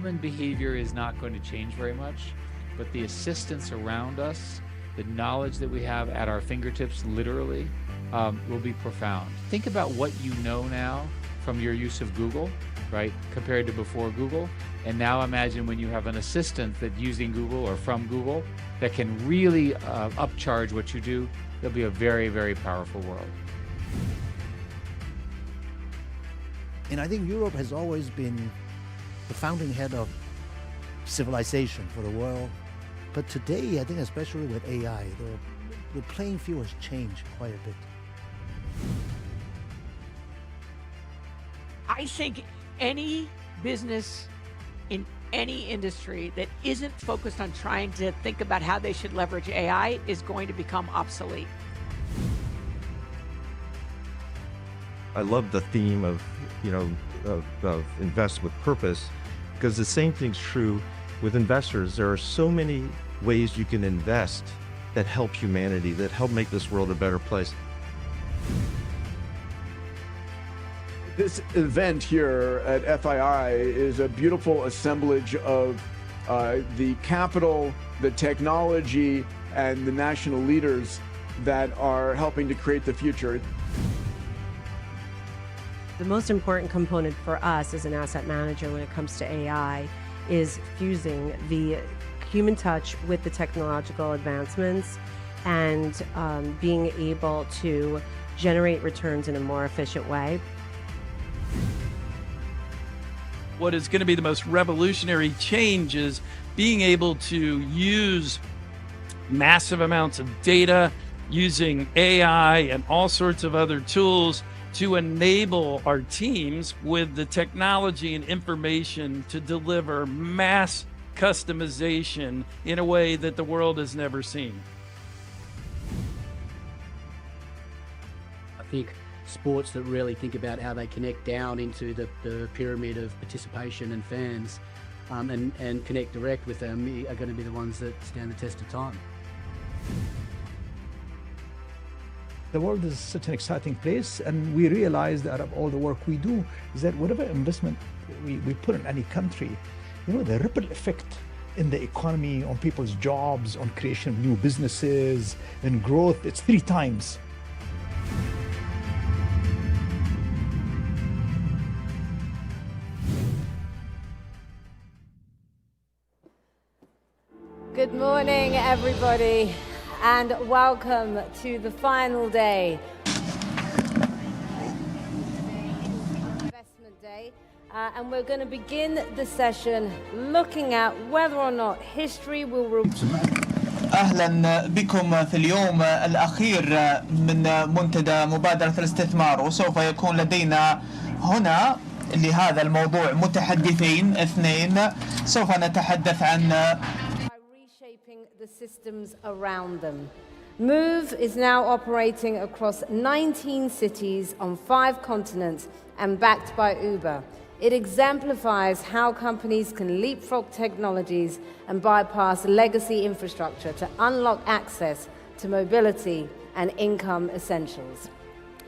human behavior is not going to change very much, but the assistance around us, the knowledge that we have at our fingertips, literally, will be profound. Think about what you know now from your use of Google, right, compared to before Google. And now imagine when you have an assistant that using Google or from Google that can really upcharge what you do. It'll be a very, very powerful world. And I think Europe has always been the fountain head of civilization for the world. But today, I think especially with AI, the playing field has changed quite a bit. I think any business in any industry that isn't focused on trying to think about how they should leverage AI is going to become obsolete. I love the theme of, of invest with purpose, because the same thing's true with investors. There are so many ways you can invest that help humanity, that help make this world a better place. This event here at FII is a beautiful assemblage of the capital, the technology, and the national leaders that are helping to create the future. The most important component for us as an asset manager when it comes to AI is fusing the human touch with the technological advancements and being able to generate returns in a more efficient way. What is going to be the most revolutionary change is being able to use massive amounts of data, using AI and all sorts of other tools to enable our teams with the technology and information to deliver mass customization in a way that the world has never seen. I think sports that really think about how they connect down into the pyramid of participation and fans and connect direct with them are going to be the ones that stand the test of time. The world is such an exciting place, and we realize that out of all the work we do is that whatever investment we put in any country, the ripple effect in the economy, on people's jobs, on creation of new businesses and growth, it's 3 times. Good morning, everybody, and welcome to the final day. Investment Day, and we're going to begin the session looking at whether or not history will أهلا بكم في اليوم الأخير من منتدى مبادرة الاستثمار، وسوف يكون لدينا هنا لهذا الموضوع متحدثين 2. سوف نتحدث عن the systems around them. Moove is now operating across 19 cities on 5 continents and backed by Uber. It exemplifies how companies can leapfrog technologies and bypass legacy infrastructure to unlock access to mobility and income essentials.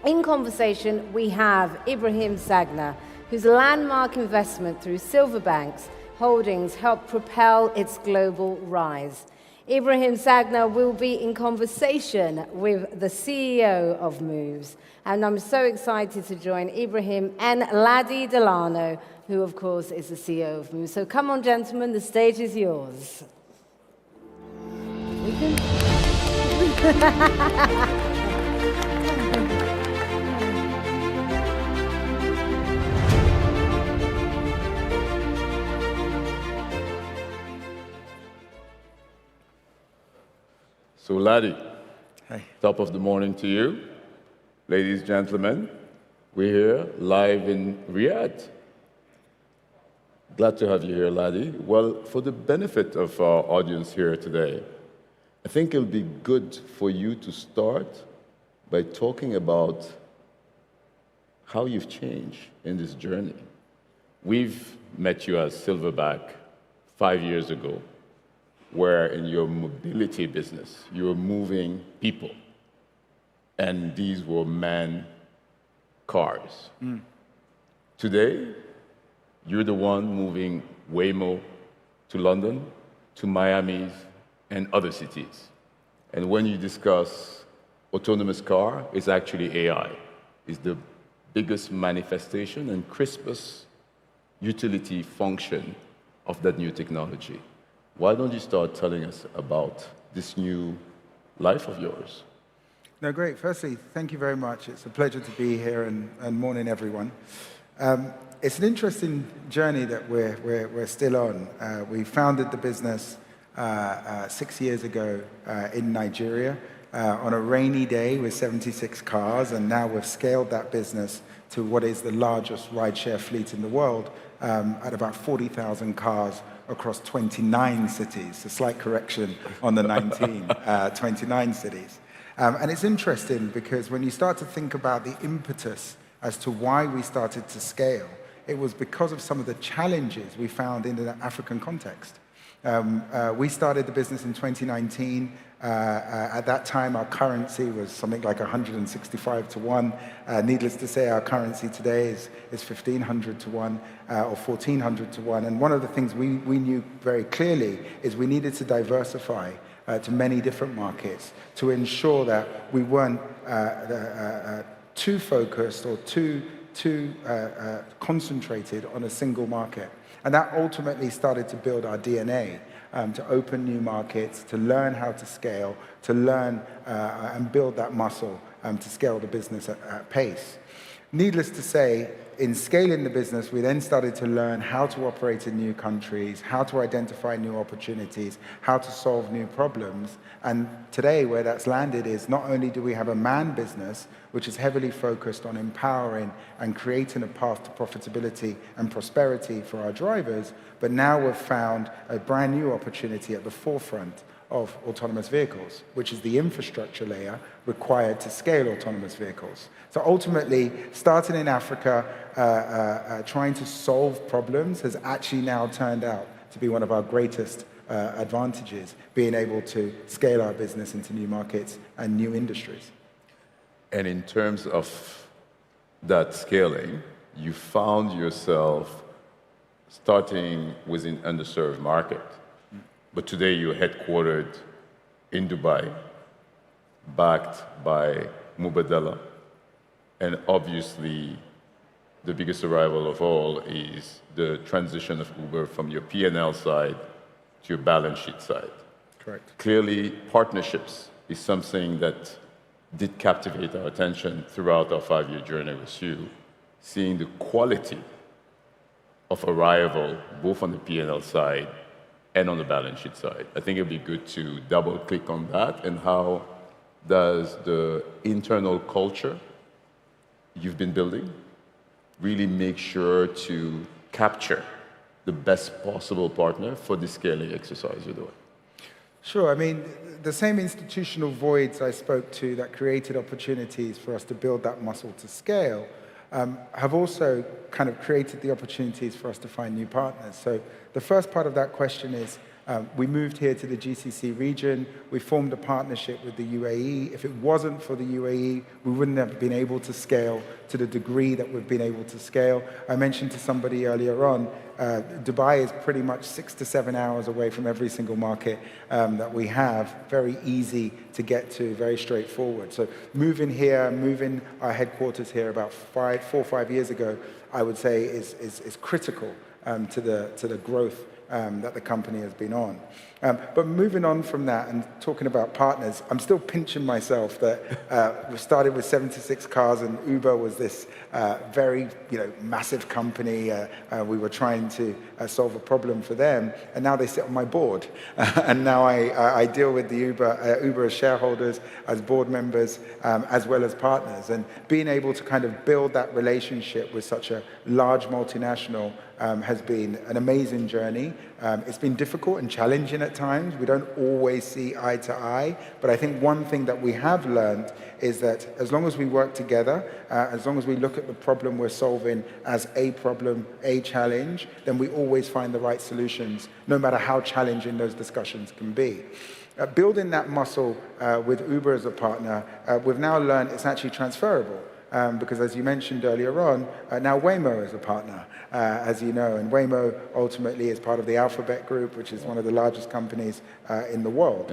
In conversation, we have Ibrahim Sagna, whose landmark investment through Silverbank's Holdings helped propel its global rise. Ibrahim Sagna will be in conversation with the CEO of Moove, and I'm so excited to join Ibrahim and Ladi Delano, who of course is the CEO of Moove. So come on, gentlemen, the stage is yours. So, Ladi, Hi. Top of the morning to you. Ladies, gentlemen, we're here live in Riyadh. Glad to have you here, Ladi. Well, for the benefit of our audience here today, I think it'll be good for you to start by talking about how you've changed in this journey. We've met you as Silverback 5 years ago, where in your mobility business, you were moving people, and these were manned cars. Today, You're the one moving Waymo to London, to Miami, and other cities. And when you discuss autonomous car, it's actually AI. It's the biggest manifestation and crispest utility function of that new technology. Why don't you start telling us about this new life of yours? No, great. Firstly, thank you very much. It's a pleasure to be here, and morning, everyone. It's an interesting journey that we're still on. We founded the business 6 years ago in Nigeria on a rainy day with 76 cars, and now we've scaled that business to what is the largest rideshare fleet in the world at about 40,000 cars across 29 cities. A slight correction on the 19, 29 cities. And it's interesting because when you start to think about the impetus as to why we started to scale, it was because of some of the challenges we found in the African context. We started the business in 2019. At that time, our currency was something like 165 to 1. Needless to say, our currency today is 1,500 to 1 or 1,400 to 1. And one of the things we knew very clearly is we needed to diversify to many different markets to ensure that we weren't too focused or too concentrated on a single market. And that ultimately started to build our DNA, to open new markets, to learn how to scale, to learn and build that muscle to scale the business at pace. Needless to say, in scaling the business, we then started to learn how to operate in new countries, how to identify new opportunities, how to solve new problems. And today, where that's landed is not only do we have a man business, which is heavily focused on empowering and creating a path to profitability and prosperity for our drivers, but now we've found a brand new opportunity at the forefront of autonomous vehicles, which is the infrastructure layer required to scale autonomous vehicles. So ultimately, starting in Africa, trying to solve problems has actually now turned out to be one of our greatest advantages, being able to scale our business into new markets and new industries. And in terms of that scaling, you found yourself starting with an underserved market. But today you're headquartered in Dubai, backed by Mubadala. And obviously, the biggest arrival of all is the transition of Uber from your P&L side to your balance sheet side. Correct. Clearly, partnerships is something that did captivate our attention throughout our 5-year journey with you, seeing the quality of arrival, both on the P&L side and on the balance sheet side. I think it'd be good to double click on that, and how does the internal culture you've been building really make sure to capture the best possible partner for the scaling exercise you're doing? Sure. I mean, the same institutional voids I spoke to that created opportunities for us to build that muscle to scale have also kind of created the opportunities for us to find new partners. So the first part of that question is, we moved here to the GCC region. We formed a partnership with the UAE. If it wasn't for the UAE, we wouldn't have been able to scale to the degree that we've been able to scale. I mentioned to somebody earlier on, Dubai is pretty much 6 to 7 hours away from every single market that we have. Very easy to get to, very straightforward. So moving here, moving our headquarters here about 4 or 5 years ago, I would say is critical to the growth that the company has been on. But moving on from that and talking about partners, I'm still pinching myself that we started with 76 cars and Uber was this very massive company. We were trying to solve a problem for them, and now they sit on my board. And now I deal with the Uber as shareholders, as board members, as well as partners. And being able to kind of build that relationship with such a large multinational has been an amazing journey. It's been difficult and challenging at times. We don't always see eye to eye, but I think one thing that we have learned is that as long as we work together, as long as we look at the problem we're solving as a problem, a challenge, then we always find the right solutions, no matter how challenging those discussions can be. Building that muscle with Uber as a partner, we've now learned it's actually transferable. because as you mentioned earlier on, now Waymo is a partner, as you know, and Waymo ultimately is part of the Alphabet Group, which is one of the largest companies in the world.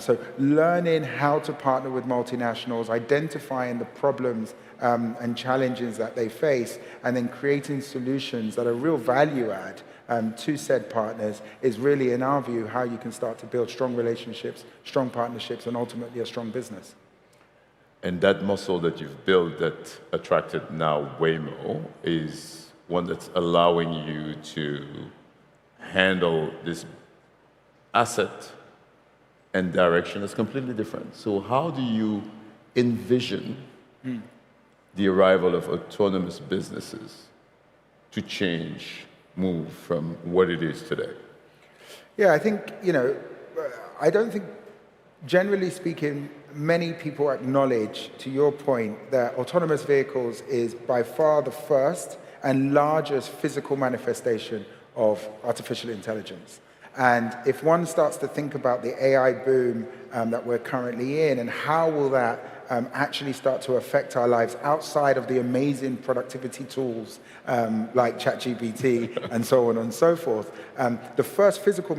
So learning how to partner with multinationals, identifying the problems and challenges that they face, and then creating solutions that are real value add to said partners is really, in our view, how you can start to build strong relationships, strong partnerships, and ultimately a strong business. And that muscle that you've built that attracted now Waymo is one that's allowing you to handle this asset and direction that's completely different. So how do you envision the arrival of autonomous businesses to change Moove from what it is today? Yeah, I think, I don't think, generally speaking, many people acknowledge, to your point, that autonomous vehicles is by far the first and largest physical manifestation of artificial intelligence. And if one starts to think about the AI boom that we're currently in, and how will that actually start to affect our lives outside of the amazing productivity tools like ChatGPT and so on and so forth, the first physical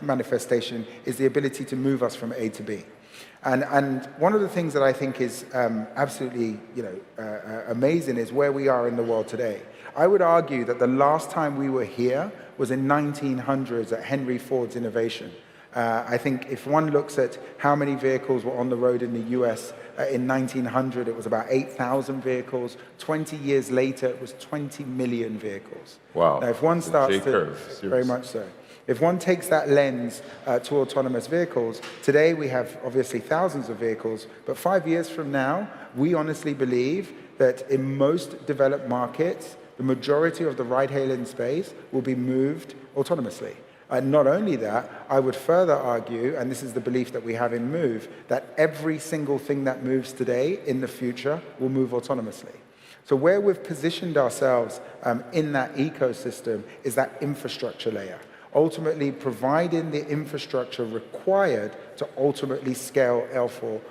manifestation is the ability to move us from A to B. And one of the things that I think is absolutely amazing is where we are in the world today. I would argue that the last time we were here was in 1900s at Henry Ford's innovation. I think if one looks at how many vehicles were on the road in the US in 1900, it was about 8,000 vehicles. 20 years later, it was 20 million vehicles. Wow. Now, if one starts to... Very much so. If one takes that lens to autonomous vehicles, today we have obviously thousands of vehicles, but 5 years from now, we honestly believe that in most developed markets, the majority of the ride-hailing space will be moved autonomously. And not only that, I would further argue, and this is the belief that we have in Moove, that every single thing that moves today in the future will move autonomously. So where we've positioned ourselves in that ecosystem is that infrastructure layer, ultimately providing the infrastructure required to ultimately scale L4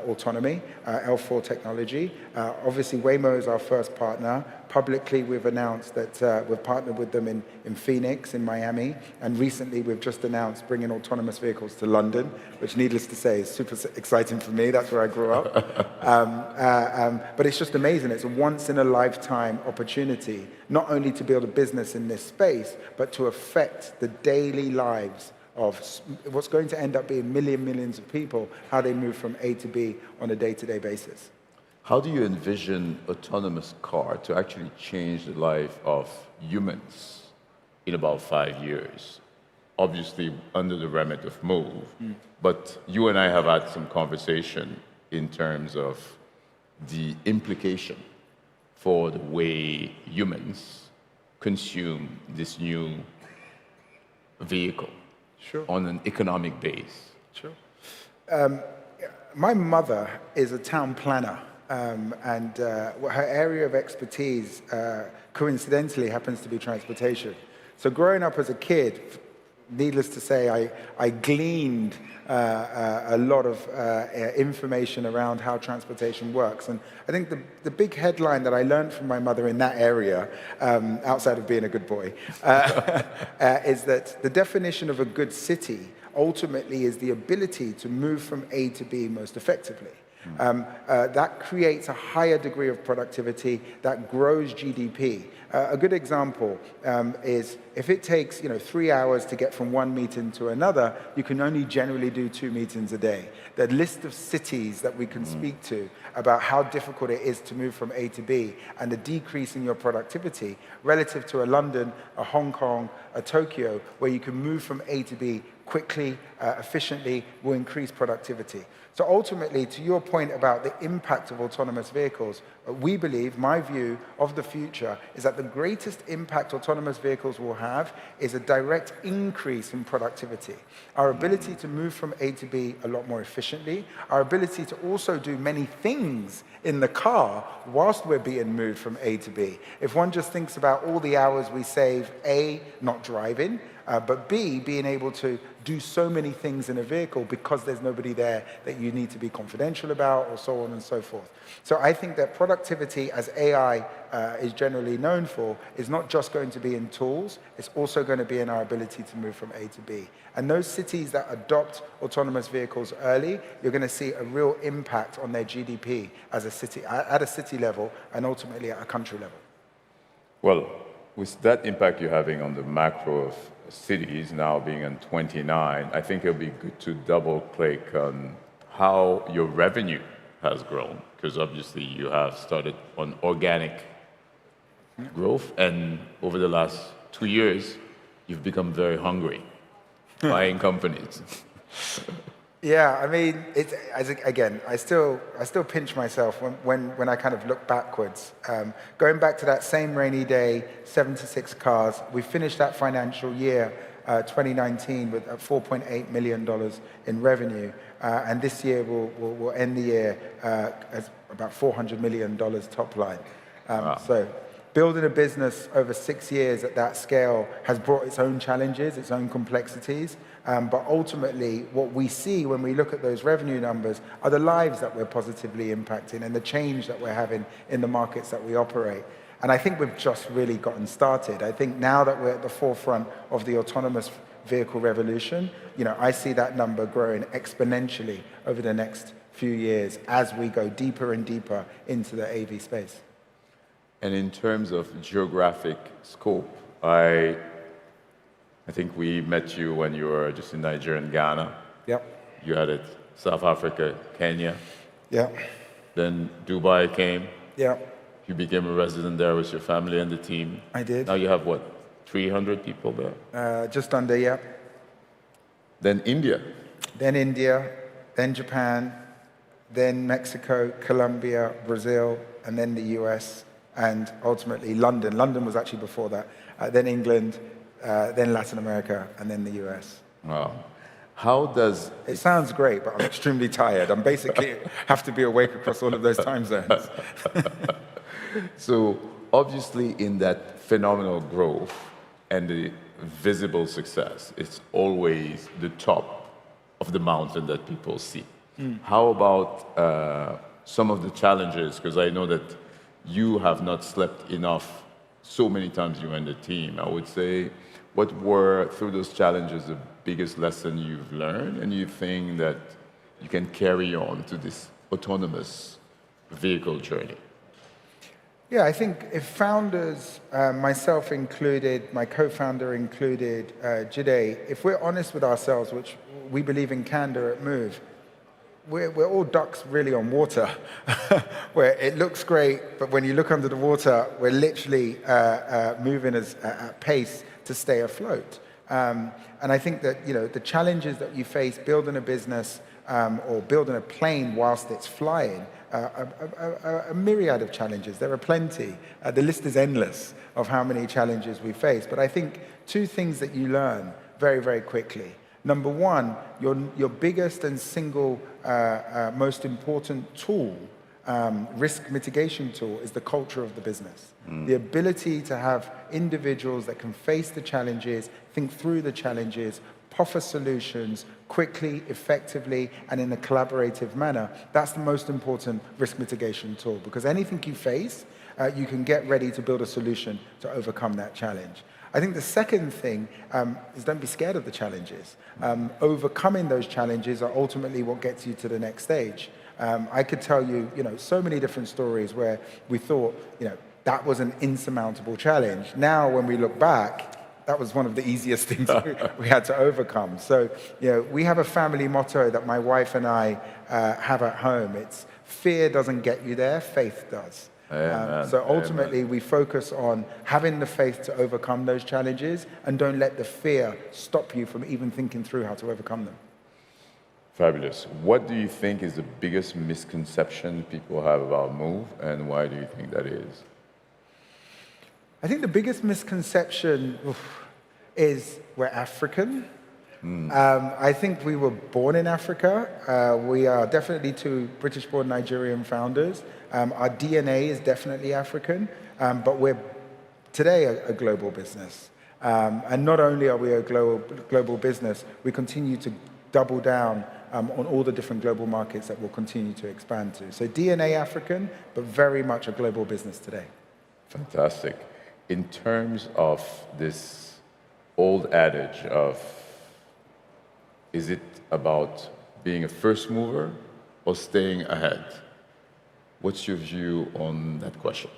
autonomy, L4 technology. Obviously, Waymo is our first partner. Publicly, we've announced that we've partnered with them in Phoenix, in Miami, and recently we've just announced bringing autonomous vehicles to London, which, needless to say, is super exciting for me. That's where I grew up. But it's just amazing. It's a once-in-a-lifetime opportunity, not only to build a business in this space, but to affect the daily lives of what's going to end up being millions of people, how they move from A to B on a day-to-day basis. How do you envision autonomous car to actually change the life of humans in about 5 years? Obviously, under the remit of Moove, but you and I have had some conversation in terms of the implication for the way humans consume this new vehicle. Sure. On an economic base. Sure. My mother is a town planner, and her area of expertise, coincidentally, happens to be transportation. So growing up as a kid, needless to say, I gleaned a lot of information around how transportation works. And I think the big headline that I learned from my mother in that area, outside of being a good boy, is that the definition of a good city ultimately is the ability to move from A to B most effectively. That creates a higher degree of productivity that grows GDP. A good example is if it takes 3 hours to get from one meeting to another, you can only generally do 2 meetings a day. The list of cities that we can speak to about how difficult it is to move from A to B and the decrease in your productivity relative to a London, a Hong Kong, a Tokyo, where you can move from A to B quickly, efficiently, will increase productivity. So ultimately, to your point about the impact of autonomous vehicles, we believe, my view of the future, is that the greatest impact autonomous vehicles will have is a direct increase in productivity. Our ability to move from A to B a lot more efficiently, our ability to also do many things in the car whilst we're being moved from A to B. If one just thinks about all the hours we save, A, not driving, but B, being able to do so many things in a vehicle because there's nobody there that you need to be confidential about, or so on and so forth. So I think that productivity, as AI is generally known for, is not just going to be in tools, it's also going to be in our ability to move from A to B. And those cities that adopt autonomous vehicles early, you're going to see a real impact on their GDP as a city, at a city level, and ultimately at a country level. Well, with that impact you're having on the macro of cities now being in 29, I think it'll be good to double click on how your revenue has grown, because obviously you have started on organic growth, and over the last 2 years, you've become very hungry buying companies. Yeah, I mean, again, I still pinch myself when I kind of look backwards. Going back to that same rainy day, 76 cars, we finished that financial year, 2019, with $4.8 million in revenue. And this year, we'll end the year as about $400 million top line. Wow. So building a business over 6 years at that scale has brought its own challenges, its own complexities. But ultimately, what we see when we look at those revenue numbers are the lives that we're positively impacting and the change that we're having in the markets that we operate. And I think we've just really gotten started. I think now that we're at the forefront of the autonomous vehicle revolution, I see that number growing exponentially over the next few years as we go deeper and deeper into the AV space. And in terms of geographic scope, I think we met you when you were just in Nigeria and Ghana. Yep. You had it South Africa, Kenya. Yep. Then Dubai came. Yep. You became a resident there with your family and the team. I did. Now you have what, 300 people there? Just under, yep. Then India. Then Japan, then Mexico, Colombia, Brazil, and then the US, and ultimately London. London was actually before that. Then England, then Latin America, and then the US. Wow. How does... It sounds great, but I'm extremely tired. I'm basically have to be awake across all of those time zones. So obviously in that phenomenal growth and the visible success, it's always the top of the mountain that people see. How about some of the challenges? Because I know that you have not slept enough so many times you and the team. I would say, what were, through those challenges, the biggest lesson you've learned and you think that you can carry on to this autonomous vehicle journey? Yeah, I think if founders, myself included, my co-founder included, Jide, if we're honest with ourselves, which we believe in candor at Moove, we're all ducks really on water, where it looks great, but when you look under the water, we're literally moving at pace to stay afloat. And I think that the challenges that you face building a business or building a plane whilst it's flying, a myriad of challenges. There are plenty. The list is endless of how many challenges we face. But I think two things that you learn very, very quickly. Number one, your biggest and single most important tool, risk mitigation tool, is the culture of the business. The ability to have individuals that can face the challenges, think through the challenges, offer solutions quickly, effectively, and in a collaborative manner. That's the most important risk mitigation tool, because anything you face, you can get ready to build a solution to overcome that challenge. I think the second thing is don't be scared of the challenges. Overcoming those challenges are ultimately what gets you to the next stage. I could tell you, so many different stories where we thought, that was an insurmountable challenge. Now, when we look back, that was one of the easiest things we had to overcome. So, we have a family motto that my wife and I have at home. It's fear doesn't get you there, faith does. So ultimately, we focus on having the faith to overcome those challenges and don't let the fear stop you from even thinking through how to overcome them. Fabulous. What do you think is the biggest misconception people have about Moove, and why do you think that is? I think the biggest misconception is we're African. I think we were born in Africa. We are definitely two British-born Nigerian founders. Our DNA is definitely African, but we're today a global business. And not only are we a global business, we continue to double down on all the different global markets that we'll continue to expand to. So DNA African, but very much a global business today. Fantastic. In terms of this old adage of, is it about being a first mover or staying ahead? What's your view on that question?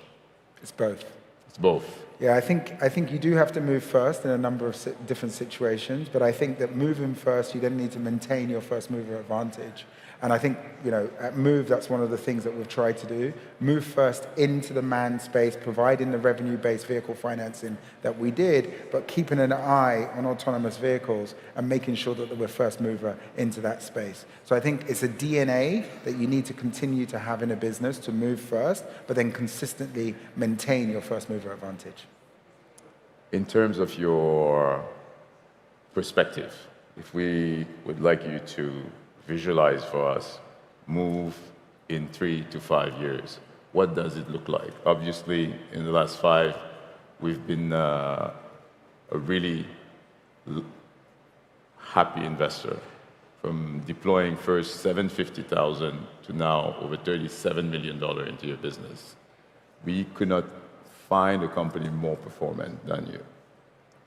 It's both. It's both. Yeah, I think you do have to move first in a number of different situations, but I think that moving first, you then need to maintain your first mover advantage. And I think, at Moove, that's one of the things that we've tried to do. Move first into the manned space, providing the revenue-based vehicle financing that we did, but keeping an eye on autonomous vehicles and making sure that we're first mover into that space. So I think it's a DNA that you need to continue to have in a business to move first, but then consistently maintain your first mover advantage. In terms of your perspective, if we would like you to visualize for us Moove in 3 to 5 years, what does it look like? Obviously, in the last 5, we've been a really happy investor, from deploying first $750,000 to now over $37 million into your business. We could not find a company more performant than you.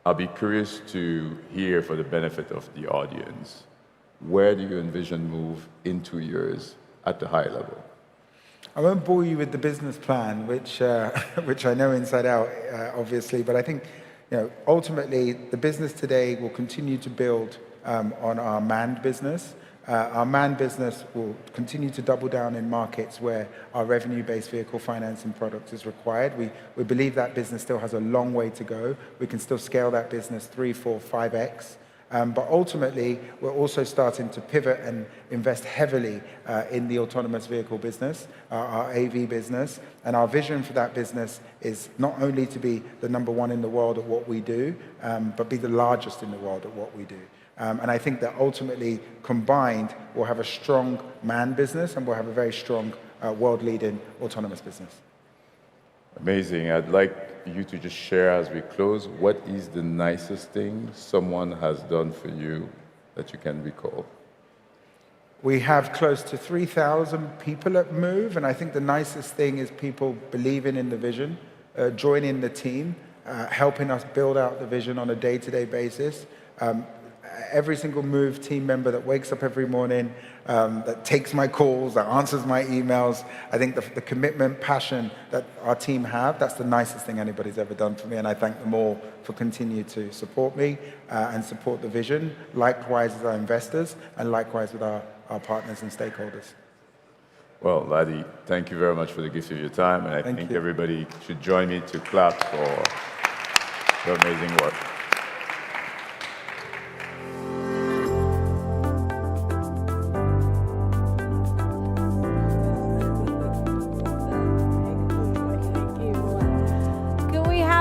I'll be curious to hear, for the benefit of the audience, where do you envision Moove in 2 years at the high level? I won't bore you with the business plan, which I know inside out, obviously, but I think ultimately the business today will continue to build on our manned business. Our manned business will continue to double down in markets where our revenue-based vehicle financing product is required. We believe that business still has a long way to go. We can still scale that business 3, 4, 5x. But ultimately, we're also starting to pivot and invest heavily in the autonomous vehicle business, our AV business. And our vision for that business is not only to be the #1 in the world at what we do, but be the largest in the world at what we do. And I think that ultimately, combined, we'll have a strong manned business and we'll have a very strong world-leading autonomous business. Amazing. I'd like you to just share as we close, what is the nicest thing someone has done for you that you can recall? We have close to 3,000 people at Moove, and I think the nicest thing is people believing in the vision, joining the team, helping us build out the vision on a day-to-day basis. Every single Moove team member that wakes up every morning, that takes my calls, that answers my emails, I think the commitment, passion that our team have, that's the nicest thing anybody's ever done for me, and I thank them all for continuing to support me and support the vision, likewise with our investors, and likewise with our partners and stakeholders. Well, Ladi, thank you very much for the gift of your time, and I think everybody should join me to clap for your amazing work.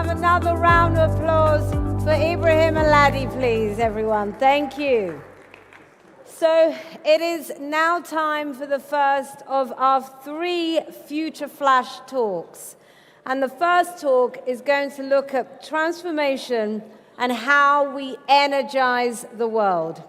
Another round of applause for Ibrahim and Ladi, please, everyone. Thank you. So it is now time for the first of our 3 Future Flash talks. And the first talk is going to look at transformation and how we energize the world.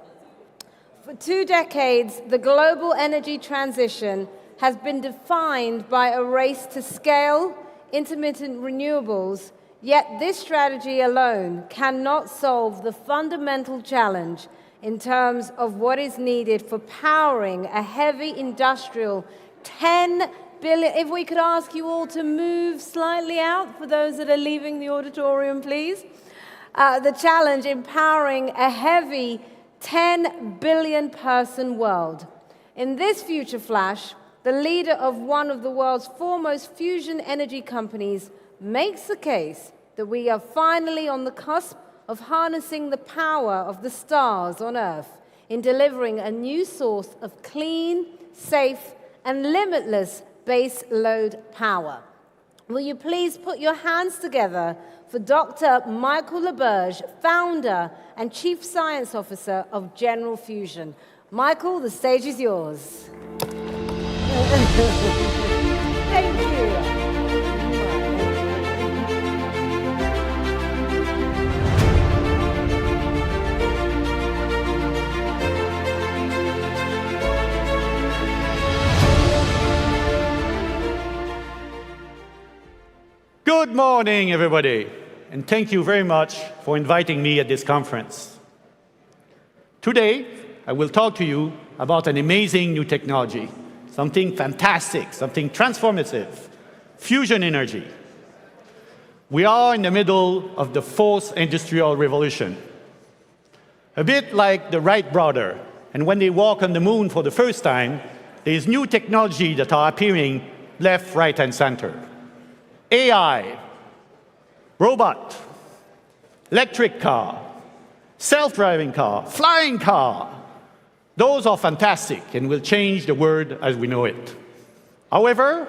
For 2 decades, the global energy transition has been defined by a race to scale intermittent renewables. Yet this strategy alone cannot solve the fundamental challenge in terms of what is needed for powering a heavy industrial 10 billion. If we could ask you all to move slightly out for those that are leaving the auditorium, please. The challenge in powering a heavy 10 billion person world. In this Future Flash, the leader of one of the world's foremost fusion energy companies makes the case that we are finally on the cusp of harnessing the power of the stars on Earth in delivering a new source of clean, safe, and limitless base load power. Will you please put your hands together for Dr. Michael LaBerge, founder and Chief Science Officer of General Fusion. Michael, the stage is yours. Thank you. Good morning, everybody, and thank you very much for inviting me at this conference. Today, I will talk to you about an amazing new technology, something fantastic, something transformative, fusion energy. We are in the middle of the fourth industrial revolution, a bit like the Wright brothers, and when they walk on the moon for the first time, there's new technology that are appearing left, right, and center. AI, robot, electric car, self-driving car, flying car. Those are fantastic and will change the world as we know it. However,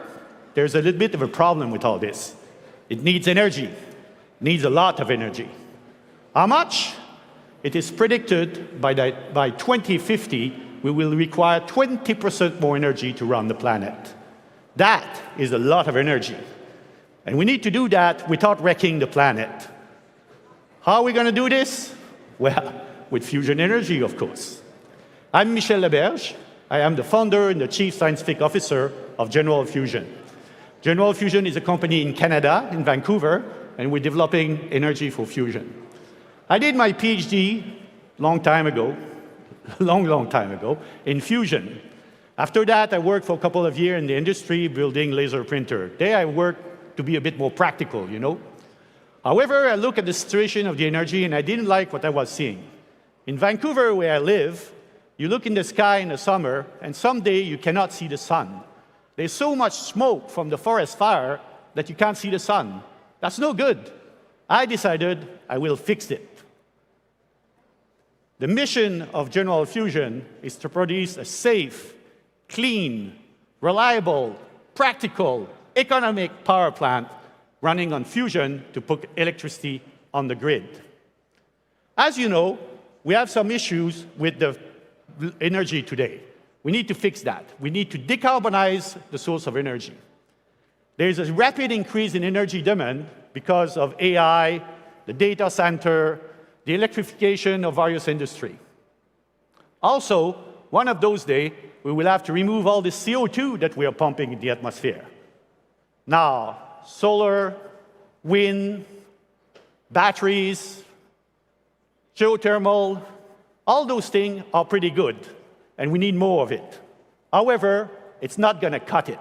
there's a little bit of a problem with all this. It needs energy, needs a lot of energy. How much? It is predicted by 2050, we will require 20% more energy to run the planet. That is a lot of energy. And we need to do that without wrecking the planet. How are we going to do this? Well, with fusion energy, of course. I'm Michel Laberge. I am the founder and the Chief Scientific Officer of General Fusion. General Fusion is a company in Canada, in Vancouver, and we're developing energy for fusion. I did my PhD long time ago, long time ago, in fusion. After that, I worked for a couple of years in the industry building laser printer. There I worked to be a bit more practical, you know. However, I look at the situation of the energy and I didn't like what I was seeing. In Vancouver, where I live, you look in the sky in the summer and someday you cannot see the sun. There's so much smoke from the forest fire that you can't see the sun. That's no good. I decided I will fix it. The mission of General Fusion is to produce a safe, clean, reliable, practical, economic power plant running on fusion to put electricity on the grid. As you know, we have some issues with the energy today. We need to fix that. We need to decarbonize the source of energy. There's a rapid increase in energy demand because of AI, the data center, the electrification of various industries. Also, one of those days, we will have to remove all the CO2 that we are pumping in the atmosphere. Now, solar, wind, batteries, geothermal, all those things are pretty good, and we need more of it. However, it's not going to cut it.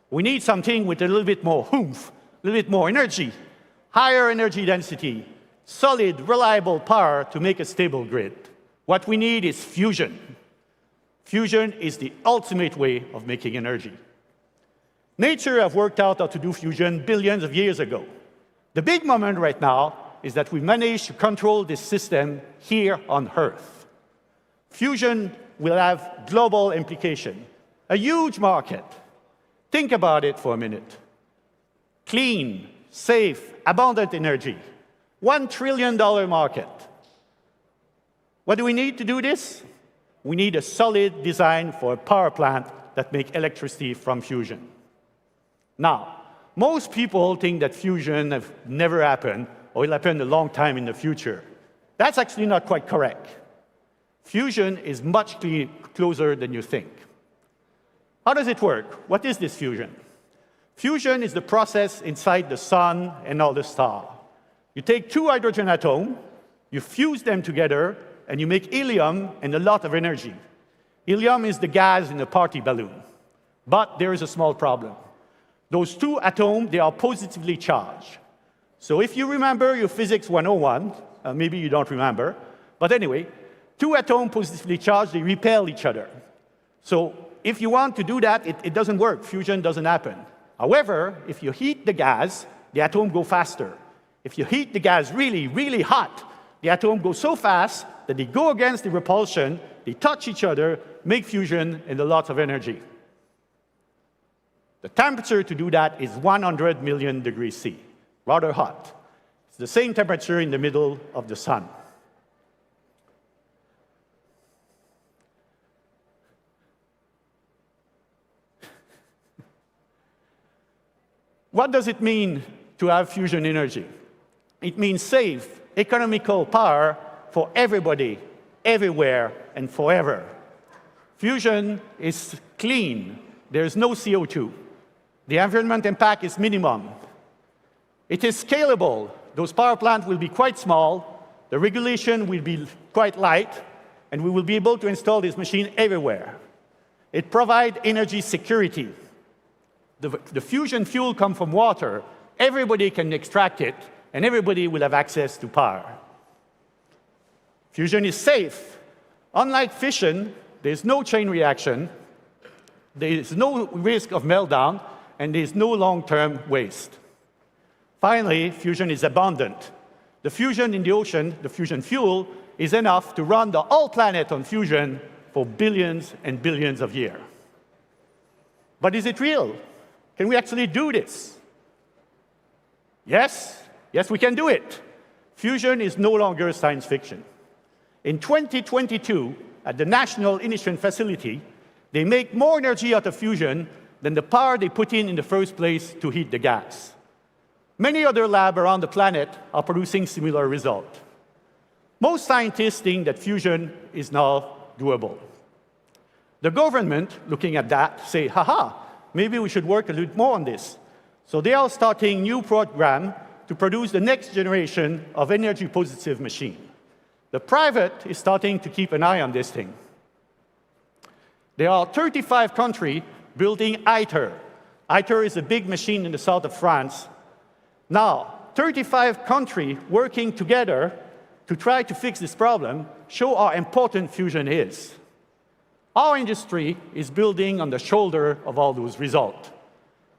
We need something with a little bit more oomph, a little bit more energy, higher energy density, solid, reliable power to make a stable grid. What we need is fusion. Fusion is the ultimate way of making energy. Nature have worked out how to do fusion billions of years ago. The big moment right now is that we managed to control this system here on Earth. Fusion will have global implication, a huge market. Think about it for a minute. Clean, safe, abundant energy, $1 trillion market. What do we need to do this? We need a solid design for a power plant that makes electricity from fusion. Now, most people think that fusion have never happened or will happen a long time in the future. That's actually not quite correct. Fusion is much closer than you think. How does it work? What is this fusion? Fusion is the process inside the sun and all the stars. You take two hydrogen atoms, you fuse them together, and you make helium and a lot of energy. Helium is the gas in a party balloon. But there is a small problem. Those two atoms, they are positively charged. So if you remember your physics 101, maybe you don't remember, but anyway, two atoms positively charged, they repel each other. So if you want to do that, it doesn't work. Fusion doesn't happen. However, if you heat the gas, the atoms go faster. If you heat the gas really, really hot, the atoms go so fast that they go against the repulsion, they touch each other, make fusion, and a lot of energy. The temperature to do that is 100 million degrees C, rather hot. It's the same temperature in the middle of the sun. What does it mean to have fusion energy? It means safe, economical power for everybody, everywhere, and forever. Fusion is clean. There is no CO2. The environment impact is minimum. It is scalable. Those power plants will be quite small, the regulation will be quite light, and we will be able to install this machine everywhere. It provides energy security. The fusion fuel comes from water. Everybody can extract it, and everybody will have access to power. Fusion is safe. Unlike fission, there's no chain reaction, there is no risk of meltdown, and there is no long-term waste. Finally, fusion is abundant. The fusion in the ocean, the fusion fuel, is enough to run the whole planet on fusion for billions and billions of years. But is it real? Can we actually do this? Yes, we can do it. Fusion is no longer science fiction. In 2022, at the National Innovation Facility, they make more energy out of fusion than the power they put in the first place to heat the gas. Many other labs around the planet are producing similar results. Most scientists think that fusion is now doable. The government, looking at that, say, haha, maybe we should work a little more on this. So they are starting new program to produce the next generation of energy-positive machine. The private is starting to keep an eye on this thing. There are 35 countries building ITER. ITER is a big machine in the south of France. Now, 35 countries working together to try to fix this problem show how important fusion is. Our industry is building on the shoulder of all those results.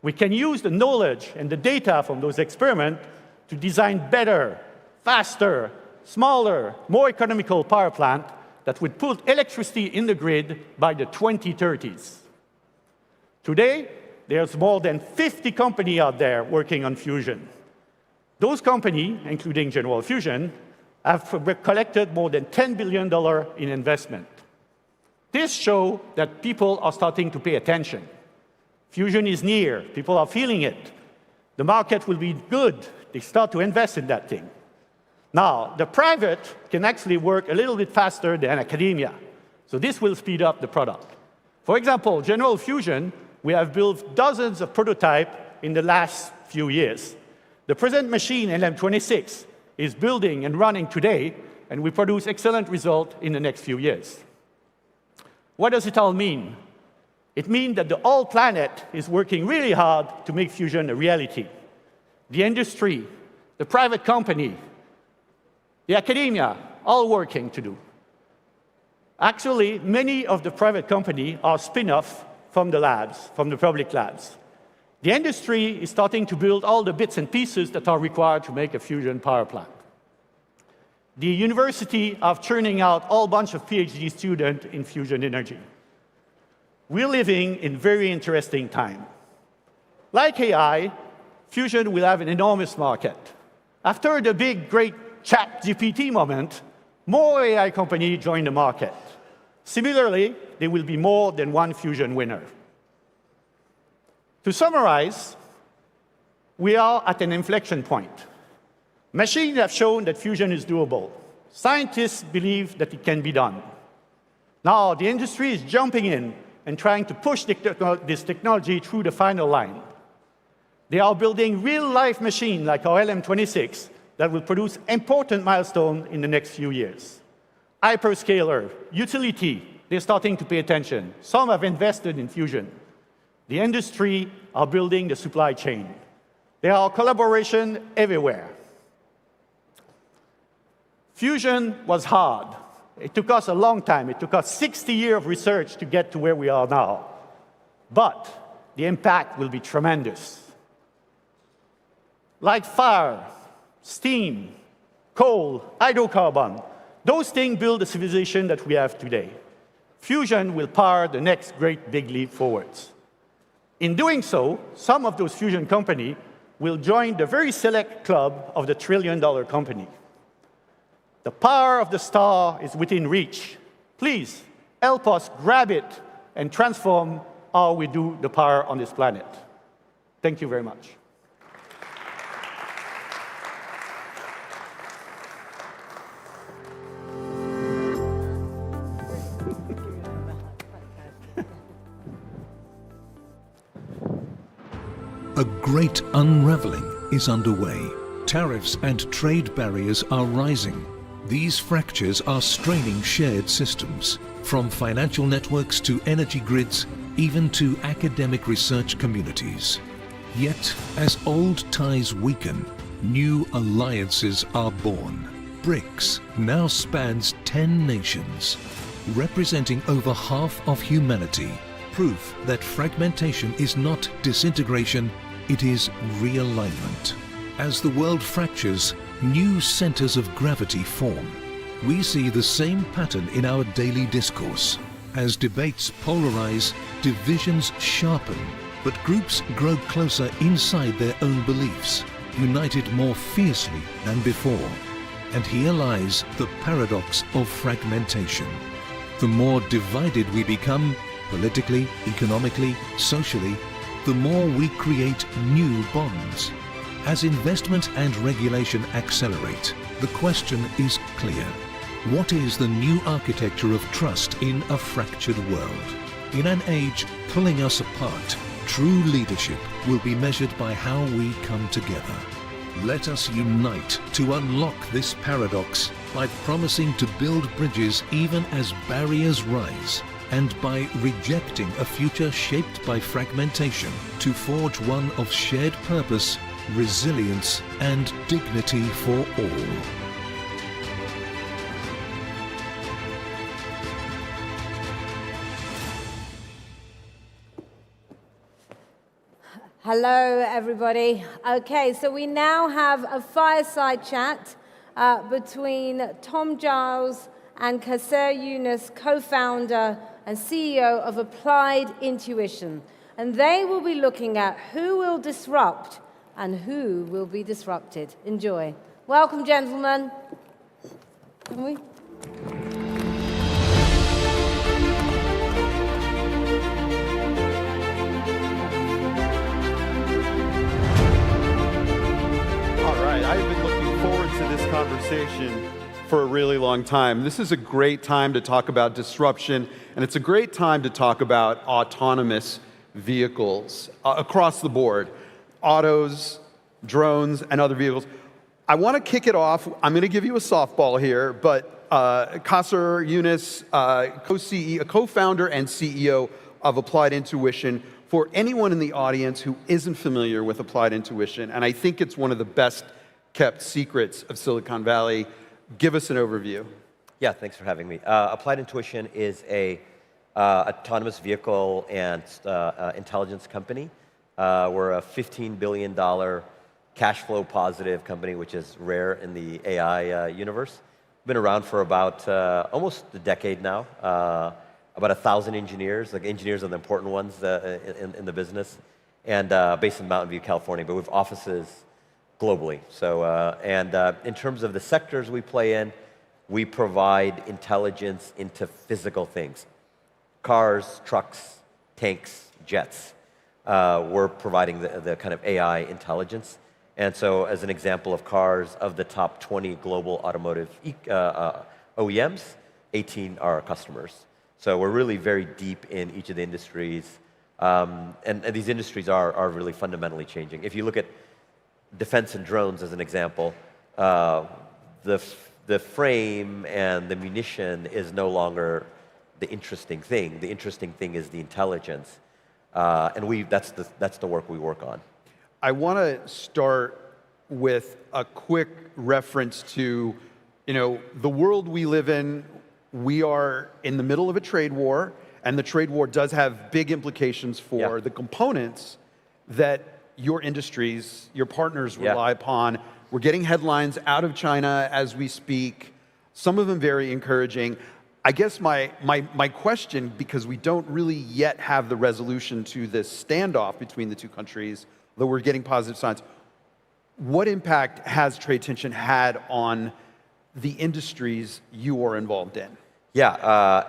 We can use the knowledge and the data from those experiments to design better, faster, smaller, more economical power plants that would put electricity in the grid by the 2030s. Today, there's more than 50 companies out there working on fusion. Those companies, including General Fusion, have collected more than $10 billion in investment. This shows that people are starting to pay attention. Fusion is near. People are feeling it. The market will be good. They start to invest in that thing. Now, the private can actually work a little bit faster than academia. So this will speed up the product. For example, General Fusion, we have built dozens of prototypes in the last few years. The present machine, LM26, is building and running today, and we produce excellent results in the next few years. What does it all mean? It means that the whole planet is working really hard to make fusion a reality. The industry, the private company, the academia, all working to do. Actually, many of the private companies are spin-off from the labs, from the public labs. The industry is starting to build all the bits and pieces that are required to make a fusion power plant. The university are churning out a whole bunch of PhD students in fusion energy. We're living in very interesting time. Like AI, fusion will have an enormous market. After the big, great ChatGPT moment, more AI companies join the market. Similarly, there will be more than one fusion winner. To summarize, we are at an inflection point. Machines have shown that fusion is doable. Scientists believe that it can be done. Now, the industry is jumping in and trying to push this technology through the final line. They are building real-life machines like our LM26 that will produce important milestones in the next few years. Hyperscaler, utility, they're starting to pay attention. Some have invested in fusion. The industry are building the supply chain. There are collaboration everywhere. Fusion was hard. It took us a long time. It took us 60 years of research to get to where we are now. But the impact will be tremendous. Like fire, steam, coal, hydrocarbon, those things build the civilization that we have today. Fusion will power the next great big leap forwards. In doing so, some of those fusion companies will join the very select club of the trillion-dollar company. The power of the star is within reach. Please, help us grab it and transform how we do the power on this planet. Thank you very much. A great unraveling is underway. Tariffs and trade barriers are rising. These fractures are straining shared systems, from financial networks to energy grids, even to academic research communities. Yet, as old ties weaken, new alliances are born. BRICS now spans 10 nations, representing over half of humanity. Proof that fragmentation is not disintegration, it is realignment. As the world fractures, new centers of gravity form. We see the same pattern in our daily discourse. As debates polarize, divisions sharpen, but groups grow closer inside their own beliefs, united more fiercely than before. And here lies the paradox of fragmentation. The more divided we become, politically, economically, socially, the more we create new bonds. As investment and regulation accelerate, the question is clear. What is the new architecture of trust in a fractured world? In an age pulling us apart, true leadership will be measured by how we come together. Let us unite to unlock this paradox by promising to build bridges even as barriers rise, and by rejecting a future shaped by fragmentation to forge one of shared purpose, resilience, and dignity for all. Hello, everybody. Okay, so we now have a fireside chat between Tom Giles and Kasser Yunus, co-founder and CEO of Applied Intuition. And they will be looking at who will disrupt and who will be disrupted. Enjoy. Welcome, gentlemen. Can we? I've been looking forward to this conversation for a really long time. This is a great time to talk about disruption, and it's a great time to talk about autonomous vehicles across the board. Autos, drones, and other vehicles. I want to kick it off. I'm going to give you a softball here, but Kasser Yunus, co-founder and CEO of Applied Intuition. For anyone in the audience who isn't familiar with Applied Intuition, and I think it's one of the best kept secrets of Silicon Valley, give us an overview. Yeah, thanks for having me. Applied Intuition is a autonomous vehicle and intelligence company. We're a $15 billion cash flow positive company, which is rare in the AI universe. Been around for about almost a decade now. About 1,000 engineers, like engineers are the important ones in the business, and based in Mountain View, California, but we have offices globally. So, in terms of the sectors we play in, we provide intelligence into physical things. Cars, trucks, tanks, jets. We're providing the kind of AI intelligence. And so as an example of cars, of the top 20 global automotive OEMs, 18 are our customers. So we're really very deep in each of the industries. And these industries are really fundamentally changing. If you look at defense and drones as an example, the frame and the munition is no longer the interesting thing. The interesting thing is the intelligence. And that's the work we work on. I want to start with a quick reference to, the world we live in. We are in the middle of a trade war, and the trade war does have big implications for the components that your industries, your partners rely upon. We're getting headlines out of China as we speak, some of them very encouraging. I guess my question, because we don't really yet have the resolution to this standoff between the two countries, though we're getting positive signs, what impact has trade tension had on the industries you are involved in? Yeah,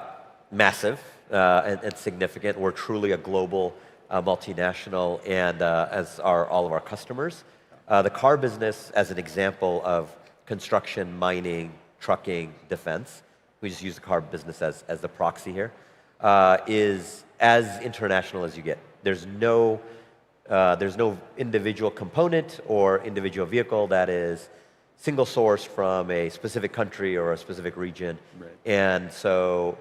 massive and significant. We're truly a global multinational, and as are all of our customers. The car business, as an example of construction, mining, trucking, defense, we just use the car business as the proxy here, is as international as you get. There's no There's no individual component or individual vehicle that is single sourced from a specific country or a specific region. Right. And so,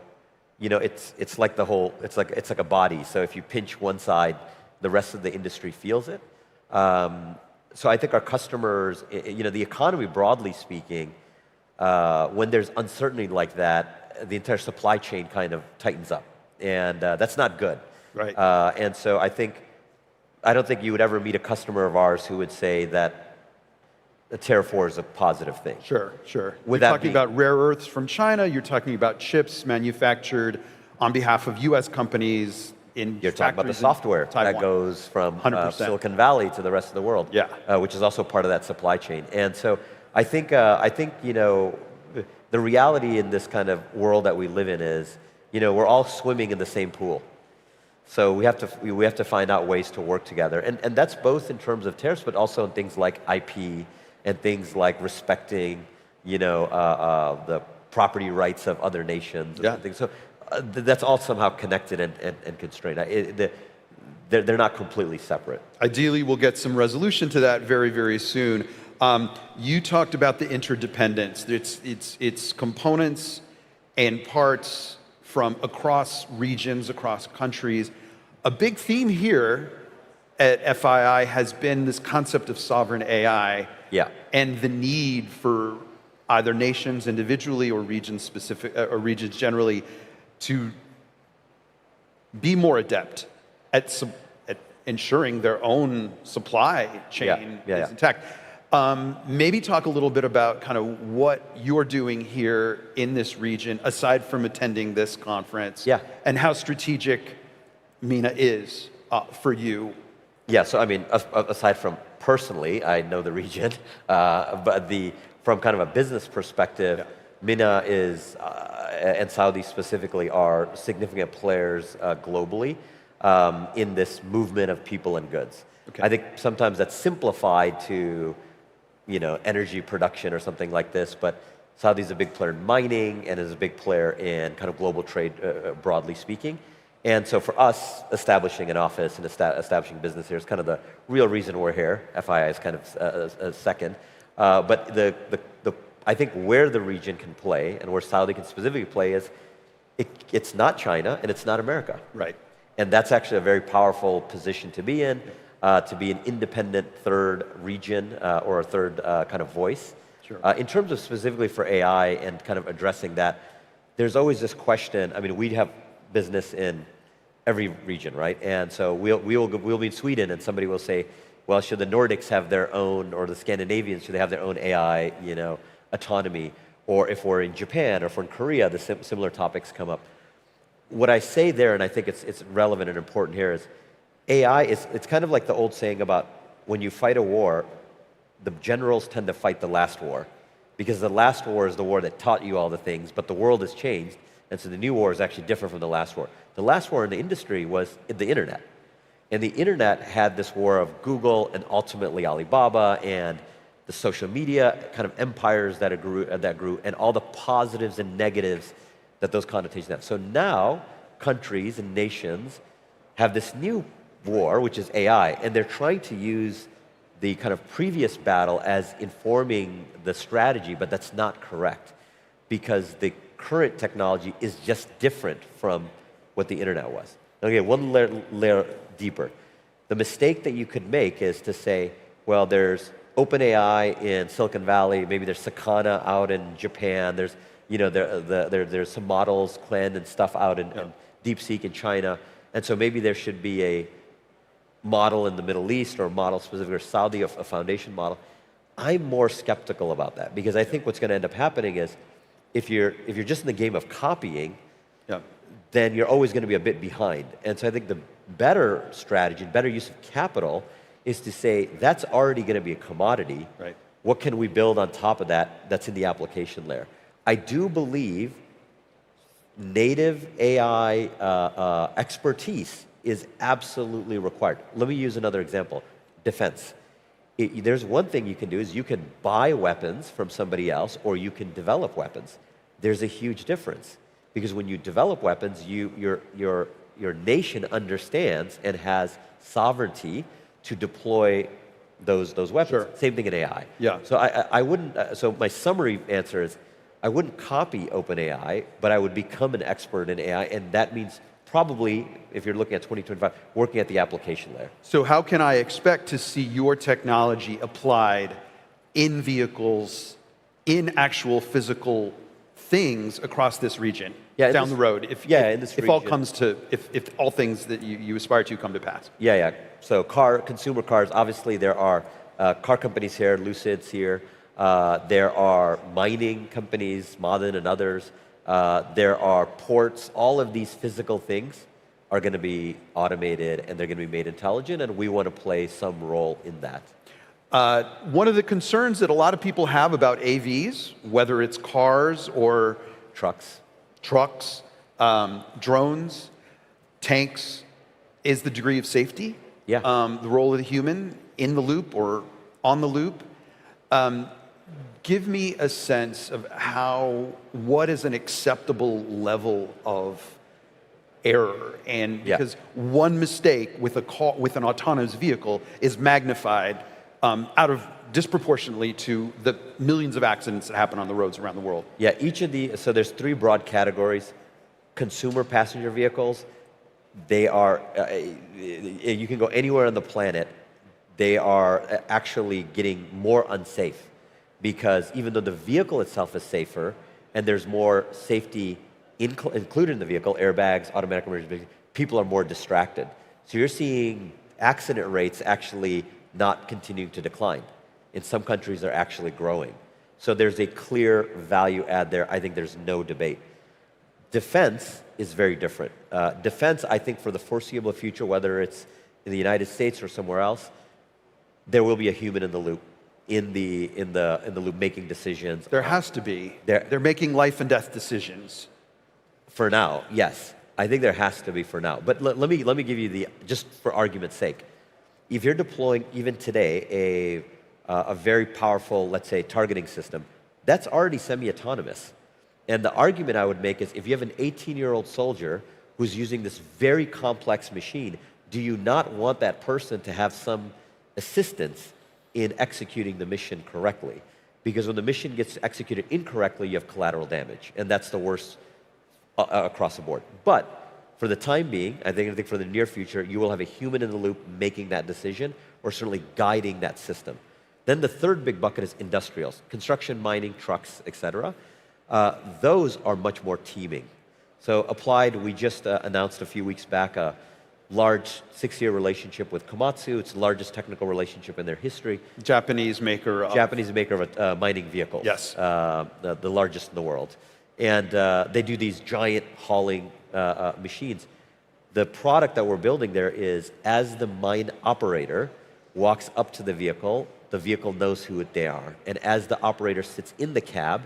you know, it's like it's like a body. So if you pinch one side, the rest of the industry feels it. So I think our customers, you know, the economy broadly speaking, when there's uncertainty like that, the entire supply chain kind of tightens up, and that's not good. Right. And so I don't think you would ever meet a customer of ours who would say that the Tariff War is a positive thing. Sure. Would You're that talking be- about rare earths from China. You're talking about chips manufactured on behalf of U.S. companies in You're talking about the factories in software Taiwan. that goes from 100%. Silicon Valley to the rest of the world, which is also part of that supply chain. And so I think you know, the reality in this kind of world that we live in is, you know, we're all swimming in the same pool. So we have to find out ways to work together, and that's both in terms of tariffs, but also in things like IP and things like respecting, you know, the property rights of other nations. And things. So that's all somehow connected and constrained. They're not completely separate. Ideally, we'll get some resolution to that very, very soon. You talked about the interdependence. It's components and parts from across regions, across countries. A big theme here at FII has been this concept of sovereign AI and the need for either nations individually or regions specific or regions generally to be more adept at ensuring their own supply chain is intact. Maybe talk a little bit about kind of what you're doing here in this region, aside from attending this conference, and how strategic MENA is for you. Yeah, so I mean, aside from personally, I know the region, but from kind of a business perspective, MENA is, and Saudi specifically, are significant players globally in this movement of people and goods. I think sometimes that's simplified to, you know, energy production or something like this, but Saudi's a big player in mining and is a big player in kind of global trade, broadly speaking. And so for us, establishing an office and establishing business here is kind of the real reason we're here. FII is kind of a second. But I think where the region can play and where Saudi can specifically play is it's not China and it's not America. Right. And that's actually a very powerful position to be in. To be an independent third region or a third kind of voice. Sure. In terms of specifically for AI and kind of addressing that, there's always this question. I mean, we have business in every region, right? And so we'll be in Sweden, and somebody will say, well, should the Nordics have their own, or the Scandinavians, should they have their own AI, you know, autonomy? Or if we're in Japan or if we're in Korea, the similar topics come up. What I say there, and I think it's relevant and important here, is AI it's kind of like the old saying about when you fight a war, the generals tend to fight the last war, because the last war is the war that taught you all the things, but the world has changed, and so the new war is actually different from the last war. The last war in the industry was the internet, and the internet had this war of Google and ultimately Alibaba and the social media kind of empires that grew, and all the positives and negatives that those connotations have. So now countries and nations have this new war, which is AI, and they're trying to use the kind of previous battle as informing the strategy, but that's not correct, because the current technology is just different from what the internet was. Okay, one layer deeper. The mistake that you could make is to say, well, there's OpenAI in Silicon Valley, maybe there's Sakana out in Japan, there's, you know, there's some models, Qwen and stuff out in DeepSeek in China, and so maybe there should be a model in the Middle East or a model specific or Saudi, a foundation model. I'm more skeptical about that, because I think what's going to end up happening is if you're just in the game of copying, then you're always going to be a bit behind. And so I think the better strategy, better use of capital is to say that's already going to be a commodity. Right. What can we build on top of that that's in the application layer? I do believe native AI expertise is absolutely required. Let me use another example, defense. There's one thing you can do is you can buy weapons from somebody else, or you can develop weapons. There's a huge difference, because when you develop weapons, your nation understands and has sovereignty to deploy those weapons. Sure. Same thing in AI. Yeah. So I wouldn't. So my summary answer is, I wouldn't copy OpenAI, but I would become an expert in AI, and that means probably, if you're looking at 2025, working at the application layer. So how can I expect to see your technology applied in vehicles, in actual physical things across this region down the road? If all things that you aspire to come to pass. Yeah. So consumer cars, obviously there are car companies here, Lucid's here. There are mining companies, Ma'aden and others. There are ports. All of these physical things are going to be automated and they're going to be made intelligent, and we want to play some role in that. One of the concerns that a lot of people have about AVs, whether it's cars or trucks, drones, tanks, is the degree of safety. Yeah. The role of the human in the loop or on the loop. Give me a sense of what is an acceptable level of error, and because one mistake with an autonomous vehicle is magnified out of disproportionately to the millions of accidents that happen on the roads around the world. Yeah, so there's 3 broad categories. Consumer passenger vehicles, they are, you can go anywhere on the planet, they are actually getting more unsafe, because even though the vehicle itself is safer and there's more safety included in the vehicle, airbags, automatic emergency braking, people are more distracted. So you're seeing accident rates actually not continuing to decline. In some countries, they're actually growing. So there's a clear value add there. I think there's no debate. Defense is very different. Defense, I think, for the foreseeable future, whether it's in the United States or somewhere else, there will be a human in the loop. In the loop, making decisions. There has to be. They're making life and death decisions. For now, yes. I think there has to be for now. But let me give you just for argument's sake, if you're deploying even today a very powerful, let's say, targeting system, that's already semi-autonomous. And the argument I would make is, if you have an 18-year-old soldier who's using this very complex machine, do you not want that person to have some assistance in executing the mission correctly? Because when the mission gets executed incorrectly, you have collateral damage, and that's the worst across the board. But for the time being, I think for the near future, you will have a human in the loop making that decision, or certainly guiding that system. Then the third big bucket is industrials, construction, mining, trucks, etc. Those are much more teaming. So Applied, we just announced a few weeks back a large 6-year relationship with Komatsu. It's the largest technical relationship in their history. Japanese maker of mining vehicles. Yes. The largest in the world. And they do these giant hauling machines. The product that we're building there is, as the mine operator walks up to the vehicle knows who they are. And as the operator sits in the cab,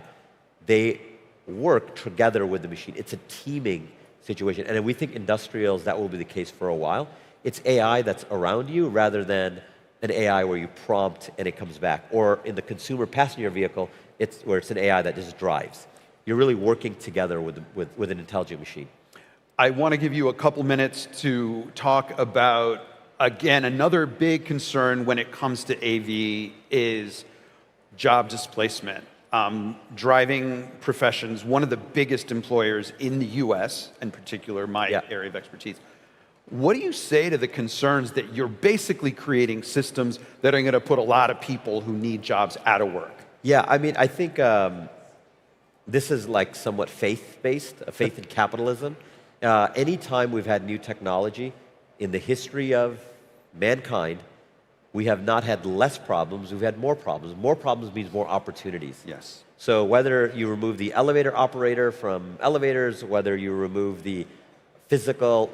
they work together with the machine. It's a teaming situation. And we think industrials, that will be the case for a while. It's AI that's around you rather than an AI where you prompt and it comes back. Or in the consumer passenger vehicle, it's an AI that just drives. You're really working together with an intelligent machine. I want to give you a couple minutes to talk about, again, another big concern when it comes to AV is job displacement. Driving professions, one of the biggest employers in the US, in particular, my area of expertise. What do you say to the concerns that you're basically creating systems that are going to put a lot of people who need jobs out of work? Yeah, I mean, I think this is like somewhat faith-based, faith in capitalism. Anytime we've had new technology in the history of mankind, we have not had less problems, we've had more problems. More problems means more opportunities. Yes. So whether you remove the elevator operator from elevators, whether you remove the physical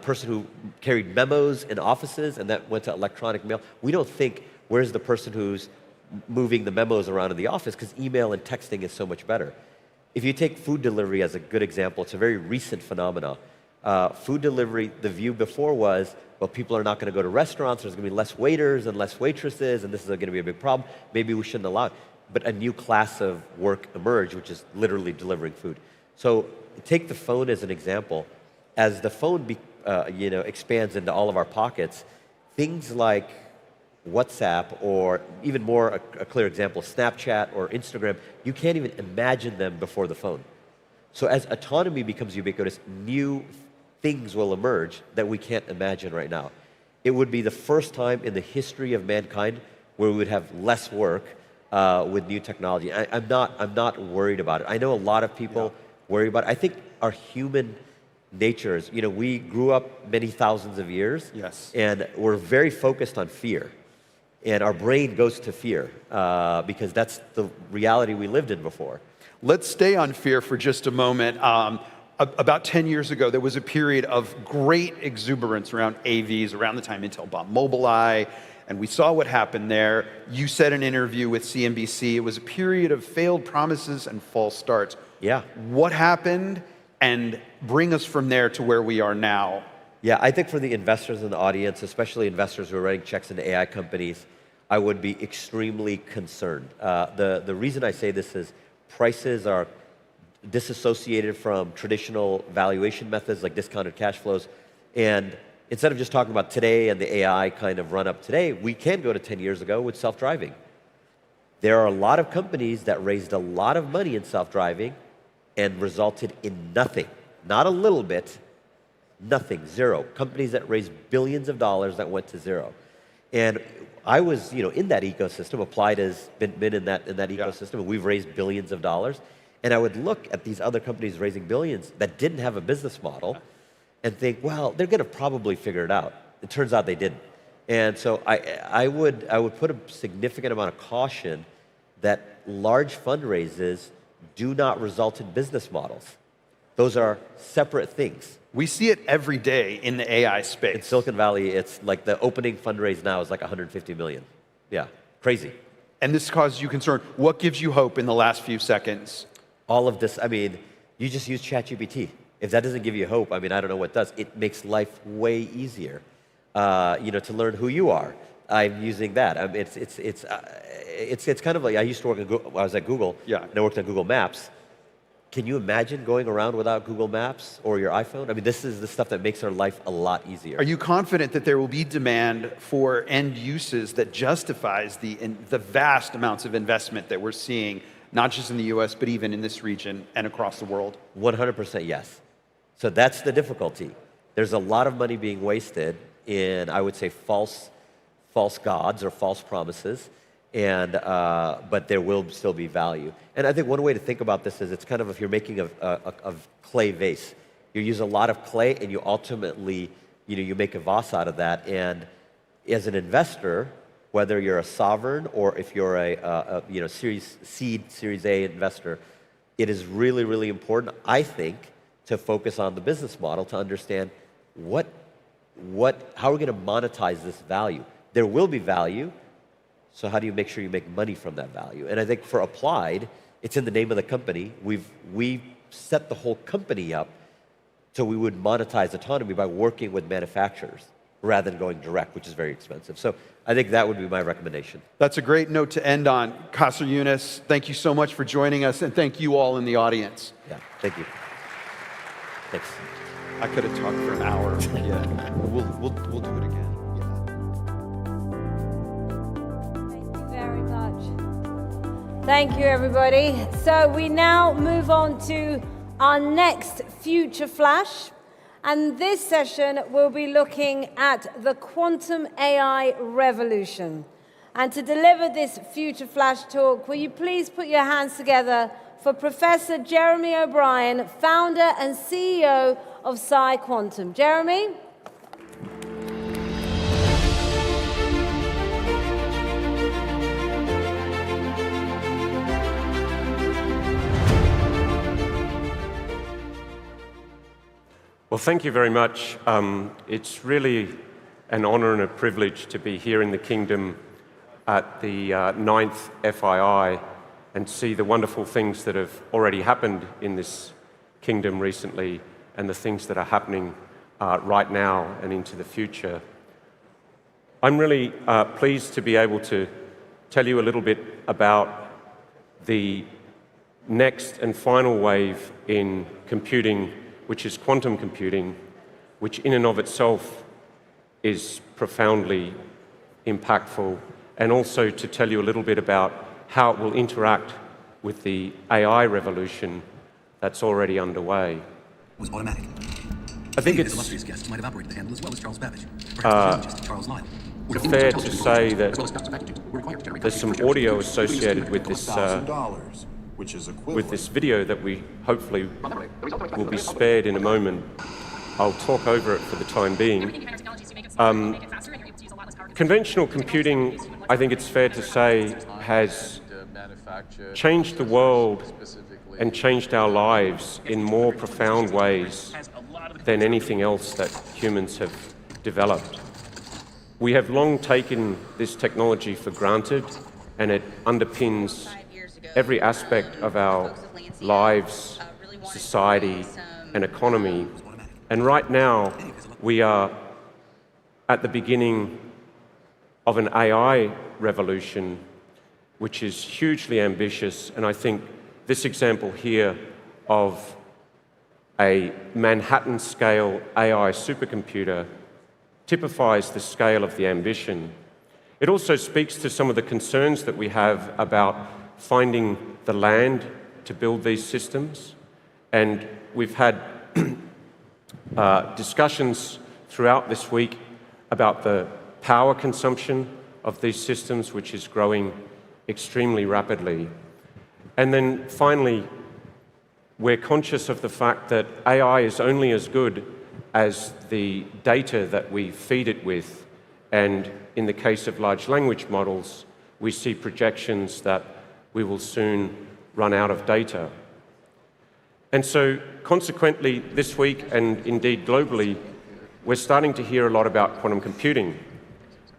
person who carried memos in offices and that went to electronic mail, we don't think, where's the person who's moving the memos around in the office, because email and texting is so much better. If you take food delivery as a good example, it's a very recent phenomenon. Food delivery, the view before was, well, people are not going to go to restaurants, there's going to be less waiters and less waitresses, and this is going to be a big problem. Maybe we shouldn't allow it. But a new class of work emerged, which is literally delivering food. So take the phone as an example. As the phone expands into all of our pockets, things like WhatsApp, or even more a clear example, Snapchat or Instagram, you can't even imagine them before the phone. So as autonomy becomes ubiquitous, new things will emerge that we can't imagine right now. It would be the first time in the history of mankind where we would have less work with new technology. I'm not worried about it. I know a lot of people worry about it. I think our human natures, you know, we grew up many thousands of years, and we're very focused on fear. And our brain goes to fear because that's the reality we lived in before. Let's stay on fear for just a moment. About 10 years ago, there was a period of great exuberance around AVs, around the time Intel bought Mobileye, and we saw what happened there. You said in an interview with CNBC, it was a period of failed promises and false starts. Yeah. What happened, and bring us from there to where we are now? Yeah, I think for the investors in the audience, especially investors who are writing checks into AI companies, I would be extremely concerned. The reason I say this is prices are disassociated from traditional valuation methods like discounted cash flows. And instead of just talking about today and the AI kind of run up today, we can go to 10 years ago with self-driving. There are a lot of companies that raised a lot of money in self-driving and resulted in nothing. Not a little bit, nothing, zero. Companies that raised billions of dollars that went to zero. And I was, you know, in that ecosystem. Applied has been in that ecosystem, and we've raised billions of dollars. And I would look at these other companies raising billions that didn't have a business model and think, well, they're going to probably figure it out. It turns out they didn't. And so I would put a significant amount of caution that large fundraisers do not result in business models. Those are separate things. We see it every day in the AI space. In Silicon Valley, it's like the opening fundraise now is like 150 million. Yeah, crazy. And this causes you concern. What gives you hope in the last few seconds? All of this, I mean, you just use ChatGPT. If that doesn't give you hope, I mean, I don't know what does. It makes life way easier, you know, to learn who you are. I'm using that. I mean, it's kind of like, I used to work at Google, I was at Google, and I worked on Google Maps. Can you imagine going around without Google Maps or your iPhone? I mean, this is the stuff that makes our life a lot easier. Are you confident that there will be demand for end uses that justifies the vast amounts of investment that we're seeing, not just in the US, but even in this region and across the world? 100% yes. So that's the difficulty. There's a lot of money being wasted in, I would say, false gods or false promises. And but there will still be value. And I think one way to think about this is it's kind of if you're making a clay vase. You use a lot of clay and you ultimately, you know, you make a vase out of that. And as an investor, whether you're a sovereign or if you're a you know, Series A investor, it is really, really important, I think, to focus on the business model to understand how are we going to monetize this value. There will be value. So how do you make sure you make money from that value? And I think for Applied, it's in the name of the company. We set the whole company up so we would monetize autonomy by working with manufacturers rather than going direct, which is very expensive. So I think that would be my recommendation. That's a great note to end on. Qasr Younis, thank you so much for joining us, and thank you all in the audience. Yeah, thank you. Thanks. I could have talked for an hour. Yeah, we'll do it again. Thank you, everybody. So we now move on to our next Future Flash. And this session will be looking at the quantum AI revolution. And to deliver this Future Flash talk, will you please put your hands together for Professor Jeremy O'Brien, founder and CEO of PsiQuantum. Jeremy? Well, thank you very much. It's really an honor and a privilege to be here in the kingdom at the 9th FII and see the wonderful things that have already happened in this kingdom recently and the things that are happening right now and into the future. I'm really pleased to be able to tell you a little bit about the next and final wave in computing, which is quantum computing, which in and of itself is profoundly impactful, and also to tell you a little bit about how it will interact with the AI revolution that's already underway. Was automatic. I think it's illustrious guests might have operated the handle as well as Charles Babbage. Charles Lyle. Fair to say that there's some audio associated with this video that we hopefully will be spared in a moment. I'll talk over it for the time being. Conventional computing, I think it's fair to say, has changed the world and changed our lives in more profound ways than anything else that humans have developed. We have long taken this technology for granted, and it underpins every aspect of our lives, society, and economy. And right now, we are at the beginning of an AI revolution, which is hugely ambitious. And I think this example here of a Manhattan-scale AI supercomputer typifies the scale of the ambition. It also speaks to some of the concerns that we have about finding the land to build these systems. And we've had discussions throughout this week about the power consumption of these systems, which is growing extremely rapidly. And then finally, we're conscious of the fact that AI is only as good as the data that we feed it with. And in the case of large language models, we see projections that we will soon run out of data. And so consequently, this week, and indeed globally, we're starting to hear a lot about quantum computing.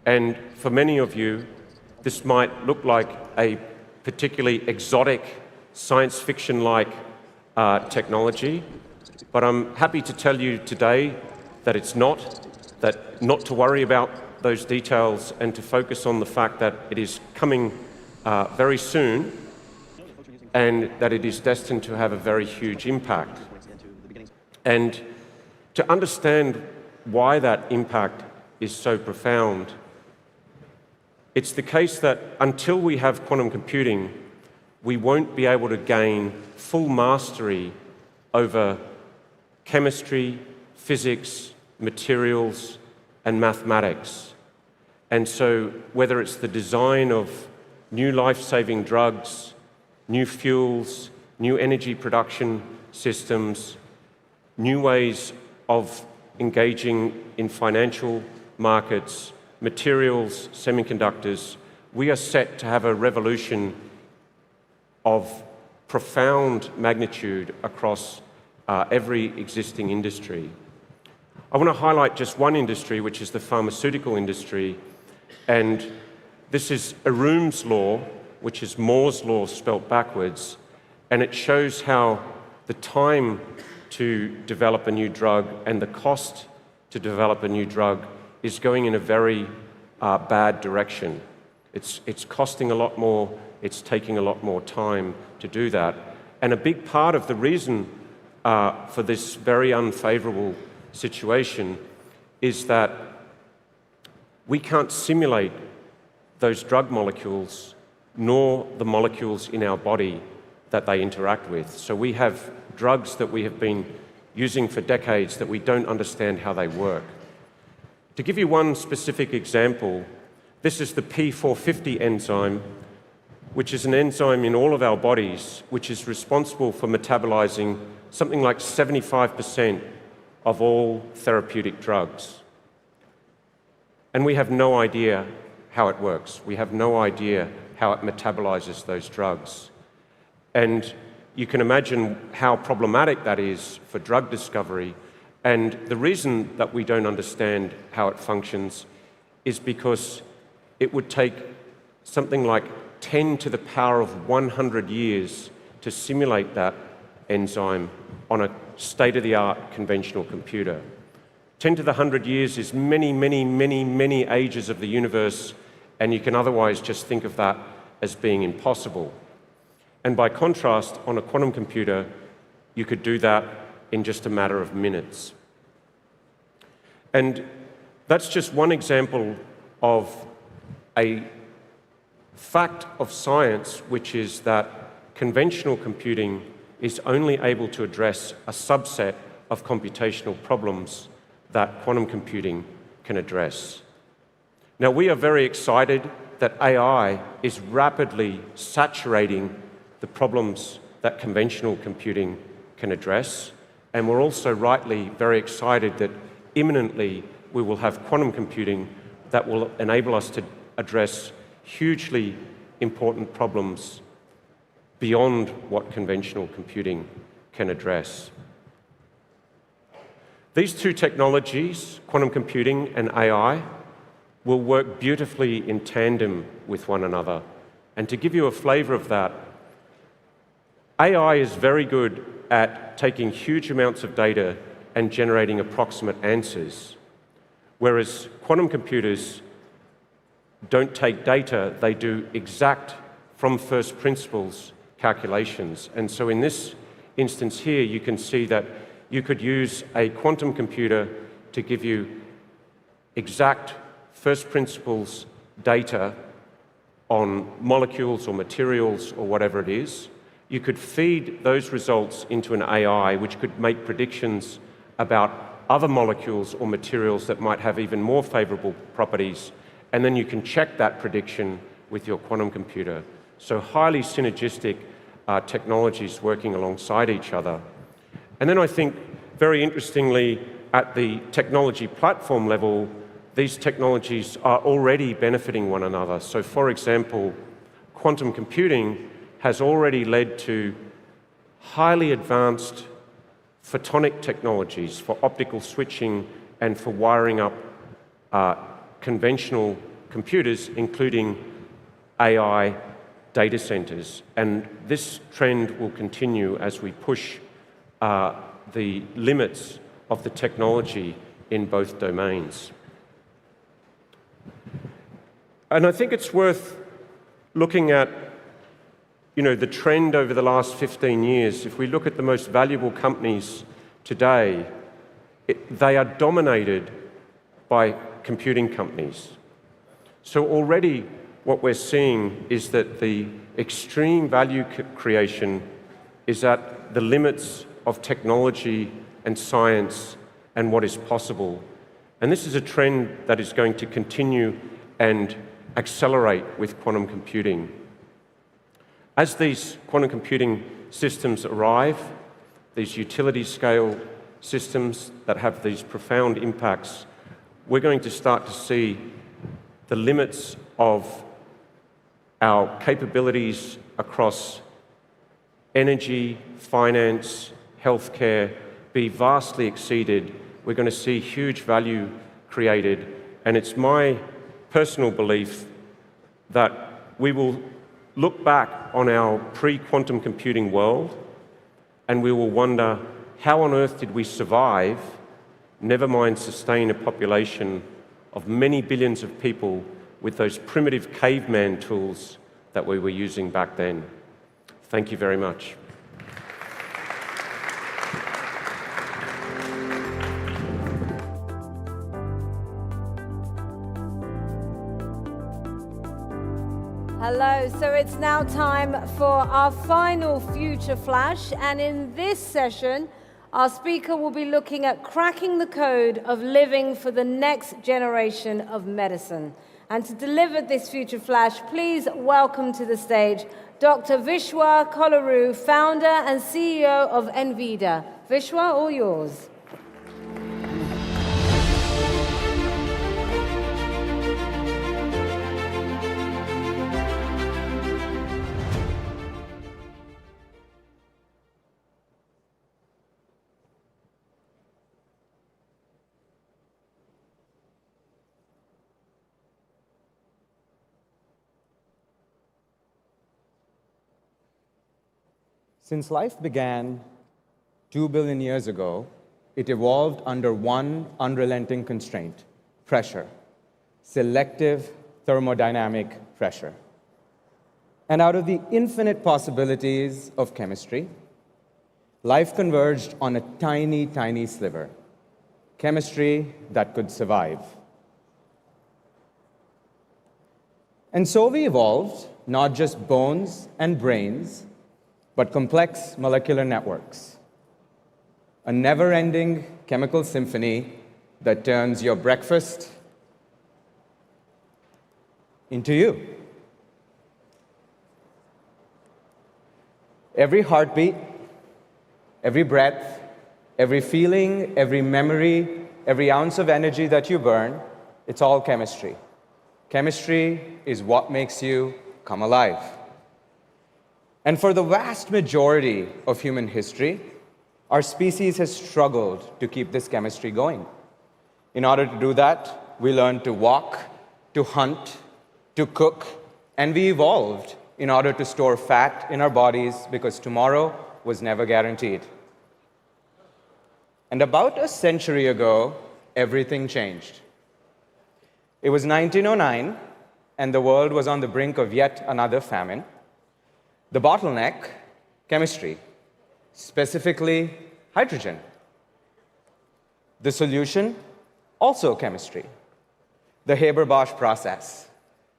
And for many of you, this might look like a particularly exotic, science fiction-like technology, but I'm happy to tell you today that it's not, that not to worry about those details and to focus on the fact that it is coming very soon and that it is destined to have a very huge impact. And to understand why that impact is so profound, it's the case that until we have quantum computing, we won't be able to gain full mastery over chemistry, physics, materials, and mathematics. And so whether it's the design of new life-saving drugs, new fuels, new energy production systems, new ways of engaging in financial markets, materials, semiconductors, we are set to have a revolution of profound magnitude across every existing industry. I want to highlight just one industry, which is the pharmaceutical industry. And this is Arum's law, which is Moore's law spelt backwards. And it shows how the time to develop a new drug and the cost to develop a new drug is going in a very bad direction. It's costing a lot more, it's taking a lot more time to do that. And a big part of the reason for this very unfavorable situation is that we can't simulate those drug molecules nor the molecules in our body that they interact with. So we have drugs that we have been using for decades that we don't understand how they work. To give you one specific example, this is the P450 enzyme, which is an enzyme in all of our bodies, which is responsible for metabolizing something like 75% of all therapeutic drugs. And we have no idea how it works. We have no idea how it metabolizes those drugs. And you can imagine how problematic that is for drug discovery. And the reason that we don't understand how it functions is because it would take something like 10 to the power of 100 years to simulate that enzyme on a state-of-the-art conventional computer. 10 to the 100 years is many, many, many, many ages of the universe, and you can otherwise just think of that as being impossible. And by contrast, on a quantum computer, you could do that in just a matter of minutes. And That's just one example of a fact of science, which is that conventional computing is only able to address a subset of computational problems that quantum computing can address. Now, we are very excited that AI is rapidly saturating the problems that conventional computing can address, and we're also rightly very excited that imminently we will have quantum computing that will enable us to address hugely important problems beyond what conventional computing can address. These two technologies, quantum computing and AI, will work beautifully in tandem with one another. And to give you a flavor of that, AI is very good at taking huge amounts of data and generating approximate answers, whereas quantum computers don't take data, they do exact from first principles calculations. And so in this instance here, you can see that you could use a quantum computer to give you exact first principles data on molecules or materials or whatever it is. You could feed those results into an AI, which could make predictions about other molecules or materials that might have even more favorable properties, and then you can check that prediction with your quantum computer. So highly synergistic technologies working alongside each other. And then I think, very interestingly, at the technology platform level, these technologies are already benefiting one another. So for example, quantum computing has already led to highly advanced photonic technologies for optical switching and for wiring up conventional computers, including AI data centers. And this trend will continue as we push the limits of the technology in both domains. And I think it's worth looking at, the trend over the last 15 years. If we look at the most valuable companies today, they are dominated by computing companies. So already what we're seeing is that the extreme value creation is at the limits of technology and science and what is possible. And this is a trend that is going to continue and accelerate with quantum computing. As these quantum computing systems arrive, these utility scale systems that have these profound impacts, we're going to start to see the limits of our capabilities across energy, finance, healthcare be vastly exceeded. We're going to see huge value created, and it's my personal belief that we will look back on our pre-quantum computing world and we will wonder, how on earth did we survive, never mind sustain a population of many billions of people with those primitive caveman tools that we were using back then? Thank you very much. Hello, so it's now time for our final Future Flash, and in this session, our speaker will be looking at cracking the code of living for the next generation of medicine. And to deliver this Future Flash, please welcome to the stage Dr. Vishwa Kollaru, founder and CEO of NVIDIA. Vishwa, all yours. Since life began 2 billion years ago, it evolved under one unrelenting constraint: pressure, selective thermodynamic pressure. And out of the infinite possibilities of chemistry, life converged on a tiny, tiny sliver: chemistry that could survive. And so we evolved not just bones and brains, but complex molecular networks. A never-ending chemical symphony that turns your breakfast into you. Every heartbeat, every breath, every feeling, every memory, every ounce of energy that you burn, it's all chemistry. Chemistry is what makes you come alive. And for the vast majority of human history, our species has struggled to keep this chemistry going. In order to do that, we learned to walk, to hunt, to cook, and we evolved in order to store fat in our bodies because tomorrow was never guaranteed. And about a century ago, everything changed. It was 1909, and the world was on the brink of yet another famine. The bottleneck, chemistry, specifically hydrogen. The solution, also chemistry. The Haber-Bosch process.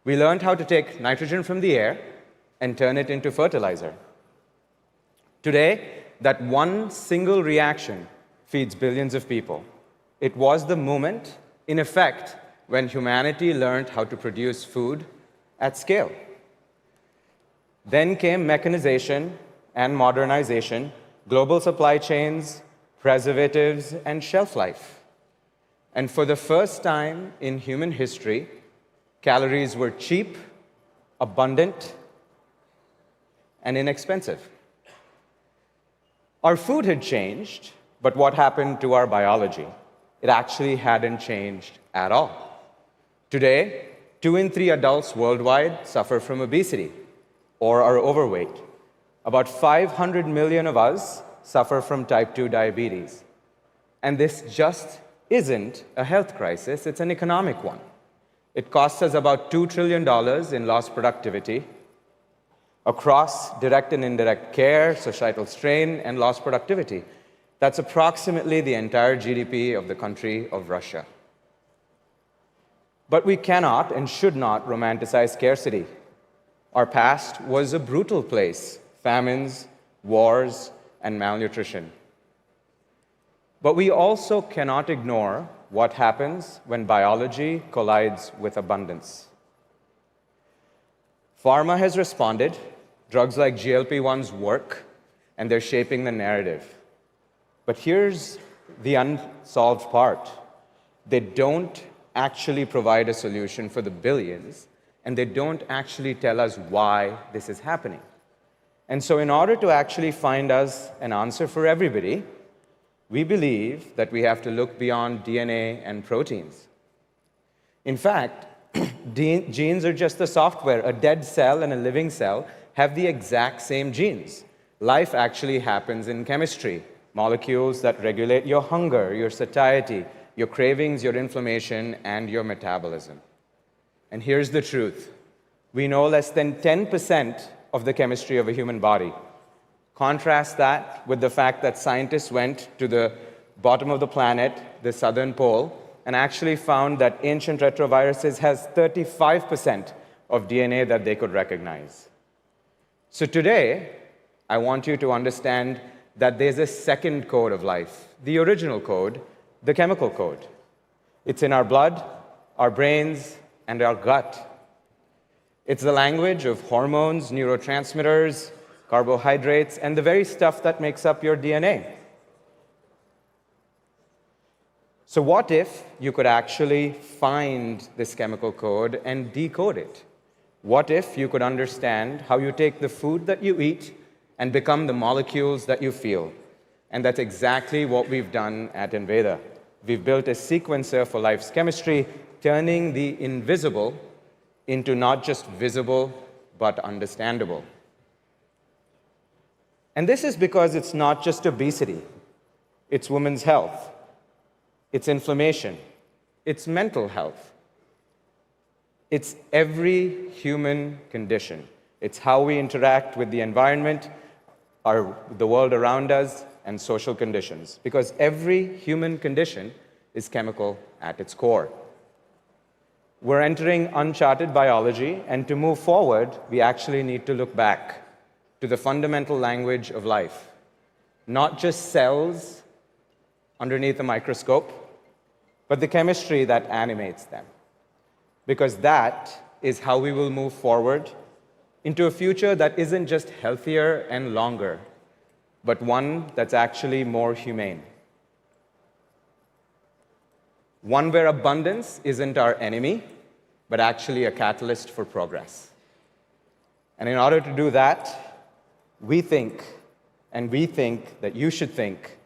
We learned how to take nitrogen from the air and turn it into fertilizer. Today, that one single reaction feeds billions of people. It was the moment, in effect, when humanity learned how to produce food at scale. Then came mechanization and modernization, global supply chains, preservatives, and shelf life. And for the first time in human history, calories were cheap, abundant, and inexpensive. Our food had changed, but what happened to our biology? It actually hadn't changed at all. Today, 2 in 3 adults worldwide suffer from obesity or are overweight. About 500 million of us suffer from type 2 diabetes. And this just isn't a health crisis, it's an economic one. It costs us about $2 trillion in lost productivity across direct and indirect care, societal strain, and lost productivity. That's approximately the entire GDP of the country of Russia. But we cannot and should not romanticize scarcity. Our past was a brutal place, famines, wars, and malnutrition. But we also cannot ignore what happens when biology collides with abundance. Pharma has responded. Drugs like GLP-1s work, and they're shaping the narrative. But here's the unsolved part. They don't actually provide a solution for the billions, and they don't actually tell us why this is happening. And so in order to actually find us an answer for everybody, we believe that we have to look beyond DNA and proteins. In fact, genes are just the software. A dead cell and a living cell have the exact same genes. Life actually happens in chemistry. Molecules that regulate your hunger, your satiety, your cravings, your inflammation, and your metabolism. And here's the truth. We know less than 10% of the chemistry of a human body. Contrast that with the fact that scientists went to the bottom of the planet, the southern pole, and actually found that ancient retroviruses has 35% of DNA that they could recognize. So today, I want you to understand that there's a second code of life, the original code, the chemical code. It's in our blood, our brains, and our gut. It's the language of hormones, neurotransmitters, carbohydrates, and the very stuff that makes up your DNA. So what if you could actually find this chemical code and decode it? What if you could understand how you take the food that you eat and become the molecules that you feel? And that's exactly what we've done at Enveda. We've built a sequencer for life's chemistry, turning the invisible into not just visible, but understandable. And this is because it's not just obesity. It's women's health. It's inflammation. It's mental health. It's every human condition. It's how we interact with the environment, the world around us, and social conditions. Because every human condition is chemical at its core. We're entering uncharted biology, and to move forward, we actually need to look back to the fundamental language of life. Not just cells underneath a microscope, but the chemistry that animates them. Because that is how we will move forward into a future that isn't just healthier and longer, but one that's actually more humane. One where abundance isn't our enemy, but actually a catalyst for progress. And in order to do that, we think that you should think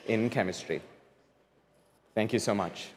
in chemistry. Thank you so much.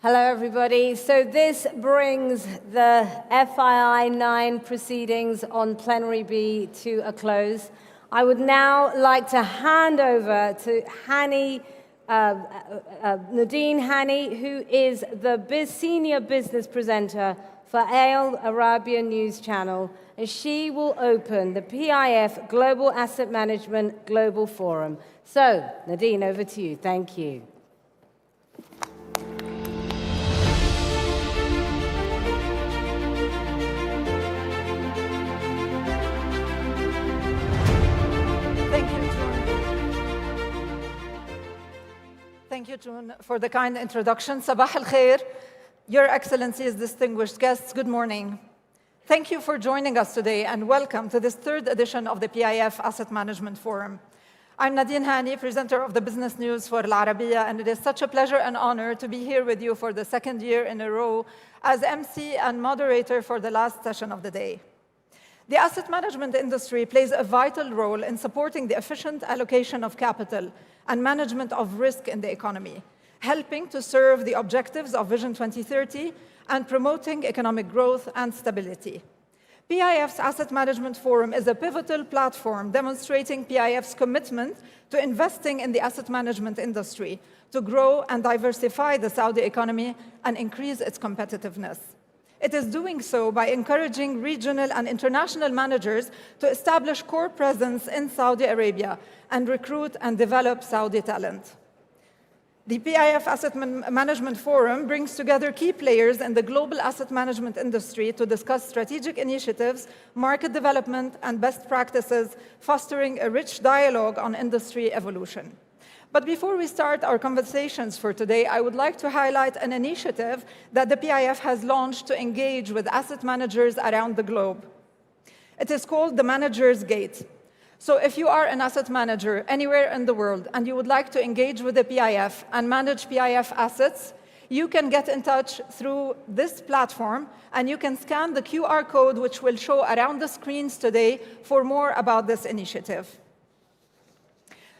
Hello, everybody. So this brings the FII9 proceedings on Plenary B to a close. I would now like to hand over to Nadine Hani, who is the senior business presenter for Al Arabiya News Channel, and she will open the PIF Global Asset Management Global Forum. So, Nadine, over to you. Thank you. Thank you, June, for the kind introduction. Sabah al-khair, Your Excellencies, distinguished guests, good morning. Thank you for joining us today and welcome to this third edition of the PIF Asset Management Forum. I'm Nadine Hani, presenter of the business news for Al Arabiya, and it is such a pleasure and honor to be here with you for the second year in a row as MC and moderator for the last session of the day. The asset management industry plays a vital role in supporting the efficient allocation of capital and management of risk in the economy, helping to serve the objectives of Vision 2030 and promoting economic growth and stability. PIF's Asset Management Forum is a pivotal platform demonstrating PIF's commitment to investing in the asset management industry to grow and diversify the Saudi economy and increase its competitiveness. It is doing so by encouraging regional and international managers to establish core presence in Saudi Arabia and recruit and develop Saudi talent. The PIF Asset Management Forum brings together key players in the global asset management industry to discuss strategic initiatives, market development, and best practices, fostering a rich dialogue on industry evolution. But before we start our conversations for today, I would like to highlight an initiative that the PIF has launched to engage with asset managers around the globe. It is called the Manager's Gate. So if you are an asset manager anywhere in the world and you would like to engage with the PIF and manage PIF assets, you can get in touch through this platform and you can scan the QR code which will show around the screens today for more about this initiative.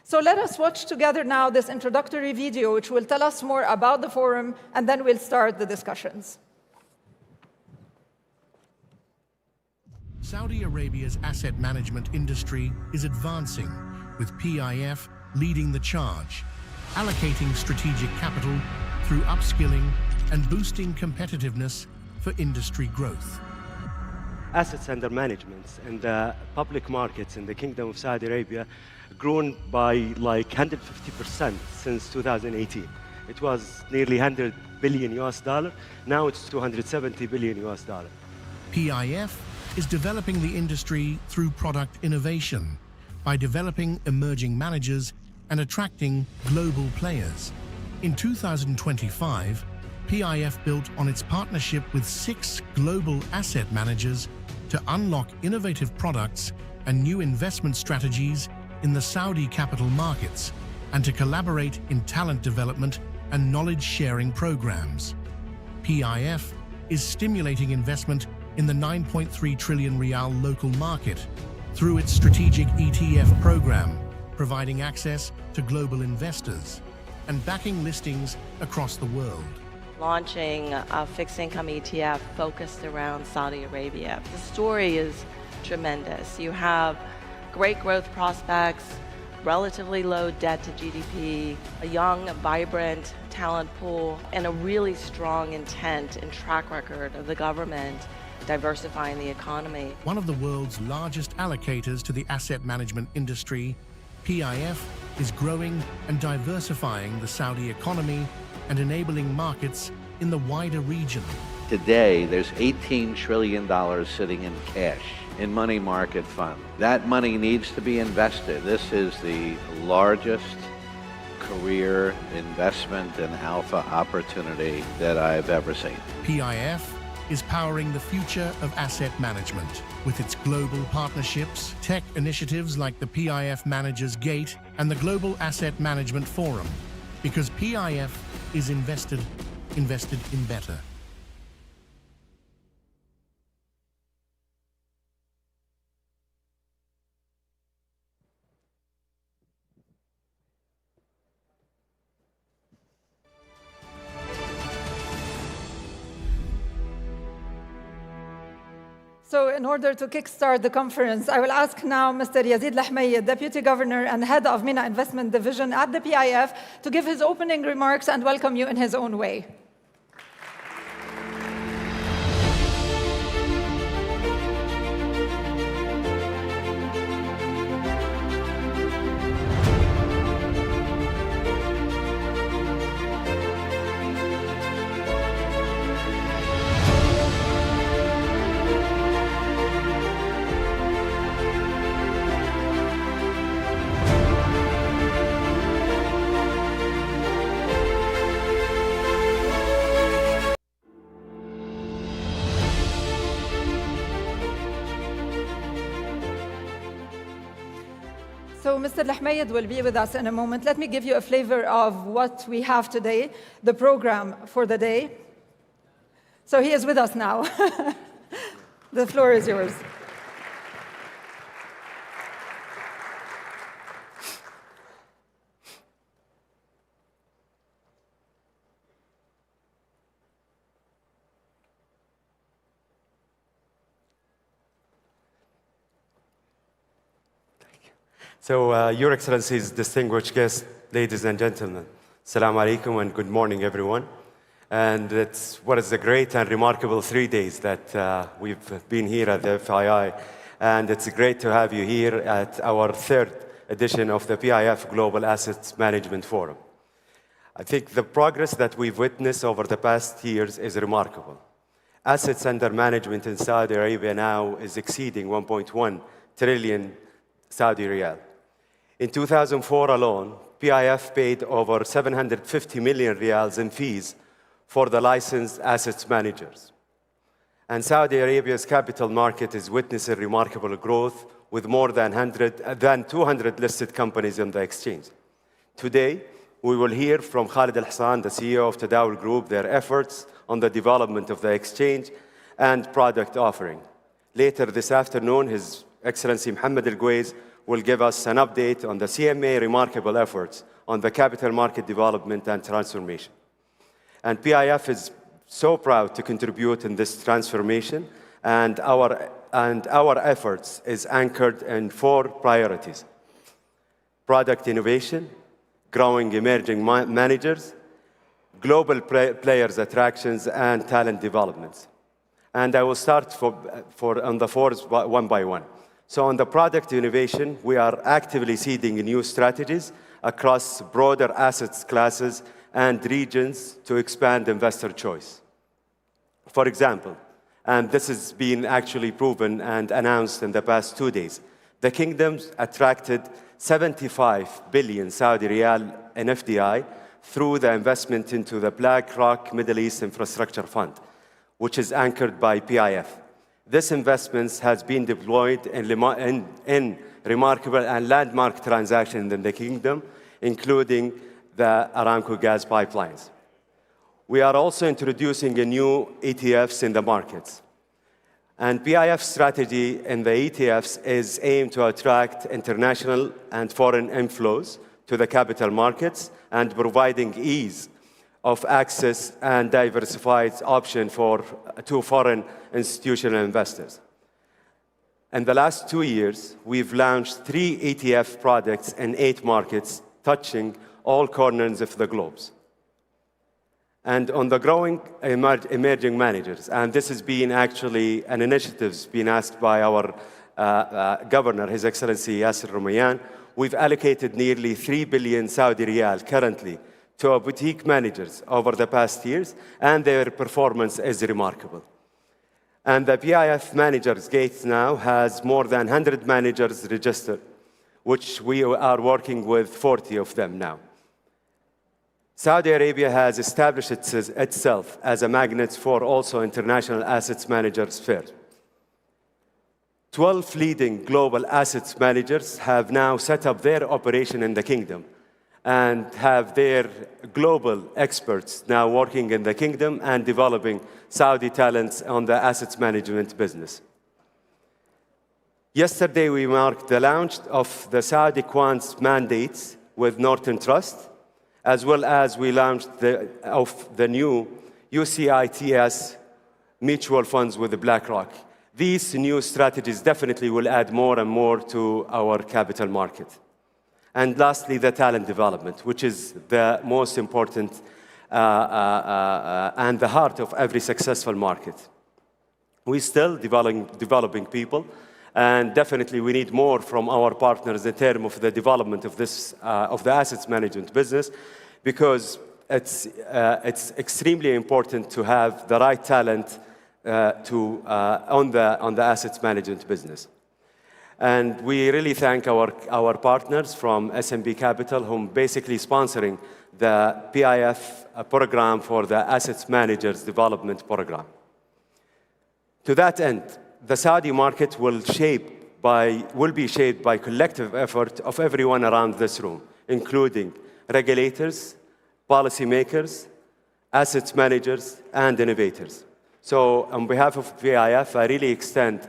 So let us watch together now this introductory video which will tell us more about the forum, and then we'll start the discussions. Saudi Arabia's asset management industry is advancing, with PIF leading the charge, allocating strategic capital through upskilling and boosting competitiveness for industry growth. Assets under management in the public markets in the Kingdom of Saudi Arabia grown by like 150% since 2018. It was nearly 100 billion US dollar. Now it's 270 billion US dollar. PIF is developing the industry through product innovation by developing emerging managers and attracting global players. In 2025, PIF built on its partnership with 6 global asset managers to unlock innovative products and new investment strategies in the Saudi capital markets, and to collaborate in talent development and knowledge-sharing programs. PIF is stimulating investment in the 9.3 trillion rial local market through its strategic ETF program, providing access to global investors and backing listings across the world. Launching a fixed income ETF focused around Saudi Arabia. The story is tremendous. You have great growth prospects, relatively low debt to GDP, a young, vibrant talent pool, and a really strong intent and track record of the government diversifying the economy. One of the world's largest allocators to the asset management industry, PIF is growing and diversifying the Saudi economy and enabling markets in the wider region. Today, there's $18 trillion sitting in cash in money market funds. That money needs to be invested. This is the largest career investment and alpha opportunity that I've ever seen. PIF is powering the future of asset management with its global partnerships, tech initiatives like the PIF Managers Gate and the Global Asset Management Forum, because PIF is invested in better. So in order to kickstart the conference, I will ask now Mr. Yazid Lahmayed, Deputy Governor and Head of MENA Investment Division at the PIF, to give his opening remarks and welcome you in his own way. So Mr. Lahmayed will be with us in a moment. Let me give you a flavor of what we have today, the program for the day. So he is with us now. The floor is yours. So, Your Excellencies, distinguished guests, ladies and gentlemen, Assalamu alaikum and good morning, everyone. And it's what is a great and remarkable 3 days that we've been here at the FII. And it's great to have you here at our 3rd edition of the PIF Global Assets Management Forum. I think the progress that we've witnessed over the past years is remarkable. Assets under management in Saudi Arabia now is exceeding 1.1 trillion Saudi riyal. In 2004 alone, PIF paid over 750 million riyals in fees for the licensed assets managers. And Saudi Arabia's capital market is witnessing remarkable growth with more than 200 listed companies on the exchange. Today, we will hear from Khalid Al-Hassan, the CEO of Tadawul Group, their efforts on the development of the exchange and product offering. Later this afternoon, His Excellency Mohammed Al-Gweiz will give us an update on the CMA remarkable efforts on the capital market development and transformation. And PIF is so proud to contribute in this transformation, and our efforts is anchored in 4 priorities: product innovation, growing emerging managers, global players attractions, and talent developments. And I will start on the 4s one by one. So on the product innovation, we are actively seeding new strategies across broader assets classes and regions to expand investor choice. For example, and this has been actually proven and announced in the past 2 days, the Kingdom's attracted 75 billion Saudi riyal in FDI through the investment into the BlackRock Middle East Infrastructure Fund, which is anchored by PIF. This investment has been deployed in remarkable and landmark transactions in the Kingdom, including the Aramco gas pipelines. We are also introducing a new ETFs in the markets. And PIF strategy in the ETFs is aimed to attract international and foreign inflows to the capital markets and providing ease of access and diversified option to foreign institutional investors. In the last 2 years, we've launched 3 ETF products in 8 markets, touching all corners of the globe. And on the growing emerging managers, and this has been actually an initiative being asked by our governor, His Excellency Yasser Rumayyan, we've allocated nearly 3 billion Saudi riyal currently to our boutique managers over the past years, and their performance is remarkable. And the PIF Managers Gate now has more than 100 managers registered, which we are working with 40 of them now. Saudi Arabia has established itself as a magnet for also international assets managers first. 12 leading global assets managers have now set up their operation in the kingdom and have their global experts now working in the kingdom and developing Saudi talents on the assets management business. Yesterday, we marked the launch of the Saudi Quants mandates with Northern Trust, as well as we launched the new UCITS mutual funds with BlackRock. These new strategies definitely will add more and more to our capital market. And lastly, the talent development, which is the most important and the heart of every successful market. We're still developing people, and definitely we need more from our partners in terms of the development of this of the assets management business, because it's extremely important to have the right talent on the assets management business. And we really thank our partners from SMB Capital, who are basically sponsoring the PIF program for the Assets Managers Development Program. To that end, the Saudi market will be shaped by collective effort of everyone around this room, including regulators, policymakers, assets managers, and innovators. So on behalf of PIF, I really extend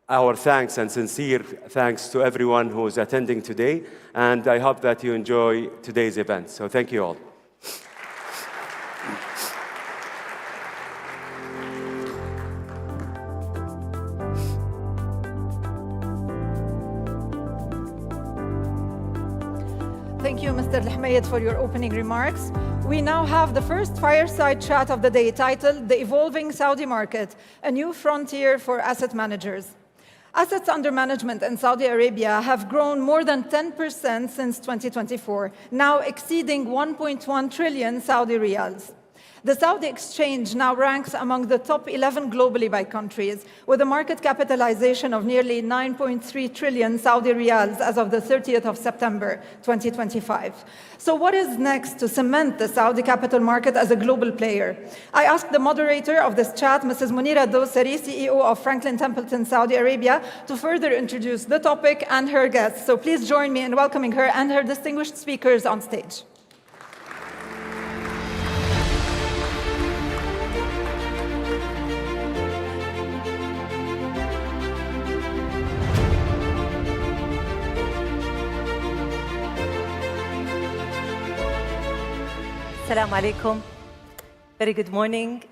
our thanks and sincere thanks to everyone who is attending today, and I hope that you enjoy today's event. So thank you all. Thank you, Mr. Al-Hmayed, for your opening remarks. We now have the first fireside chat of the day, titled The Evolving Saudi Market, a New Frontier for Asset Managers. Assets under management in Saudi Arabia have grown more than 10% since 2024, now exceeding 1.1 trillion Saudi riyals. The Saudi exchange now ranks among the top 11 globally by countries, with a market capitalization of nearly 9.3 trillion Saudi riyals as of the 30th of September 2025. So what is next to cement the Saudi capital market as a global player? I asked the moderator of this chat, Mrs. Munira Dosari, CEO of Franklin Templeton Saudi Arabia, to further introduce the topic and her guests. So please join me in welcoming her and her distinguished speakers on stage. Assalamu alaikum. Very good morning.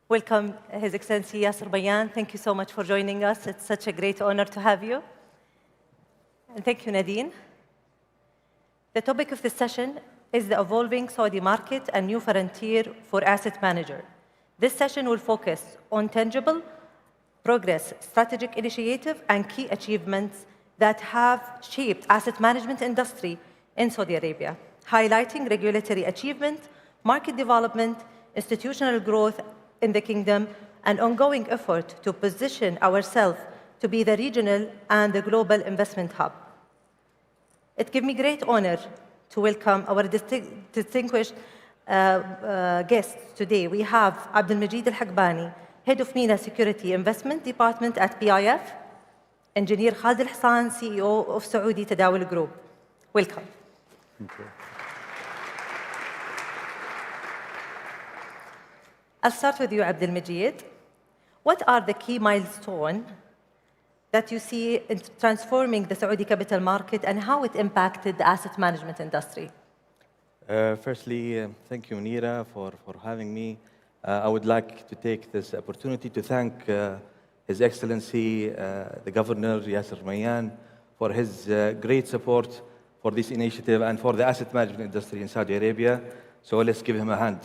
Welcome, His Excellency Yasser Rumayyan. Thank you so much for joining us. It's such a great honor to have you. And thank you, Nadine. The topic of this session is the evolving Saudi market and new frontier for asset manager. This session will focus on tangible progress, strategic initiative, and key achievements that have shaped asset management industry in Saudi Arabia, highlighting regulatory achievement, market development, institutional growth in the kingdom, and ongoing effort to position ourselves to be the regional and the global investment hub. It gives me great honor to welcome our distinguished guests today. We have Abdul Majid Al-Haqbani, Head of MENA Security Investment Department at PIF, Engineer Khalid Al-Hassan, CEO of Saudi Tadawul Group. Welcome. Thank you. I'll start with you, Abdelmajid. What are the key milestones that you see in transforming the Saudi capital market and how it impacted the asset management industry? Firstly, thank you, Munira, for having me. I would like to take this opportunity to thank His Excellency, the Governor, Yasser Mayan, for his great support for this initiative and for the asset management industry in Saudi Arabia. So let's give him a hand.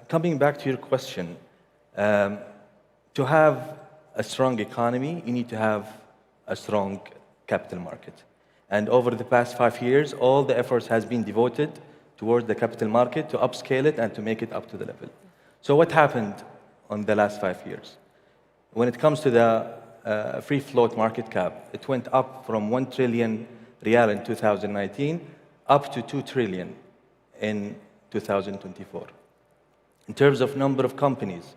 Coming back to your question, to have a strong economy, you need to have a strong capital market. And over the past 5 years, all the efforts has been devoted towards the capital market to upscale it and to make it up to the level. So what happened on the last 5 years? When it comes to the free float market cap, it went up from 1 trillion riyal in 2019 up to 2 trillion in 2024. In terms of number of companies,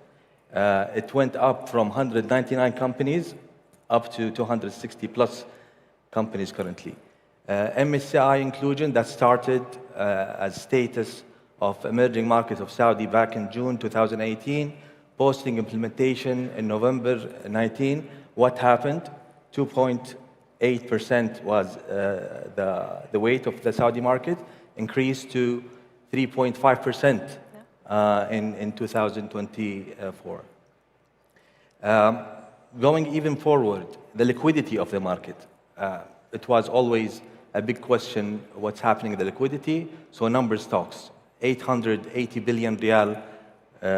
it went up from 199 companies up to 260 plus companies currently. MSCI inclusion that started as status of emerging markets of Saudi back in June 2018, posting implementation in November 19. What happened? 2.8% was the weight of the Saudi market, increased to 3.5% in 2024. Going even forward, the liquidity of the market. It was always a big question, what's happening with the liquidity. So numbers talks. 880 billion riyal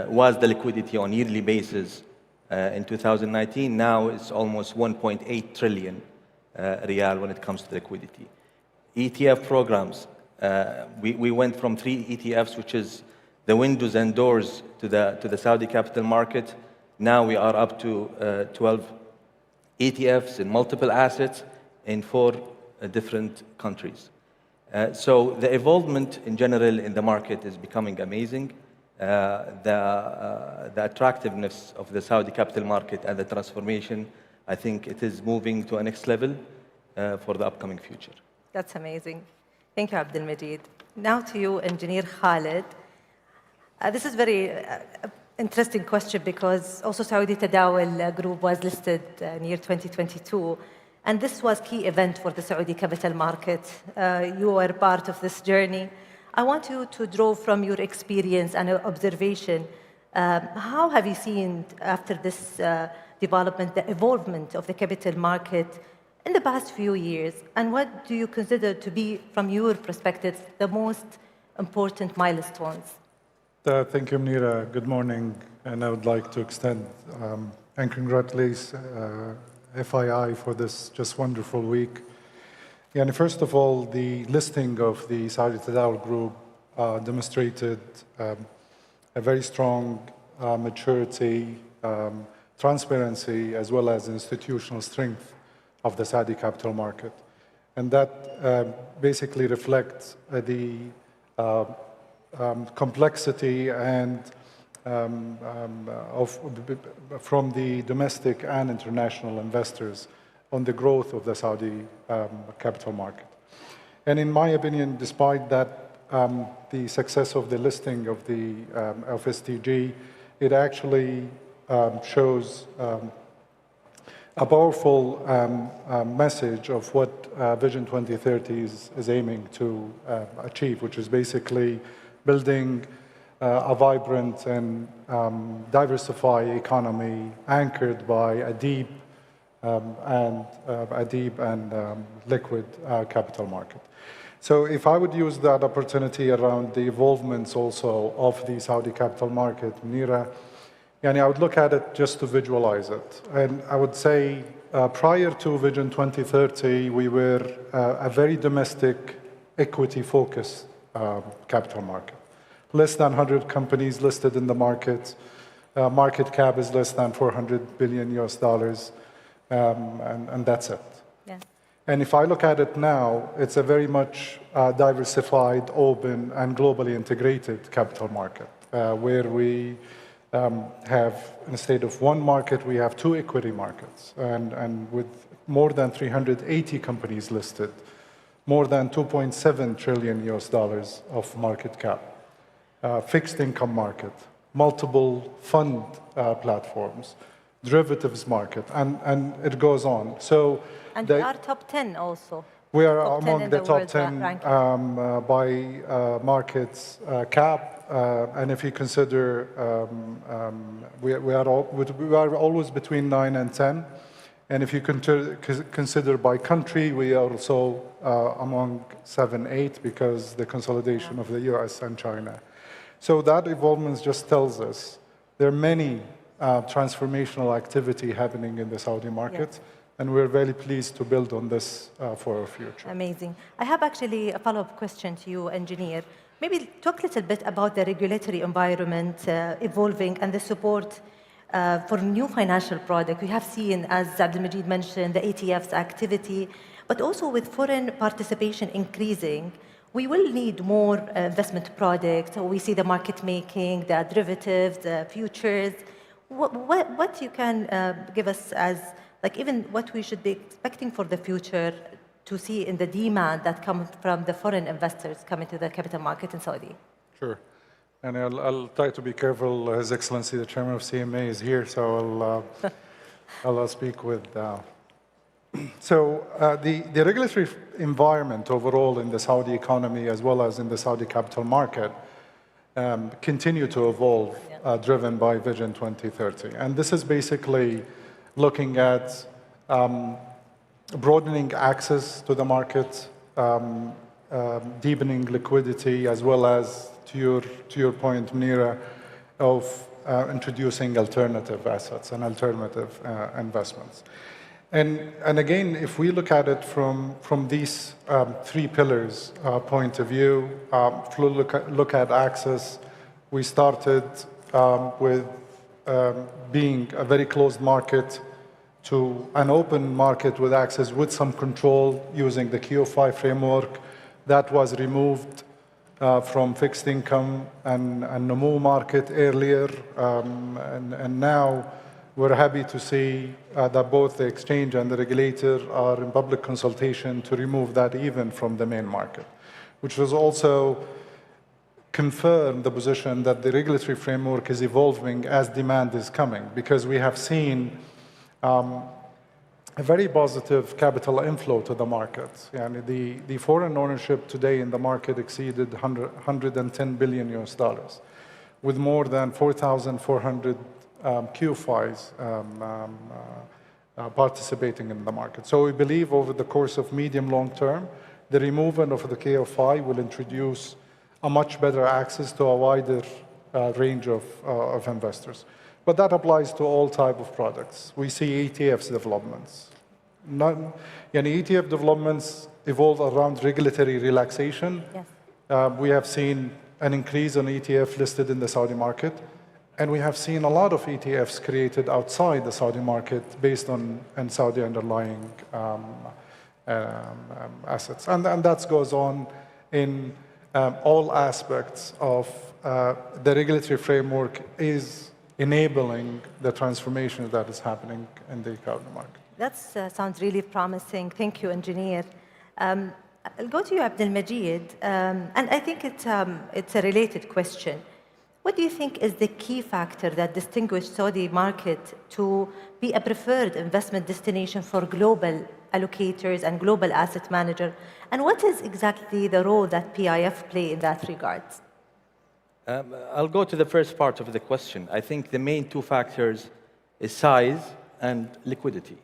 was the liquidity on yearly basis in 2019. Now it's almost 1.8 trillion riyal when it comes to liquidity. ETF programs. We went from 3 ETFs, which is the windows and doors to the Saudi capital market. Now we are up to 12 ETFs in multiple assets in 4 different countries. So the evolvement in general in the market is becoming amazing. The attractiveness of the Saudi capital market and the transformation, I think it is moving to a next level for the upcoming future. That's amazing. Thank you, Abdelmajid. Now to you, Engineer Khalid. This is very interesting question because also Saudi Tadawul Group was listed in year 2022, and this was key event for the Saudi capital market. You were part of this journey. I want you to draw from your experience and observation. How have you seen after this development, the evolvement of the capital market in the past few years, and what do you consider to be, from your perspective, the most important milestones? Thank you, Munira. Good morning, and I would like to extend and congratulate FII for this just wonderful week. And first of all, the listing of the Saudi Tadawul Group demonstrated a very strong maturity, transparency, as well as institutional strength of the Saudi capital market. And that basically reflects the complexity and from the domestic and international investors on the growth of the Saudi capital market. And in my opinion, despite that, the success of the listing of the FSTG, it actually shows a powerful message of what Vision 2030 is aiming to achieve, which is basically building a vibrant and diversified economy anchored by a deep and liquid capital market. So if I would use that opportunity around the evolvements also of the Saudi capital market, Munira, I would look at it just to visualize it. And I would say prior to Vision 2030, we were a very domestic, equity-focused capital market. Less than 100 companies listed in the market. Market cap is less than $400 billion, and that's it. Yeah. And if I look at it now, it's a very much diversified, open, and globally integrated capital market, where we have, instead of one market, we have 2 equity markets, and with more than 380 companies listed, more than 2.7 trillion US dollars of market cap, fixed income market, multiple fund platforms, derivatives market, and it goes on. So and we are top 10 also. we are top among the top 10 by markets cap, and if you consider, we are always between 9 and 10. And if you consider by country, we are also among 7, 8 because the consolidation of the US and China. So that evolvement just tells us there are many transformational activity happening in the Saudi market, and we're very pleased to build on this for our future. Amazing. I have actually a follow-up question to you, engineer. Maybe talk a little bit about the regulatory environment evolving and the support for new financial product. We have seen, as Abdelmajid mentioned, the ETF's activity, but also with foreign participation increasing, we will need more investment products. We see the market making, the derivatives, the futures. What you can give us as, like even what we should be expecting for the future to see in the demand that comes from the foreign investors coming to the capital market in Saudi? Sure. And I'll try to be careful. His Excellency, the Chairman of CMA, is here, so I'll speak with. So the regulatory environment overall in the Saudi economy, as well as in the Saudi capital market, continue to evolve, driven by Vision 2030. And this is basically looking at broadening access to the market, deepening liquidity, as well as, to your point, Munira, of introducing alternative assets and alternative investments. And again, if we look at it from these three pillars point of view, if we look at access, we started with being a very closed market to an open market with access with some control using the QFI framework. That was removed from fixed income and Moove market earlier, and now we're happy to see that both the exchange and the regulator are in public consultation to remove that even from the main market, which was also confirm the position that the regulatory framework is evolving as demand is coming, because we have seen a very positive capital inflow to the market. And the foreign ownership today in the market exceeded $110 billion US dollars, with more than 4,400 QFIs participating in the market. So we believe over the course of medium-long term, the removal of the QFI will introduce a much better access to a wider range of investors. But that applies to all type of products. We see ETFs developments. ETF developments evolve around regulatory relaxation. Yes. We have seen an increase on ETF listed in the Saudi market, and we have seen a lot of ETFs created outside the Saudi market based on Saudi underlying assets. And that goes on in all aspects of the regulatory framework is enabling the transformation that is happening in the economic market. That sounds really promising. Thank you, engineer. I'll go to you, Abdelmajid, and I think it's a related question. What do you think is the key factor that distinguished Saudi market to be a preferred investment destination for global allocators and global asset managers? And what is exactly the role that PIF play in that regard? I'll go to the first part of the question. I think the main two factors is size and liquidity.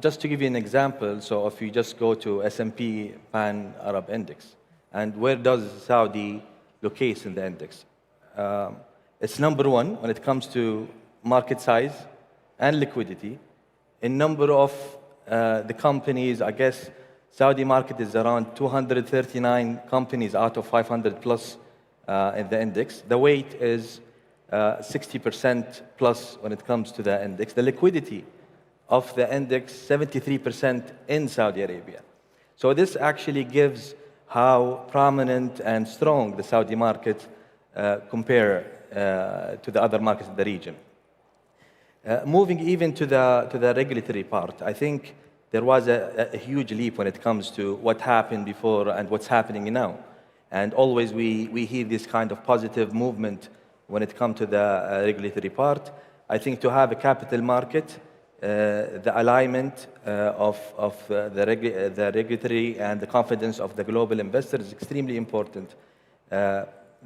Just to give you an example, so if you just go to S&P Pan Arab Index, and where does Saudi locate in the index? It's number one when it comes to market size and liquidity. In number of the companies, I guess Saudi market is around 239 companies out of 500 plus in the index. The weight is 60% plus when it comes to the index. The liquidity of the index, 73% in Saudi Arabia. So this actually gives how prominent and strong the Saudi market compare to the other markets in the region. Moving even to the regulatory part, I think there was a huge leap when it comes to what happened before and what's happening now. And always we hear this kind of positive movement when it comes to the regulatory part. I think to have a capital market, the alignment of the regulatory and the confidence of the global investor is extremely important.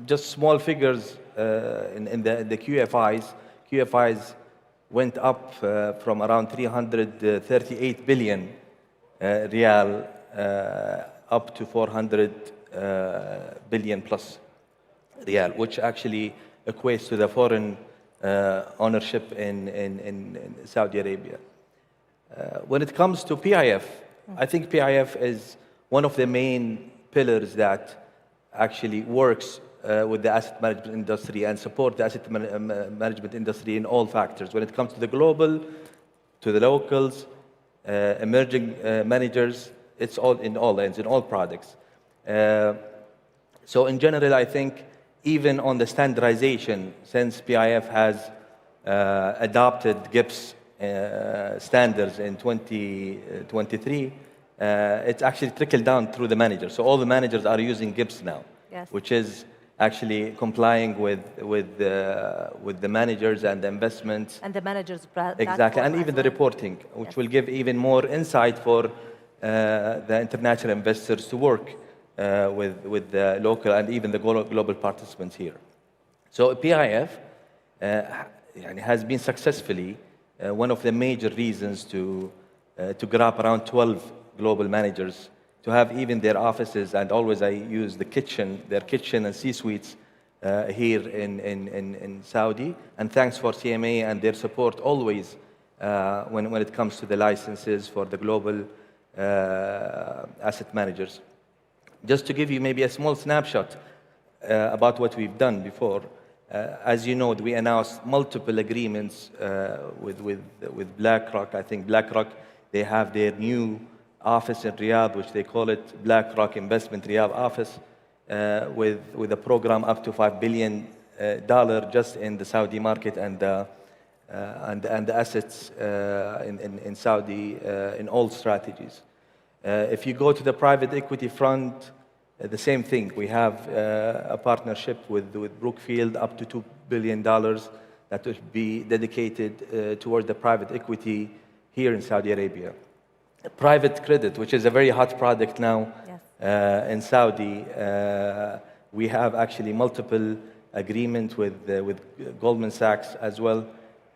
Just small figures in the QFIs went up from around 338 billion real up to 400 billion plus real, which actually equates to the foreign ownership in Saudi Arabia. When it comes to PIF, I think PIF is one of the main pillars that actually works with the asset management industry and support the asset management industry in all factors. When it comes to the global, to the locals, emerging managers, it's all in all ends, in all products. So in general, I think even on the standardization, since PIF has adopted GIPS standards in 2023, it's actually trickled down through the managers. So all the managers are using GIPS now, Yes. which is actually complying with the managers and the investments. And the managers' Exactly, and even the reporting, which will give even more insight for the international investors to work with the local and even the global participants here. So PIF has been successfully one of the major reasons to grab around 12 global managers, to have even their offices, and always I use their kitchen and C-suites here in Saudi. And thanks for CMA and their support always when it comes to the licenses for the global asset managers. Just to give you maybe a small snapshot about what we've done before, as you know, we announced multiple agreements with BlackRock. I think BlackRock, they have their new office in Riyadh, which they call it BlackRock Investment Riyadh office, with a program up to $5 billion just in the Saudi market and the assets in Saudi in all strategies. If you go to the private equity front, the same thing. We have a partnership with Brookfield up to $2 billion that will be dedicated towards the private equity here in Saudi Arabia. Private credit, which is a very hot product now in Saudi, we have actually multiple agreements with Goldman Sachs as well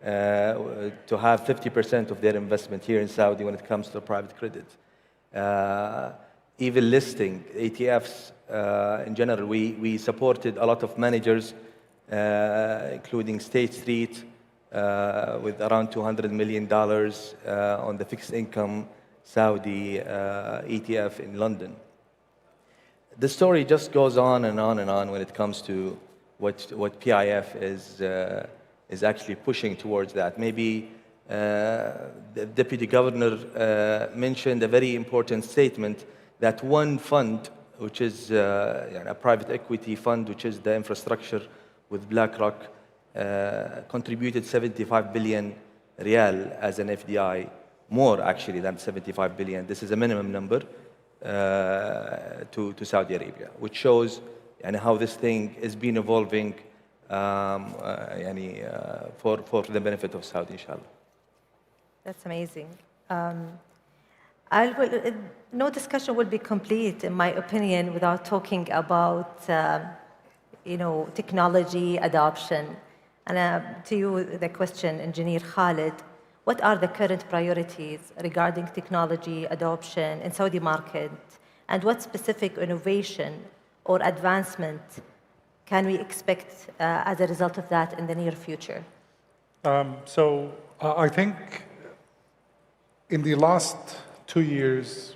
to have 50% of their investment here in Saudi when it comes to private credit. Even listing ETFs in general, we supported a lot of managers, including State Street, with around $200 million on the fixed income Saudi ETF in London. The story just goes on and on and on when it comes to what PIF is actually pushing towards that. Maybe the Deputy Governor mentioned a very important statement that one fund, which is a private equity fund, which is the infrastructure with BlackRock, contributed 75 billion riyal as an FDI, more actually than 75 billion. This is a minimum number to Saudi Arabia, which shows how this thing is been evolving for the benefit of Saudi, inshallah. That's amazing. No discussion will be complete, in my opinion, without talking about technology adoption. And to you, the question, Engineer Khalid, what are the current priorities regarding technology adoption in Saudi market, and what specific innovation or advancement can we expect as a result of that in the near future? So I think in the last 2 years,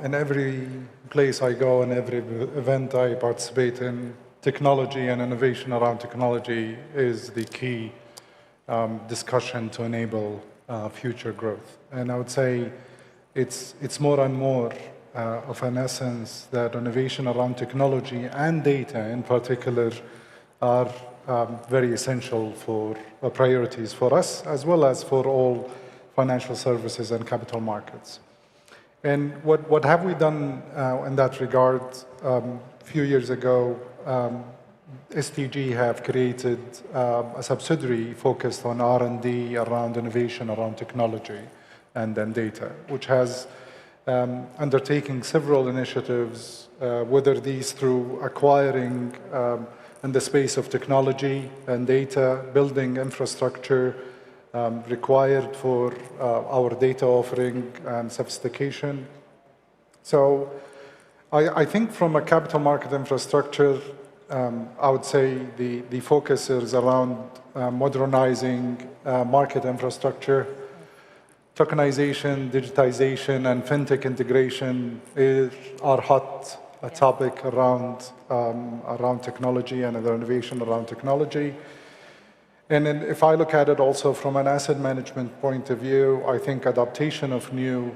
in every place I go and every event I participate in, technology and innovation around technology is the key discussion to enable future growth. And I would say it's more and more of an essence that innovation around technology and data in particular are very essential for priorities for us as well as for all financial services and capital markets. And what have we done in that regard? A few years ago, STG have created a subsidiary focused on R&D around innovation, around technology, and then data, which has undertaking several initiatives, whether these through acquiring in the space of technology and data, building infrastructure required for our data offering and sophistication. So I think from a capital market infrastructure, I would say the focus is around modernizing market infrastructure. Tokenization, digitization, and fintech integration are hot topic around technology and the innovation around technology. And then if I look at it also from an asset management point of view, I think adaptation of new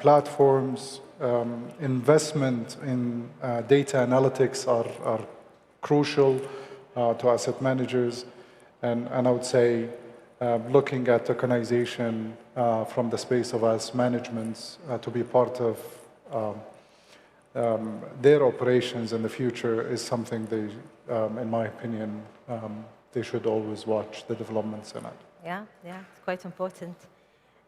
platforms, investment in data analytics are crucial to asset managers. And I would say looking at tokenization from the space of asset management to be part of their operations in the future is something they, in my opinion, they should always watch the developments in it. Yeah, it's quite important.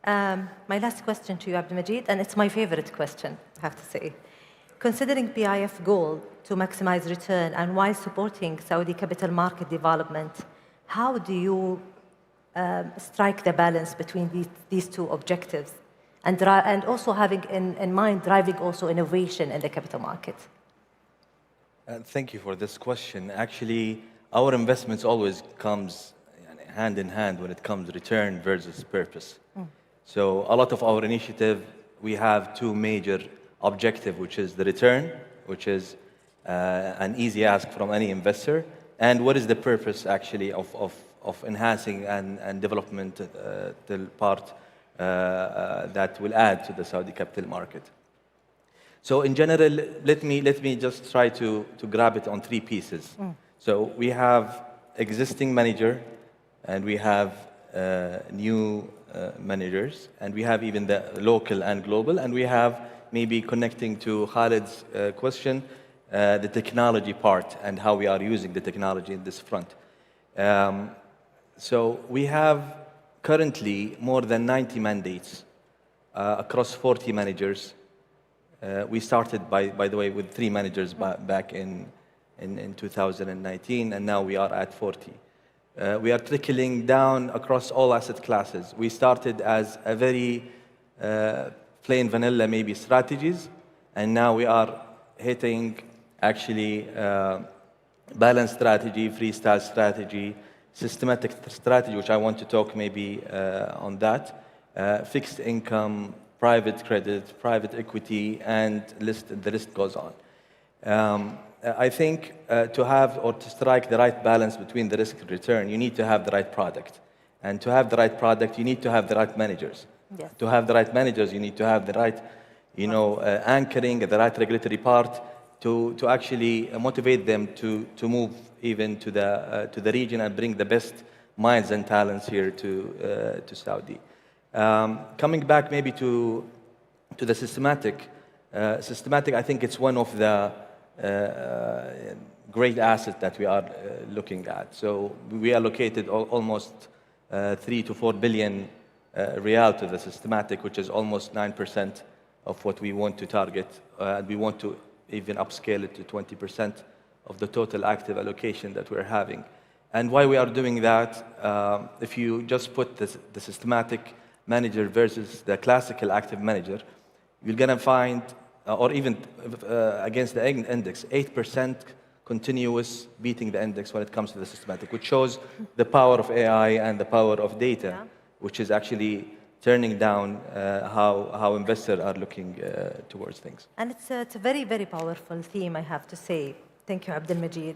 My last question to you, Abdelmajid, and it's my favorite question, I have to say. Considering PIF goal to maximize return and while supporting Saudi capital market development, how do you strike the balance between these two objectives and also having in mind driving also innovation in the capital market? Thank you for this question. Actually, our investments always comes hand in hand when it comes to return versus purpose. So a lot of our initiative, we have two major objectives, which is the return, which is an easy ask from any investor, and what is the purpose actually of enhancing and development the part that will add to the Saudi capital market. So in general, let me just try to grab it on three pieces. So we have existing manager, and we have new managers, and we have even the local and global, and we have maybe connecting to Khalid's question, the technology part and how we are using the technology in this front. So we have currently more than 90 mandates across 40 managers. We started, by the way, with 3 managers back in 2019, and now we are at 40. We are trickling down across all asset classes. We started as a very plain vanilla maybe strategies, and now we are hitting actually balanced strategy, freestyle strategy, systematic strategy, which I want to talk maybe on that, fixed income, private credit, private equity, and the list goes on. I think to have or to strike the right balance between the risk and return, you need to have the right product. And to have the right product, you need to have the right managers. Yes. To have the right managers, you need to have the right, anchoring, the right regulatory part to actually motivate them to move even to the region and bring the best minds and talents here to Saudi. Coming back maybe to the systematic, I think it's one of the great assets that we are looking at. So we allocated almost 3 to 4 billion riyal to the systematic, which is almost 9% of what we want to target. And we want to even upscale it to 20% of the total active allocation that we're having. And why we are doing that, if you just put the systematic manager versus the classical active manager, you're going to find, or even against the index, 8% continuous beating the index when it comes to the systematic, which shows the power of AI and the power of data, which is actually turning down how investors are looking towards things. And it's a very, very powerful theme, I have to say. Thank you, Abdelmajid.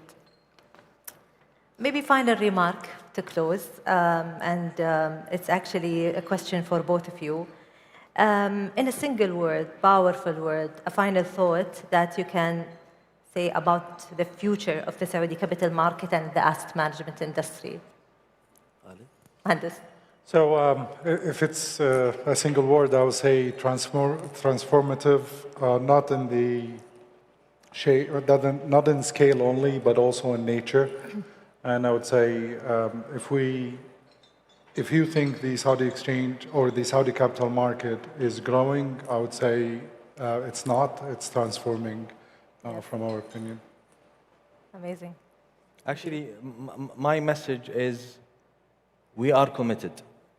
Maybe final remark to close, and it's actually a question for both of you. In a single word, powerful word, a final thought that you can say about the future of the Saudi capital market and the asset management industry. Handus. So if it's a single word, I would say transformative, not in the shape, not in scale only, but also in nature. And I would say if you think the Saudi exchange or the Saudi capital market is growing, I would say it's not. It's transforming, from our opinion. Amazing. Actually, my message is we are committed.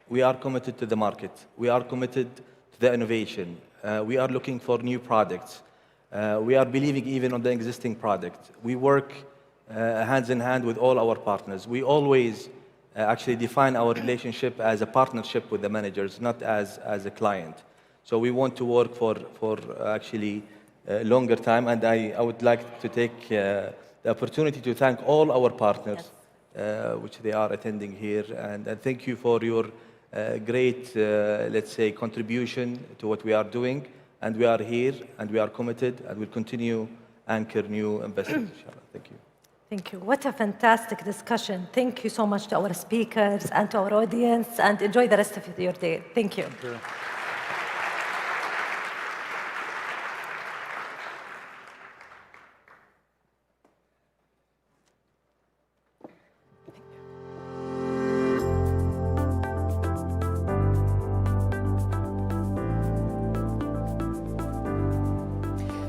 We are committed to the market. We are committed to the innovation. We are looking for new products. We are believing even on the existing product. We work hands in hand with all our partners. We always actually define our relationship as a partnership with the managers, not as a client. So we want to work for actually a longer time. And I would like to take the opportunity to thank all our partners, which they are attending here. And thank you for your great, let's say, contribution to what we are doing. And we are here, and we are committed, and we'll continue anchor new investments, inshallah. Thank you. Thank you. What a fantastic discussion. Thank you so much to our speakers and to our audience, and enjoy the rest of your day. Thank you. Thank you.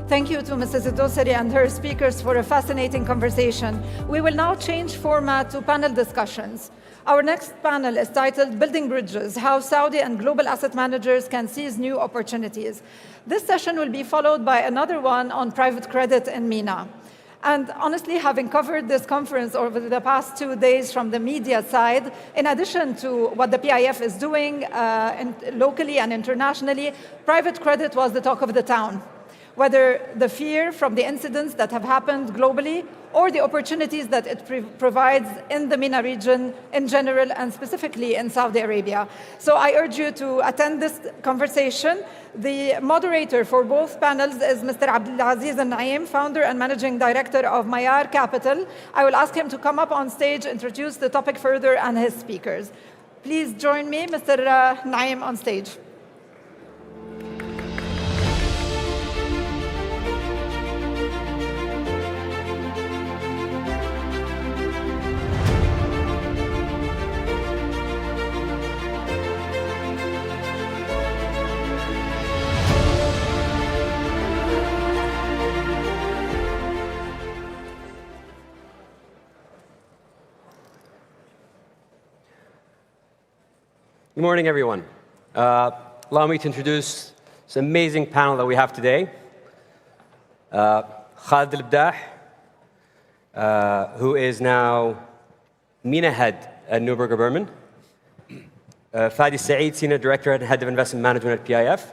Thank you to Mrs. Dosari and her speakers for a fascinating conversation. We will now change format to panel discussions. Our next panel is titled Building Bridges, How Saudi and Global Asset Managers Can Seize New Opportunities. This session will be followed by another one on private credit in MENA. And honestly, having covered this conference over the past 2 days from the media side, in addition to what the PIF is doing locally and internationally, private credit was the talk of the town. Whether the fear from the incidents that have happened globally or the opportunities that it provides in the MENA region in general and specifically in Saudi Arabia. So I urge you to attend this conversation. The moderator for both panels is Mr. Abdulaziz Al-Naim, founder and managing director of Mayar Capital. I will ask him to come up on stage, introduce the topic further and his speakers. Please join me, Mr. Naim, on stage. Good morning, everyone. Allow me to introduce this amazing panel that we have today. Khalid Al-Abdah, who is now MENA head at Neuberger Berman. Fadi Saeed, senior director and head of investment management at PIF.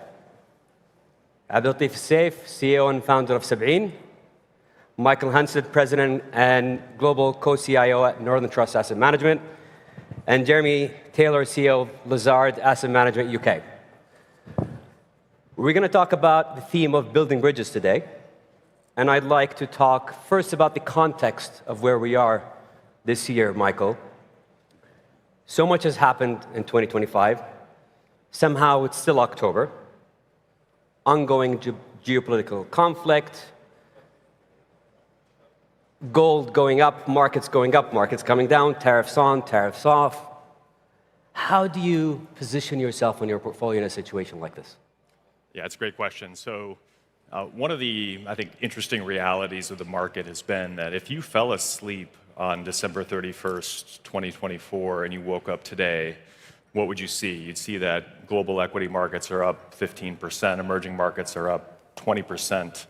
Abdul Latif Saif, CEO and founder of Sab'in. Michael Hansed, president and global co-CIO at Northern Trust Asset Management. And Jeremy Taylor, CEO of Lazard Asset Management UK. We're going to talk about the theme of building bridges today. And I'd like to talk first about the context of where we are this year, Michael. So much has happened in 2025. Somehow it's still October. Ongoing geopolitical conflict. Gold going up, markets coming down, tariffs on, tariffs off. How do you position yourself in your portfolio in a situation like this? Yeah, it's a great question. So one of the, I think, interesting realities of the market has been that if you fell asleep on December 31st, 2024, and you woke up today, what would you see? You'd see that global equity markets are up 15%, emerging markets are up 20%.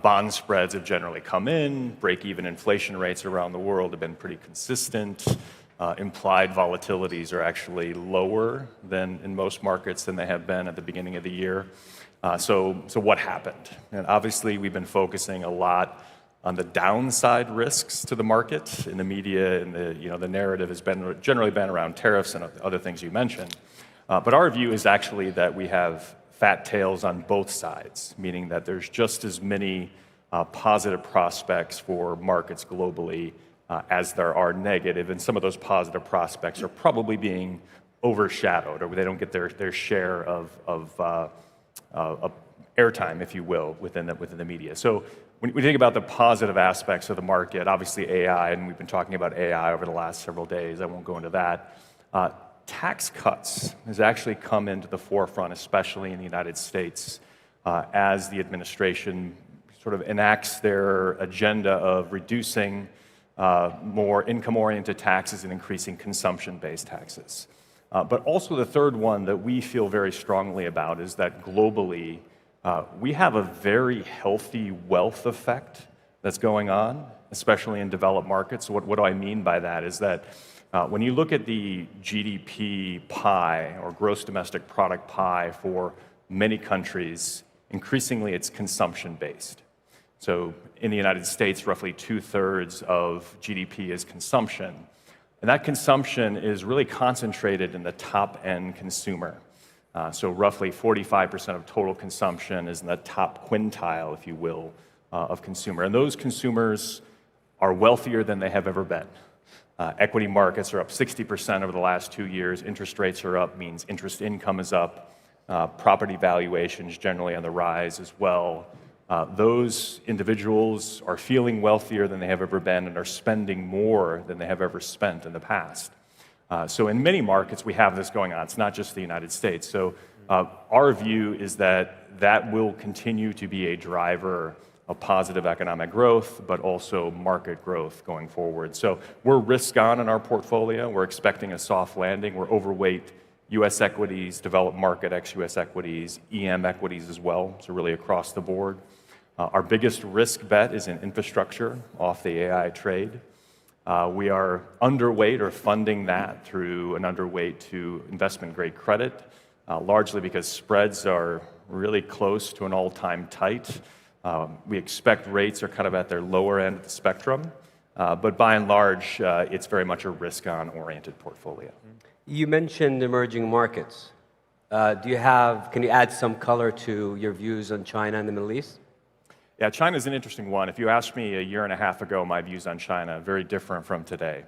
Bond spreads have generally come in, break-even inflation rates around the world have been pretty consistent. Implied volatilities are actually lower than in most markets than they have been at the beginning of the year. So what happened? And obviously, we've been focusing a lot on the downside risks to the market. In the media, and the narrative has generally been around tariffs and other things you mentioned. But our view is actually that we have fat tails on both sides, meaning that there's just as many positive prospects for markets globally as there are negative, and some of those positive prospects are probably being overshadowed, or they don't get their share of airtime, if you will, within the media. So when we think about the positive aspects of the market, obviously AI, and we've been talking about AI over the last several days, I won't go into that. Tax cuts has actually come into the forefront, especially in the United States, as the administration sort of enacts their agenda of reducing more income-oriented taxes and increasing consumption-based taxes. But also the third one that we feel very strongly about is that globally, we have a very healthy wealth effect that's going on, especially in developed markets. So what do I mean by that is that when you look at the GDP pie or gross domestic product pie for many countries, increasingly it's consumption-based. So in the United States, roughly 2/3 of GDP is consumption. And that consumption is really concentrated in the top-end consumer. So roughly 45% of total consumption is in the top quintile, if you will, of consumer. And those consumers are wealthier than they have ever been. Equity markets are up 60% over the last 2 years. Interest rates are up, means interest income is up. Property valuations generally on the rise as well. Those individuals are feeling wealthier than they have ever been and are spending more than they have ever spent in the past. So in many markets, we have this going on. It's not just the United States. So our view is that that will continue to be a driver of positive economic growth, but also market growth going forward. So we're risk on in our portfolio. We're expecting a soft landing. We're overweight U.S. equities, developed market ex-U.S. equities, EM equities as well, so really across the board. Our biggest risk bet is in infrastructure off the AI trade. We are underweight or funding that through an underweight to investment-grade credit, largely because spreads are really close to an all-time tight. We expect rates are kind of at their lower end of the spectrum, but by and large, it's very much a risk-on-oriented portfolio. You mentioned emerging markets. Can you add some color to your views on China and the Middle East? Yeah, China's an interesting one. If you asked me a year and a half ago, my views on China, very different from today.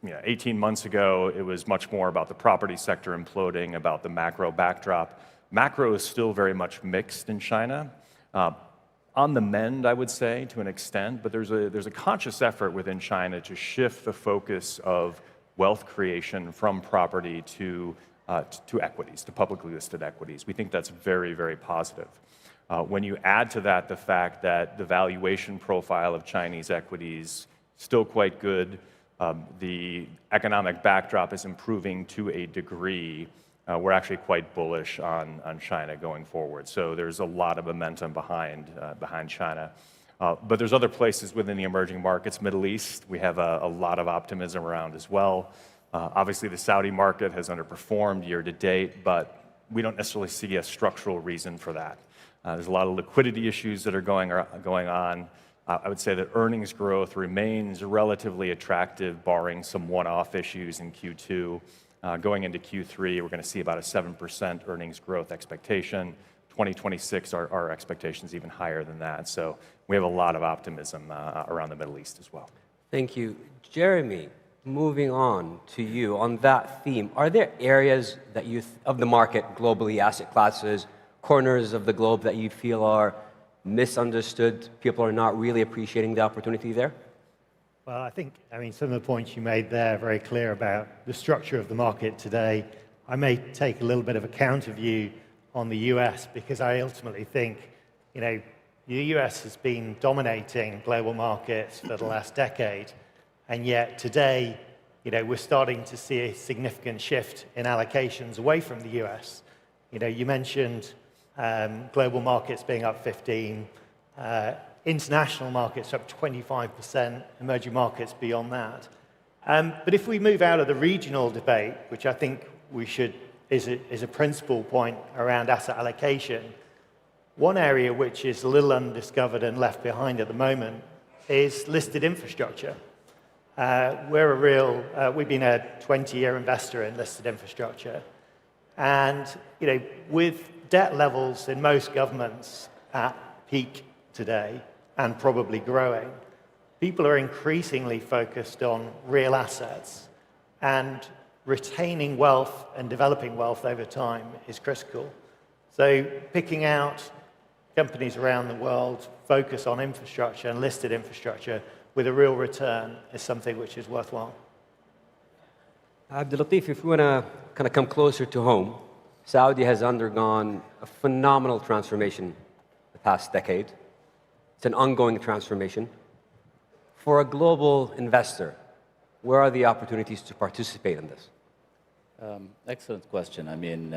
18 months ago, it was much more about the property sector imploding, about the macro backdrop. Macro is still very much mixed in China. On the mend, I would say, to an extent, but there's a conscious effort within China to shift the focus of wealth creation from property to equities, to publicly listed equities. We think that's very, very positive. When you add to that the fact that the valuation profile of Chinese equities still quite good, the economic backdrop is improving to a degree, we're actually quite bullish on China going forward. So there's a lot of momentum behind China. But there's other places within the emerging markets, Middle East, we have a lot of optimism around as well. Obviously, the Saudi market has underperformed year to date, but we don't necessarily see a structural reason for that. There's a lot of liquidity issues that are going on. I would say that earnings growth remains relatively attractive, barring some one-off issues in Q2. Going into Q3, we're going to see about a 7% earnings growth expectation. 2026, our expectations even higher than that. So we have a lot of optimism around the Middle East as well. Thank you. Jeremy, moving on to you on that theme, are there areas that of the market globally, asset classes, corners of the globe that you feel are misunderstood, people are not really appreciating the opportunity there? Well, I think, some of the points you made there are very clear about the structure of the market today. I may take a little bit of a counter view on the US because I ultimately think, the US has been dominating global markets for the last decade, and yet today, we're starting to see a significant shift in allocations away from the US. You mentioned global markets being up 15%, international markets up 25%, emerging markets beyond that. But if we move out of the regional debate, which I think we should, is a principal point around asset allocation, one area which is a little undiscovered and left behind at the moment is listed infrastructure. We've been a 20-year investor in listed infrastructure. And, with debt levels in most governments at peak today and probably growing, people are increasingly focused on real assets. And retaining wealth and developing wealth over time is critical. So picking out companies around the world focus on infrastructure and listed infrastructure with a real return is something which is worthwhile. Abdul Latif, if we want to kind of come closer to home, Saudi has undergone a phenomenal transformation the past decade. It's an ongoing transformation. For a global investor, where are the opportunities to participate in this? Excellent question. I mean,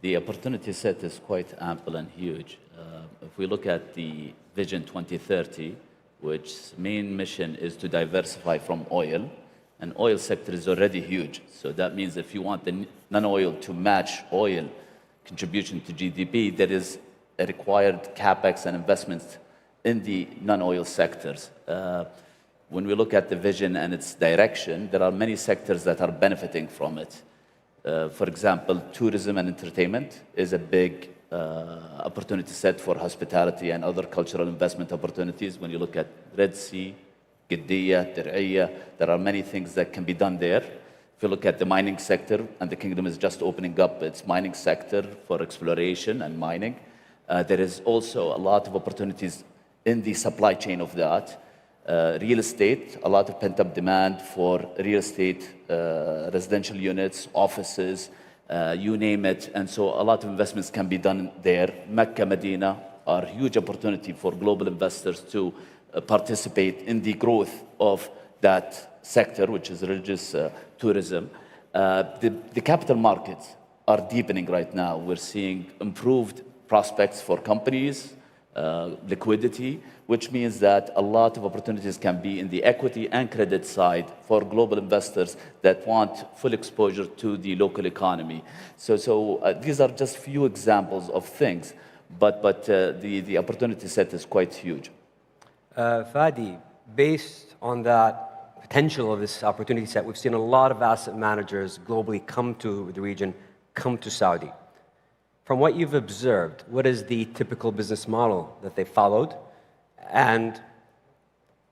the opportunity set is quite ample and huge. If we look at the Vision 2030, which main mission is to diversify from oil, and oil sector is already huge. So that means if you want the non-oil to match oil contribution to GDP, there is a required capex and investments in the non-oil sectors. When we look at the vision and its direction, there are many sectors that are benefiting from it. For example, tourism and entertainment is a big opportunity set for hospitality and other cultural investment opportunities. When you look at Red Sea, Qiddiya, Dir'iyya, there are many things that can be done there. If you look at the mining sector, and the kingdom is just opening up its mining sector for exploration and mining, there is also a lot of opportunities in the supply chain of that. Real estate, a lot of pent-up demand for real estate, residential units, offices, you name it. And so a lot of investments can be done there. Mecca, Medina are a huge opportunity for global investors to participate in the growth of that sector, which is religious tourism. The capital markets are deepening right now. We're seeing improved prospects for companies, liquidity, which means that a lot of opportunities can be in the equity and credit side for global investors that want full exposure to the local economy. So these are just few examples of things, but the opportunity set is quite huge. Fadi, based on that potential of this opportunity set, we've seen a lot of asset managers globally come to the region, come to Saudi. From what you've observed, what is the typical business model that they followed? And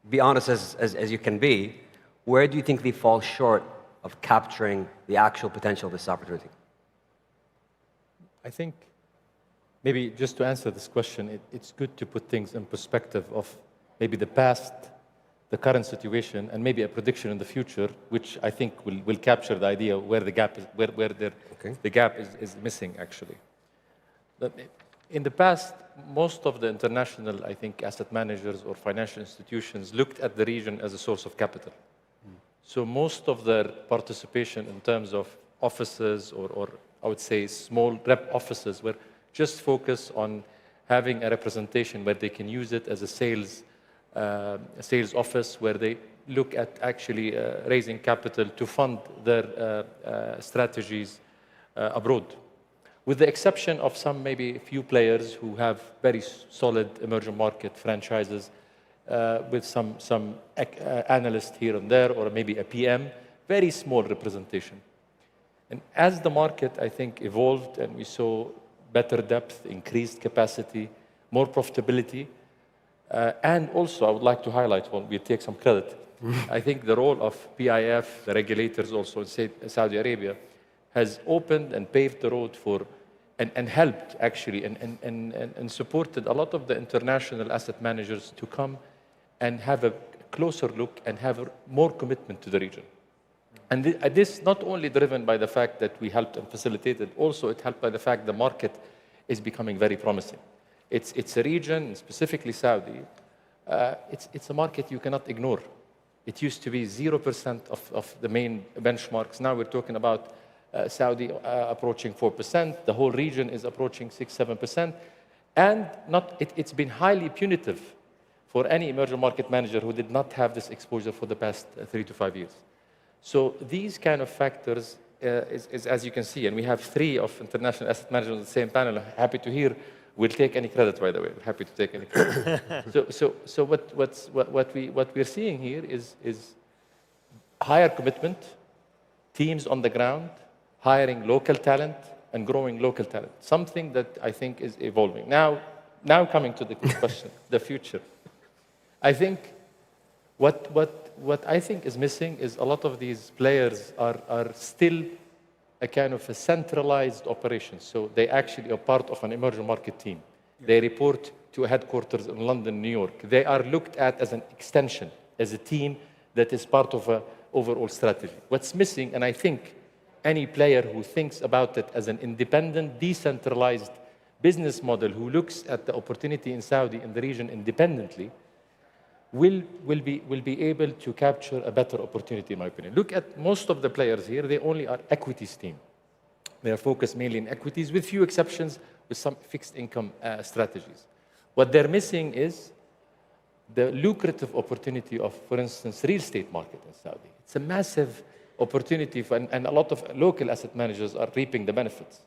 be honest as you can be, where do you think they fall short of capturing the actual potential of this opportunity? I think maybe just to answer this question, it's good to put things in perspective of maybe the past, the current situation, and maybe a prediction in the future, which I think will capture the idea where the gap is, where the gap is missing actually. In the past, most of the international, I think, asset managers or financial institutions looked at the region as a source of capital. So most of their participation in terms of offices or I would say small rep offices were just focused on having a representation where they can use it as a sales office, where they look at actually raising capital to fund their strategies abroad. With the exception of some maybe a few players who have very solid emerging market franchises with some analyst here and there, or maybe a PM, very small representation. And as the market, I think, evolved and we saw better depth, increased capacity, more profitability, and also I would like to highlight, well, we take some credit, I think the role of PIF, the regulators also in Saudi Arabia, has opened and paved the road for, and helped actually, and supported a lot of the international asset managers to come and have a closer look and have more commitment to the region. And this not only driven by the fact that we helped and facilitated, also it helped by the fact the market is becoming very promising. It's a region, specifically Saudi, it's a market you cannot ignore. It used to be 0% of the main benchmarks. Now we're talking about Saudi approaching 4%. The whole region is approaching 6-7%. And it's been highly punitive for any emerging market manager who did not have this exposure for the past 3 to 5 years. So these kind of factors is as you can see, and we have 3 of international asset managers on the same panel. Happy to hear. We'll take any credit, by the way. We're happy to take any credit. So what we're seeing here is higher commitment, teams on the ground, hiring local talent, and growing local talent. Something that I think is evolving. Now coming to the question, the future. I think What I think is missing is a lot of these players are still a kind of a centralized operation. So they actually are part of an emerging market team. They report to headquarters in London, New York. They are looked at as an extension, as a team that is part of an overall strategy. What's missing, and I think any player who thinks about it as an independent, decentralized business model, who looks at the opportunity in Saudi, in the region independently, will be able to capture a better opportunity, in my opinion. Look at most of the players here, they only are equities team. They are focused mainly in equities, with few exceptions, with some fixed income strategies. What they're missing is the lucrative opportunity of, for instance, real estate market in Saudi. It's a massive opportunity, and a lot of local asset managers are reaping the benefits.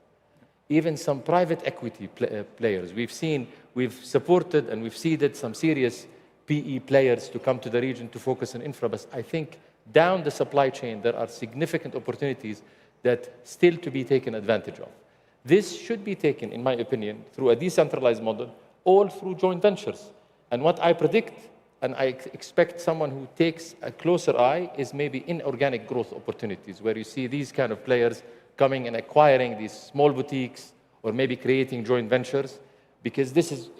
Even some private equity players. We've supported and we've seeded some serious PE players to come to the region to focus on infra, but I think down the supply chain, there are significant opportunities that still to be taken advantage of. This should be taken, in my opinion, through a decentralized model, all through joint ventures. And what I predict, and I expect someone who takes a closer eye, is maybe inorganic growth opportunities, where you see these kind of players coming and acquiring these small boutiques, or maybe creating joint ventures, because this is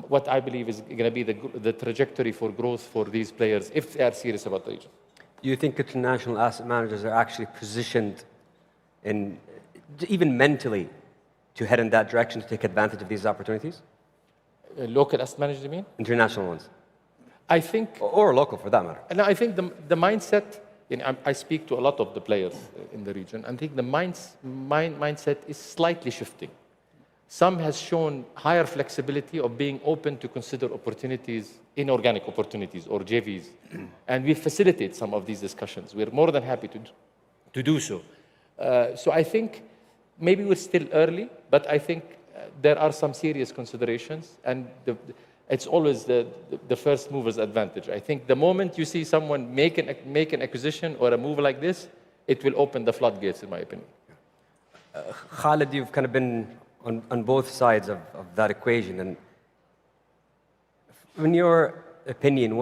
what I believe is going to be the trajectory for growth for these players, if they are serious about the region. Do you think international asset managers are actually positioned in, even mentally, to head in that direction to take advantage of these opportunities? Local asset managers, you mean? International ones. I think... Or local, for that matter. And I think the mindset, I speak to a lot of the players in the region, and I think the mindset is slightly shifting. Some has shown higher flexibility of being open to consider opportunities, inorganic opportunities, or JVs. And we facilitate some of these discussions. We're more than happy to do so. So I think maybe we're still early, but I think there are some serious considerations, and it's always the first mover's advantage. I think the moment you see someone make an acquisition or a move like this, it will open the floodgates, in my opinion. Khalid, you've kind of been on both sides of that equation, and in your opinion,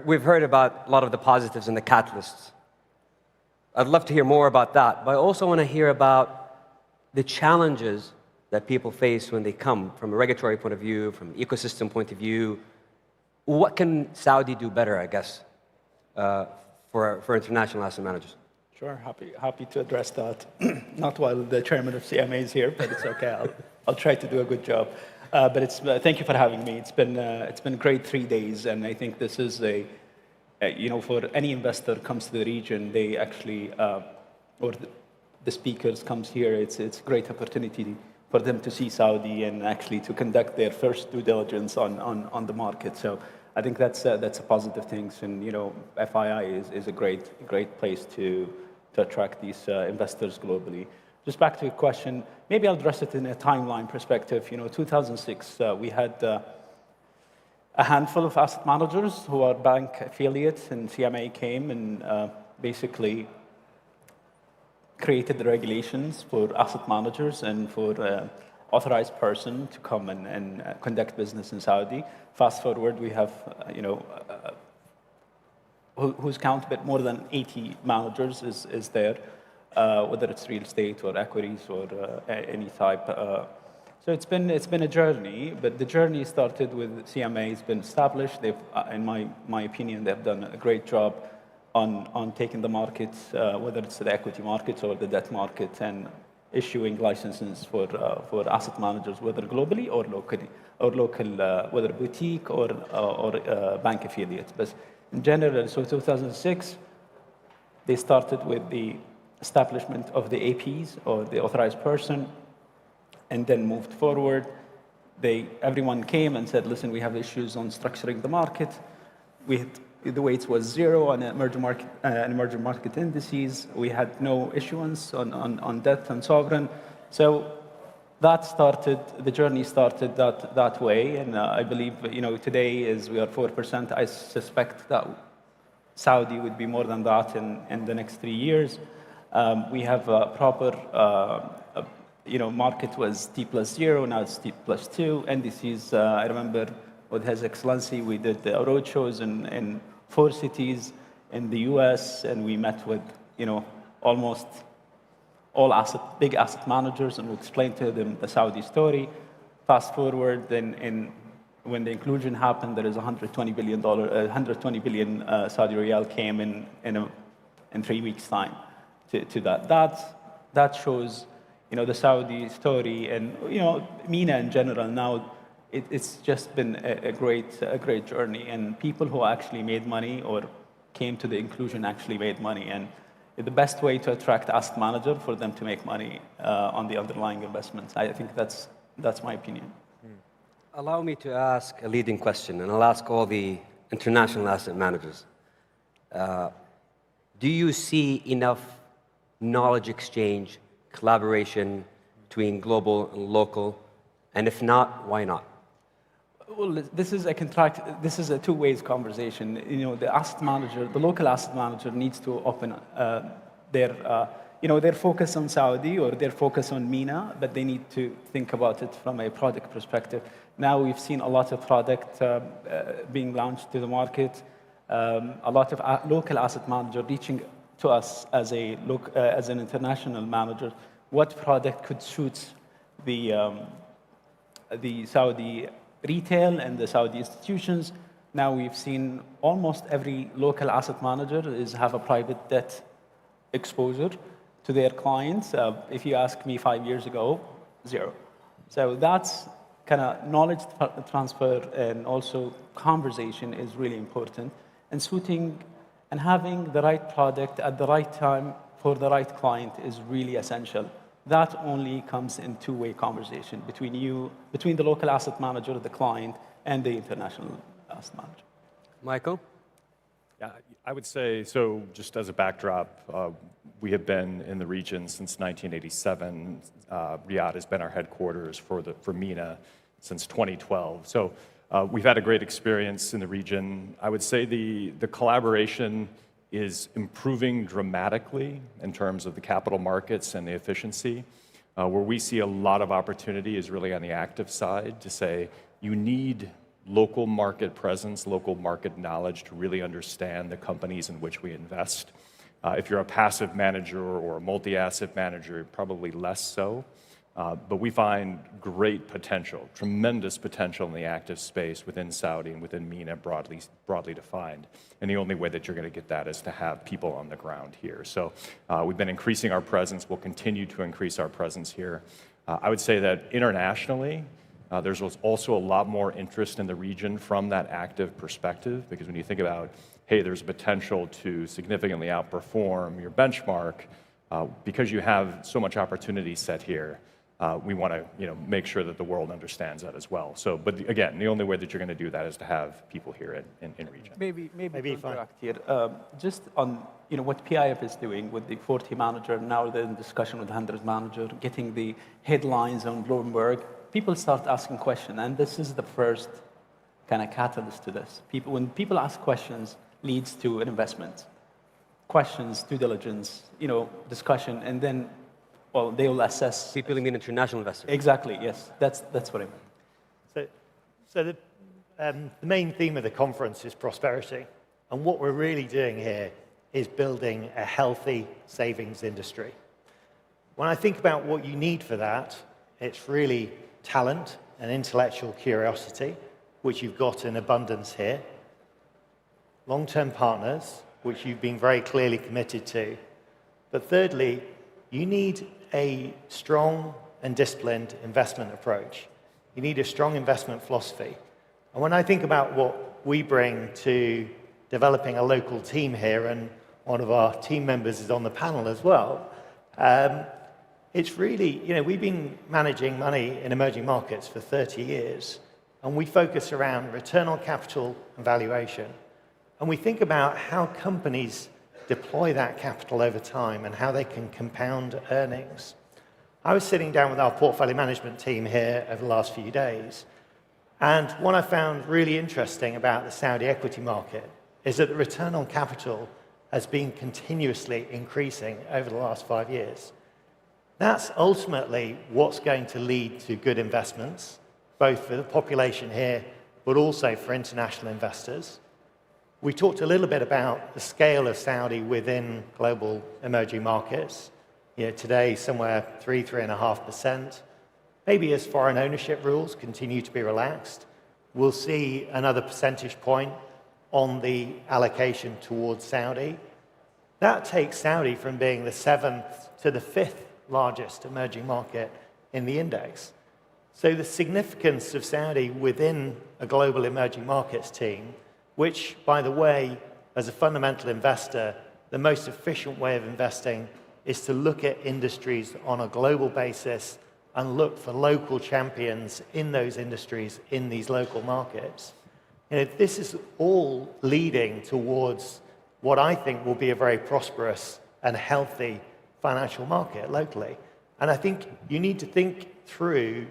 we've heard about a lot of the positives and the catalysts. I'd love to hear more about that, but I also want to hear about the challenges that people face when they come from a regulatory point of view, from an ecosystem point of view. What can Saudi do better, I guess, for international asset managers? Sure, happy to address that. Not while the chairman of CMA is here, but it's okay. I'll try to do a good job. But thank you for having me. It's been a great 3 days, and I think this is for any investor comes to the region, they actually, or the speakers comes here, it's a great opportunity for them to see Saudi and actually to conduct their first due diligence on the market. So I think that's a positive thing, and FII is a great place to attract these investors globally. Just back to your question, maybe I'll address it in a timeline perspective. 2006, we had a handful of asset managers who are bank affiliates, and CMA came and basically created the regulations for asset managers and for authorized person to come and conduct business in Saudi. Fast forward, we have, whose count a bit more than 80 managers is there, whether it's real estate or equities or any type. So it's been a journey, but the journey started with CMA has been established. They've, in my opinion, they've done a great job on taking the markets, whether it's the equity markets or the debt market, and issuing licenses for asset managers, whether globally or locally, whether boutique or bank affiliates. But in general, so 2006, they started with the establishment of the APs, or the authorized person, and then moved forward. Everyone came and said, listen, we have issues on structuring the market. The weights was 0 on emerging market indices. We had no issuance on debt and sovereign. So the journey started that way. And I believe, today we are 4%. I suspect that Saudi would be more than that in the next 3 years. We have a proper, market was T plus 0, now it's T plus 2. Indices, I remember with His Excellency, we did the roadshows in 4 cities in the US, and we met with, almost all big asset managers, and we explained to them the Saudi story. Fast forward, then when the inclusion happened, there is $120 billion Saudi riyal came in 3 weeks' time to that. That shows, the Saudi story, and MENA in general. Now, it's just been a great journey, and people who actually made money or came to the inclusion actually made money, and the best way to attract asset manager for them to make money on the underlying investments. I think that's my opinion. Allow me to ask a leading question, and I'll ask all the international asset managers. Do you see enough knowledge exchange, collaboration between global and local? And if not, why not? Well, this is a two-way conversation. The local asset manager needs to open their focus on Saudi or their focus on MENA, but they need to think about it from a product perspective. Now we've seen a lot of product being launched to the market, a lot of local asset manager reaching to us as an international manager. What product could suit the Saudi retail and the Saudi institutions? Now we've seen almost every local asset manager have a private debt exposure to their clients. If you ask me 5 years ago, 0. So that's kind of knowledge transfer, and also conversation is really important. And suiting and having the right product at the right time for the right client is really essential. That only comes in two-way conversation between the local asset manager, the client, and the international asset manager. Michael? Yeah, I would say, so just as a backdrop, we have been in the region since 1987. Riyadh has been our headquarters for MENA since 2012. So we've had a great experience in the region. I would say the collaboration is improving dramatically in terms of the capital markets and the efficiency. Where we see a lot of opportunity is really on the active side, to say you need local market presence, local market knowledge to really understand the companies in which we invest. If you're a passive manager or a multi-asset manager, probably less so. But we find great potential, tremendous potential in the active space within Saudi and within MENA broadly defined. And the only way that you're going to get that is to have people on the ground here. So we've been increasing our presence. We'll continue to increase our presence here. I would say that internationally, there's also a lot more interest in the region from that active perspective, because when you think about, hey, there's a potential to significantly outperform your benchmark, because you have so much opportunity set here. We want to, make sure that the world understands that as well. So, but again, the only way that you're going to do that is to have people here in region. Maybe interact here. Just on, what PIF is doing with the 40 manager. Now they're in discussion with 100 manager, getting the headlines on Bloomberg. People start asking questions, and this is the first kind of catalyst to this. When people ask questions, leads to an investment. Questions, due diligence, discussion, and then, well, they will assess. People mean international investors. Exactly, yes. That's what I mean. So the main theme of the conference is prosperity. And what we're really doing here is building a healthy savings industry. When I think about what you need for that, it's really talent and intellectual curiosity, which you've got in abundance here. Long-term partners, which you've been very clearly committed to. But thirdly, you need a strong and disciplined investment approach. You need a strong investment philosophy. And when I think about what we bring to developing a local team here, and one of our team members is on the panel as well, it's really, we've been managing money in emerging markets for 30 years, and we focus around return on capital and valuation. And we think about how companies deploy that capital over time and how they can compound earnings. I was sitting down with our portfolio management team here over the last few days, and what I found really interesting about the Saudi equity market is that the return on capital has been continuously increasing over the last 5 years. That's ultimately what's going to lead to good investments, both for the population here, but also for international investors. We talked a little bit about the scale of Saudi within global emerging markets. Today, somewhere 3.5%. Maybe as foreign ownership rules continue to be relaxed, we'll see another percentage point on the allocation towards Saudi. That takes Saudi from being the 7th to the 5th largest emerging market in the index. So the significance of Saudi within a global emerging markets team, which, by the way, as a fundamental investor, the most efficient way of investing is to look at industries on a global basis and look for local champions in those industries in these local markets. This is all leading towards what I think will be a very prosperous and healthy financial market locally. And I think you need to think through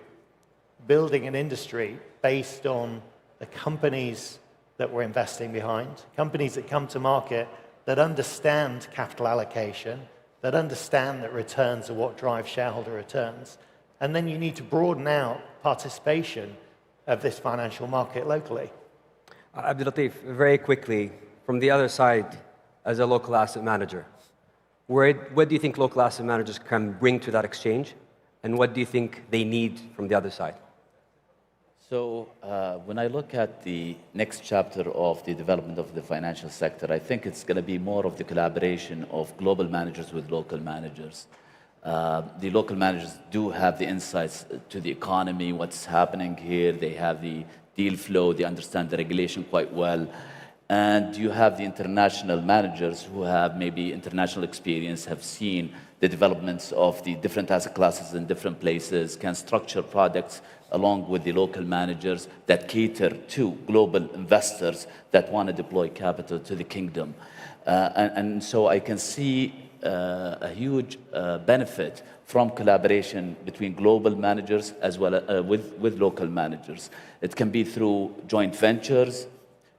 building an industry based on the companies that we're investing behind, companies that come to market that understand capital allocation, that understand that returns are what drive shareholder returns. And then you need to broaden out participation of this financial market locally. Abdulatif, very quickly, from the other side, as a local asset manager, what do you think local asset managers can bring to that exchange? And what do you think they need from the other side? So when I look at the next chapter of the development of the financial sector, I think it's going to be more of the collaboration of global managers with local managers. The local managers do have the insights to the economy, what's happening here. They have the deal flow. They understand the regulation quite well. And you have the international managers who have maybe international experience, have seen the developments of the different asset classes in different places, can structure products along with the local managers that cater to global investors that want to deploy capital to the kingdom. And so I can see a huge benefit from collaboration between global managers as well with local managers. It can be through joint ventures,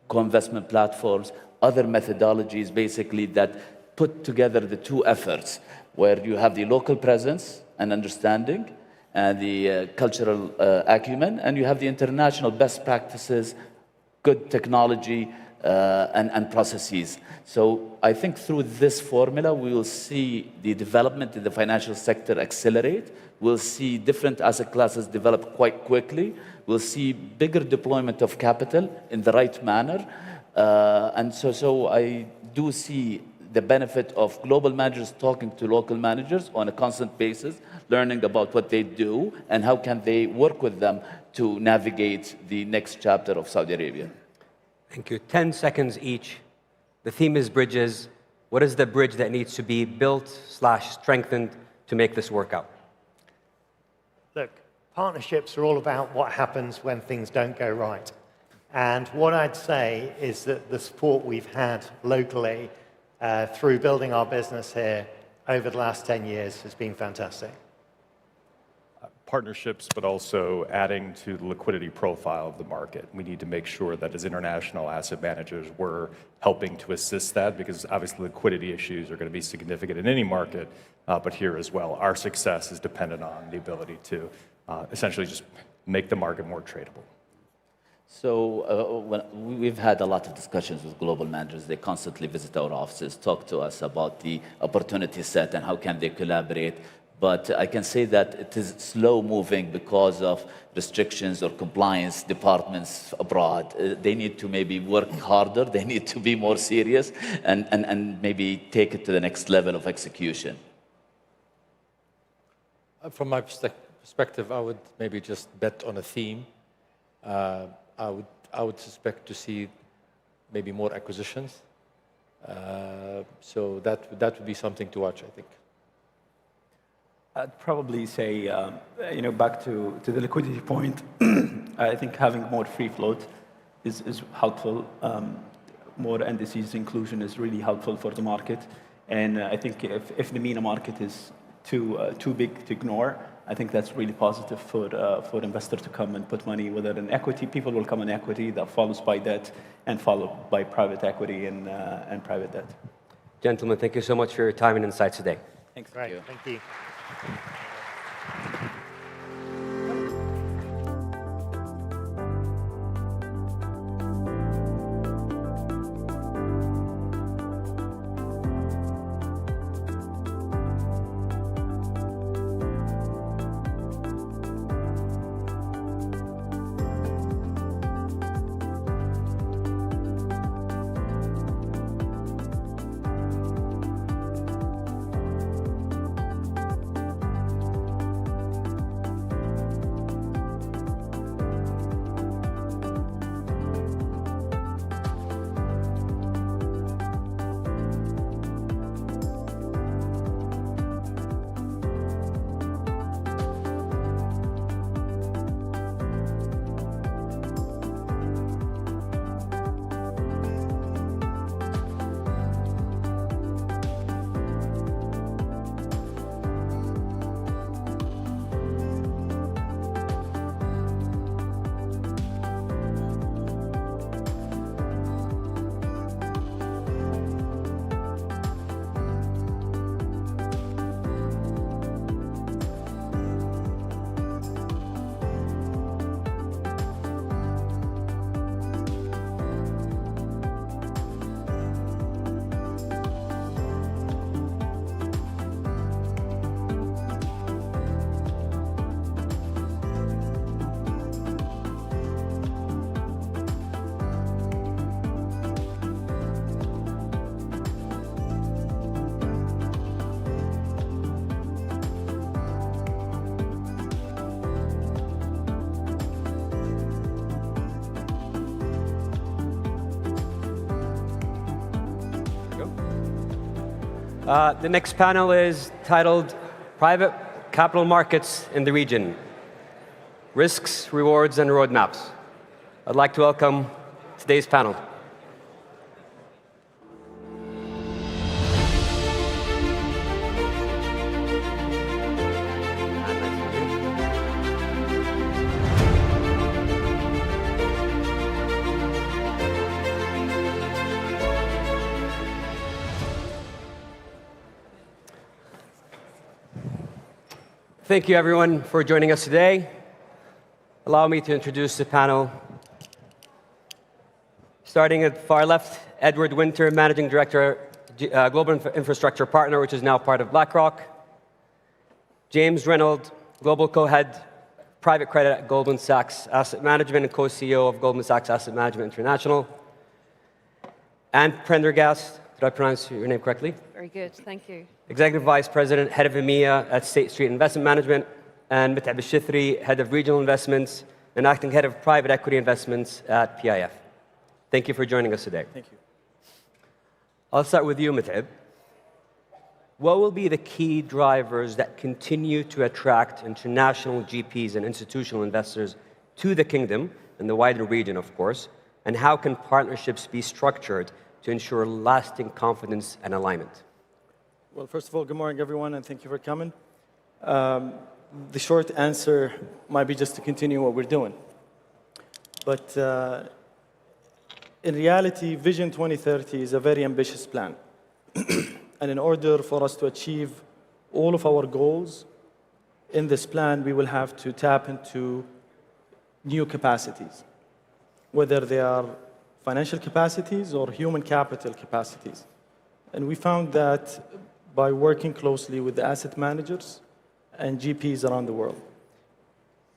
co-investment platforms, other methodologies basically that put together the two efforts, where you have the local presence and understanding and the cultural acumen, and you have the international best practices, good technology, and processes. So I think through this formula, we will see the development in the financial sector accelerate. We'll see different asset classes develop quite quickly. We'll see bigger deployment of capital in the right manner. And so I do see the benefit of global managers talking to local managers on a constant basis, learning about what they do and how can they work with them to navigate the next chapter of Saudi Arabia. Thank you. 10 seconds each. The theme is bridges. What is the bridge that needs to be built/strengthened to make this work out? Look, partnerships are all about what happens when things don't go right. And what I'd say is that the support we've had locally through building our business here over the last 10 years has been fantastic. Partnerships, but also adding to the liquidity profile of the market. We need to make sure that as international asset managers, we're helping to assist that, because obviously liquidity issues are going to be significant in any market, but here as well. Our success is dependent on the ability to essentially just make the market more tradable. So we've had a lot of discussions with global managers. They constantly visit our offices, talk to us about the opportunity set and how can they collaborate. But I can say that it is slow moving because of restrictions or compliance departments abroad. They need to maybe work harder. They need to be more serious and maybe take it to the next level of execution. From my perspective, I would maybe just bet on a theme. I would suspect to see maybe more acquisitions. So that would be something to watch, I think. I'd probably say, back to the liquidity point, I think having more free float is helpful. More indices inclusion is really helpful for the market. And I think if the MENA market is too big to ignore, I think that's really positive for investors to come and put money, whether in equity. People will come in equity, that follows by debt, and followed by private equity and private debt. Gentlemen, thank you so much for your time and insights today. Thanks. Great, thank you. The next panel is titled Private Capital Markets in the Region, Risks, Rewards, and Roadmaps. I'd like to welcome today's panel. Thank you, everyone, for joining us today. Allow me to introduce the panel. Starting at the far left, Edward Winter, Managing Director, Global Infrastructure Partner, which is now part of BlackRock. James Reynolds, Global Co-Head, Private Credit at Goldman Sachs Asset Management and Co-CEO of Goldman Sachs Asset Management International. And Prendergast, did I pronounce your name correctly? Very good, thank you. Executive Vice President, Head of EMEA at State Street Investment Management, and Mit'ab al-Shithri, Head of Regional Investments and Acting Head of Private Equity Investments at PIF. Thank you for joining us today. Thank you. I'll start with you, Mit'ab. What will be the key drivers that continue to attract international GPs and institutional investors to the Kingdom and the wider region, of course, and how can partnerships be structured to ensure lasting confidence and alignment? Well, first of all, good morning, everyone, and thank you for coming. The short answer might be just to continue what we're doing. But in reality, Vision 2030 is a very ambitious plan. And in order for us to achieve all of our goals in this plan, we will have to tap into new capacities, whether they are financial capacities or human capital capacities. And we found that by working closely with the asset managers and GPs around the world.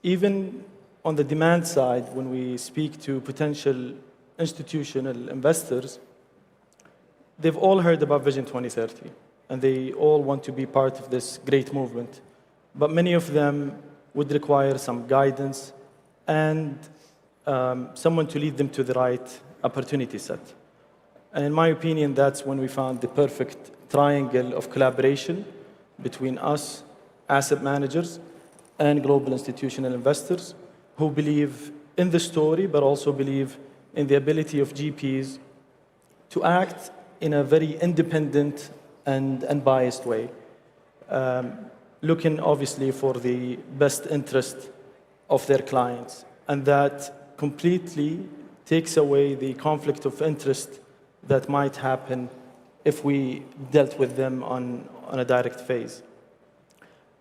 Even on the demand side, when we speak to potential institutional investors, they've all heard about Vision 2030, and they all want to be part of this great movement. But many of them would require some guidance and someone to lead them to the right opportunity set. And in my opinion, that's when we found the perfect triangle of collaboration between us, asset managers, and global institutional investors who believe in the story, but also believe in the ability of GPs to act in a very independent and unbiased way, looking obviously for the best interest of their clients. And that completely takes away the conflict of interest that might happen if we dealt with them on a direct phase.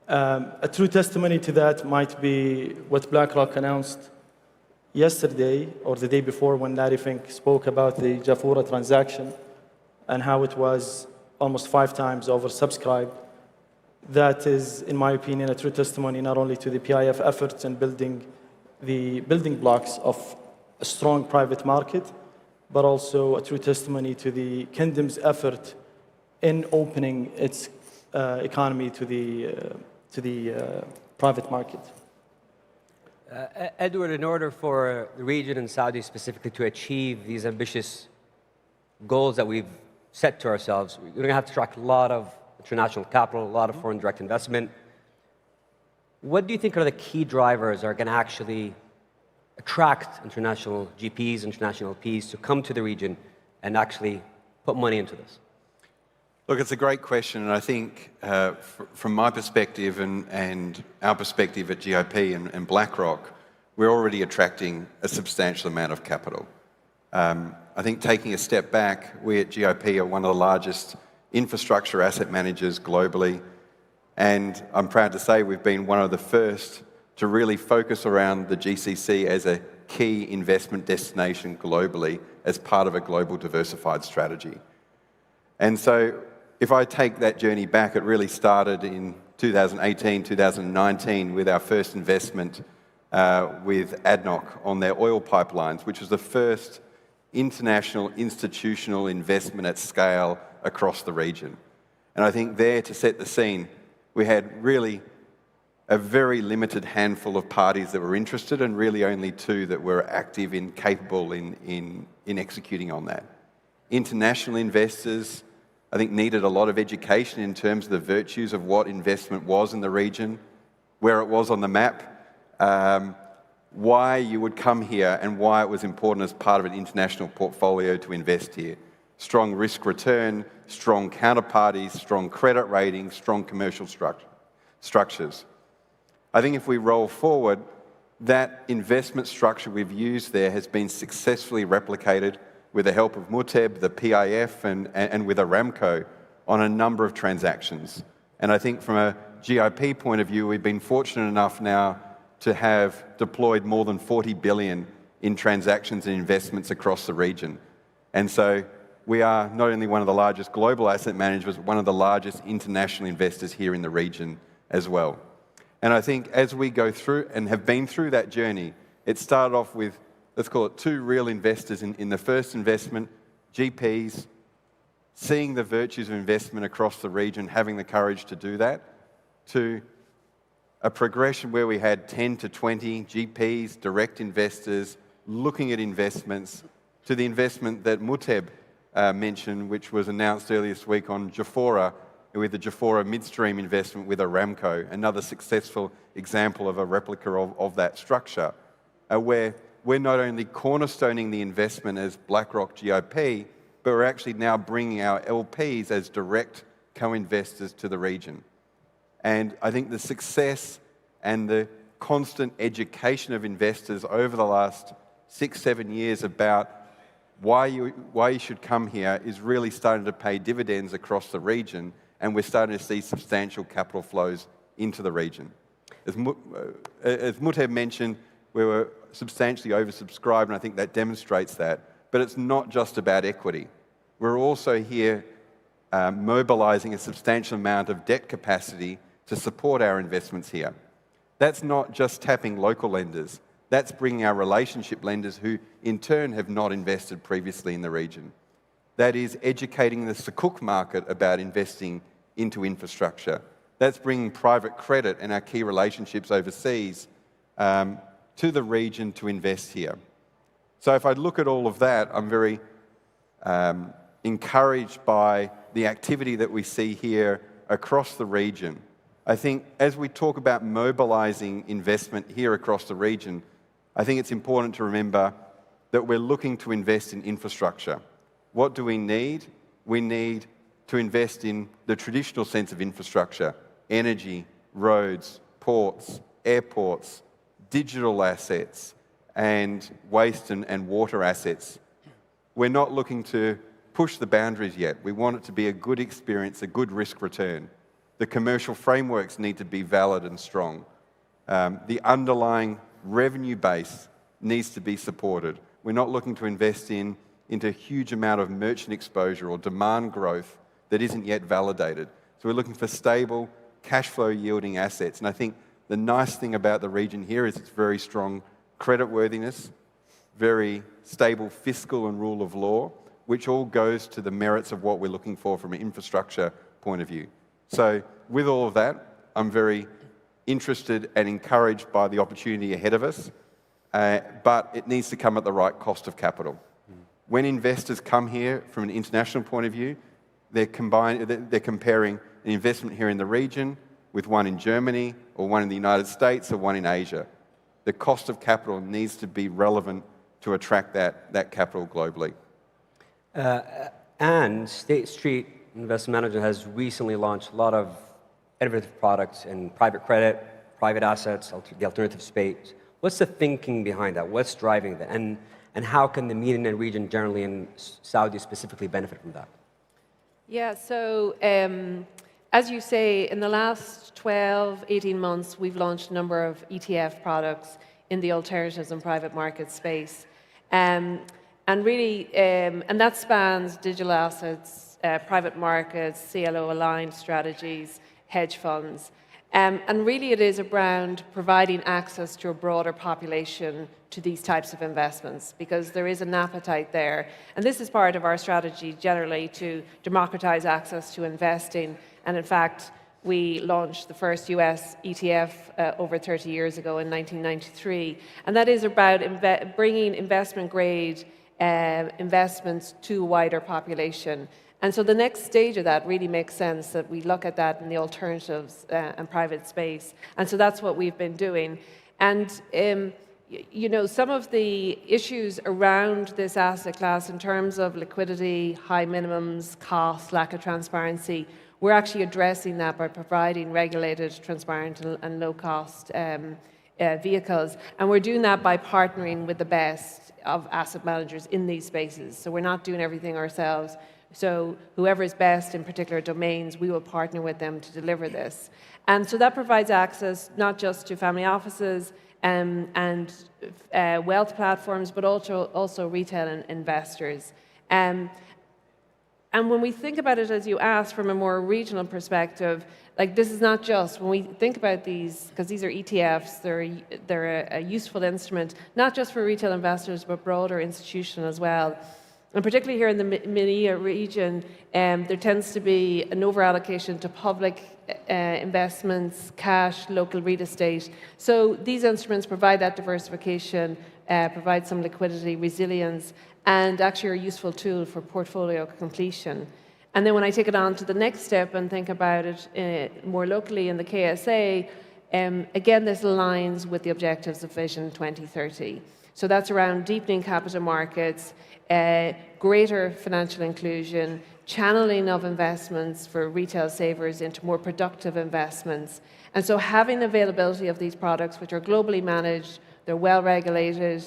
A true testimony to that might be what BlackRock announced yesterday or the day before when Larry Fink spoke about the Jafurah transaction and how it was almost 5 times oversubscribed. That is, in my opinion, a true testimony not only to the PIF efforts in building the building blocks of a strong private market, but also a true testimony to the Kingdom's effort in opening its economy to the private market. Edward, in order for the region and Saudi specifically to achieve these ambitious goals that we've set to ourselves, we're going to have to attract a lot of international capital, a lot of foreign direct investment. What do you think are the key drivers that are going to actually attract international GPs, international LPs to come to the region and actually put money into this? Look, it's a great question, and I think from my perspective and our perspective at GIP and BlackRock, we're already attracting a substantial amount of capital. I think taking a step back, we at GIP are one of the largest infrastructure asset managers globally, and I'm proud to say we've been one of the first to really focus around the GCC as a key investment destination globally as part of a global diversified strategy. And so if I take that journey back, it really started in 2018, 2019 with our first investment with ADNOC on their oil pipelines, which was the first international institutional investment at scale across the region. And I think there, to set the scene, we had really a very limited handful of parties that were interested and really only 2 that were active and capable in executing on that. International investors I think needed a lot of education in terms of the virtues of what investment was in the region, where it was on the map, why you would come here and why it was important as part of an international portfolio to invest here. Strong risk return, strong counterparties, strong credit ratings, strong commercial structures. I think if we roll forward, that investment structure we've used there has been successfully replicated with the help of Moove, the PIF, and with Aramco on a number of transactions. And I think from a GIP point of view, we've been fortunate enough now to have deployed more than 40 billion in transactions and investments across the region. And so we are not only one of the largest global asset managers, but one of the largest international investors here in the region as well. And I think as we go through and have been through that journey, it started off with, let's call it, two real investors in the first investment, GPs, seeing the virtues of investment across the region, having the courage to do that, to a progression where we had 10 to 20 GPs, direct investors, looking at investments, to the investment that Moove mentioned, which was announced earlier this week on Jafurah, with the Jafurah midstream investment with Aramco, another successful example of a replica of that structure, where we're not only cornerstoning the investment as BlackRock GIP, but we're actually now bringing our LPs as direct co-investors to the region. And I think the success and the constant education of investors over the last 6-7 years about why you should come here is really starting to pay dividends across the region, and we're starting to see substantial capital flows into the region. As Moove mentioned, we were substantially oversubscribed, and I think that demonstrates that. But it's not just about equity. We're also here mobilizing a substantial amount of debt capacity to support our investments here. That's not just tapping local lenders. That's bringing our relationship lenders who, in turn, have not invested previously in the region. That is educating the Sukuk market about investing into infrastructure. That's bringing private credit and our key relationships overseas to the region to invest here. So if I look at all of that, I'm very encouraged by the activity that we see here across the region. I think as we talk about mobilizing investment here across the region, I think it's important to remember that we're looking to invest in infrastructure. What do we need? We need to invest in the traditional sense of infrastructure: energy, roads, ports, airports, digital assets, and waste and water assets. We're not looking to push the boundaries yet. We want it to be a good experience, a good risk return. The commercial frameworks need to be valid and strong. The underlying revenue base needs to be supported. We're not looking to invest into a huge amount of merchant exposure or demand growth that isn't yet validated. So we're looking for stable, cash flow yielding assets. And I think the nice thing about the region here is it's very strong creditworthiness, very stable fiscal and rule of law, which all goes to the merits of what we're looking for from an infrastructure point of view. So with all of that, I'm very interested and encouraged by the opportunity ahead of us, but it needs to come at the right cost of capital. When investors come here from an international point of view, they're comparing an investment here in the region with one in Germany or one in the United States or one in Asia. The cost of capital needs to be relevant to attract that capital globally. And State Street Investment Management has recently launched a lot of innovative products in private credit, private assets, the alternative space. What's the thinking behind that? What's driving that? And how can the MENA region generally and Saudi specifically benefit from that? Yeah, so as you say, in the last 12, 18 months, we've launched a number of ETF products in the alternatives and private market space. And really, and that spans digital assets, private markets, CLO-aligned strategies, hedge funds. And really it is around providing access to a broader population to these types of investments, because there is an appetite there. And this is part of our strategy generally to democratize access to investing. And in fact, we launched the first US ETF over 30 years ago in 1993. And that is about bringing investment grade investments to a wider population. And so the next stage of that really makes sense that we look at that in the alternatives and private space. And so that's what we've been doing. And you know, some of the issues around this asset class in terms of liquidity, high minimums, cost, lack of transparency, we're actually addressing that by providing regulated, transparent and low-cost vehicles. And we're doing that by partnering with the best of asset managers in these spaces. So we're not doing everything ourselves. So whoever is best in particular domains, we will partner with them to deliver this. And so that provides access not just to family offices and wealth platforms, but also retail and investors. And when we think about it, as you asked, from a more regional perspective, like this is not just, when we think about these, because these are ETFs, they're a useful instrument, not just for retail investors, but broader institutional as well. And particularly here in the MENA region, there tends to be an over-allocation to public investments, cash, local real estate. So these instruments provide that diversification, provide some liquidity, resilience, and actually are a useful tool for portfolio completion. And then when I take it on to the next step and think about it more locally in the KSA, again, this aligns with the objectives of Vision 2030. So that's around deepening capital markets, greater financial inclusion, channeling of investments for retail savers into more productive investments. And so having availability of these products, which are globally managed, they're well regulated,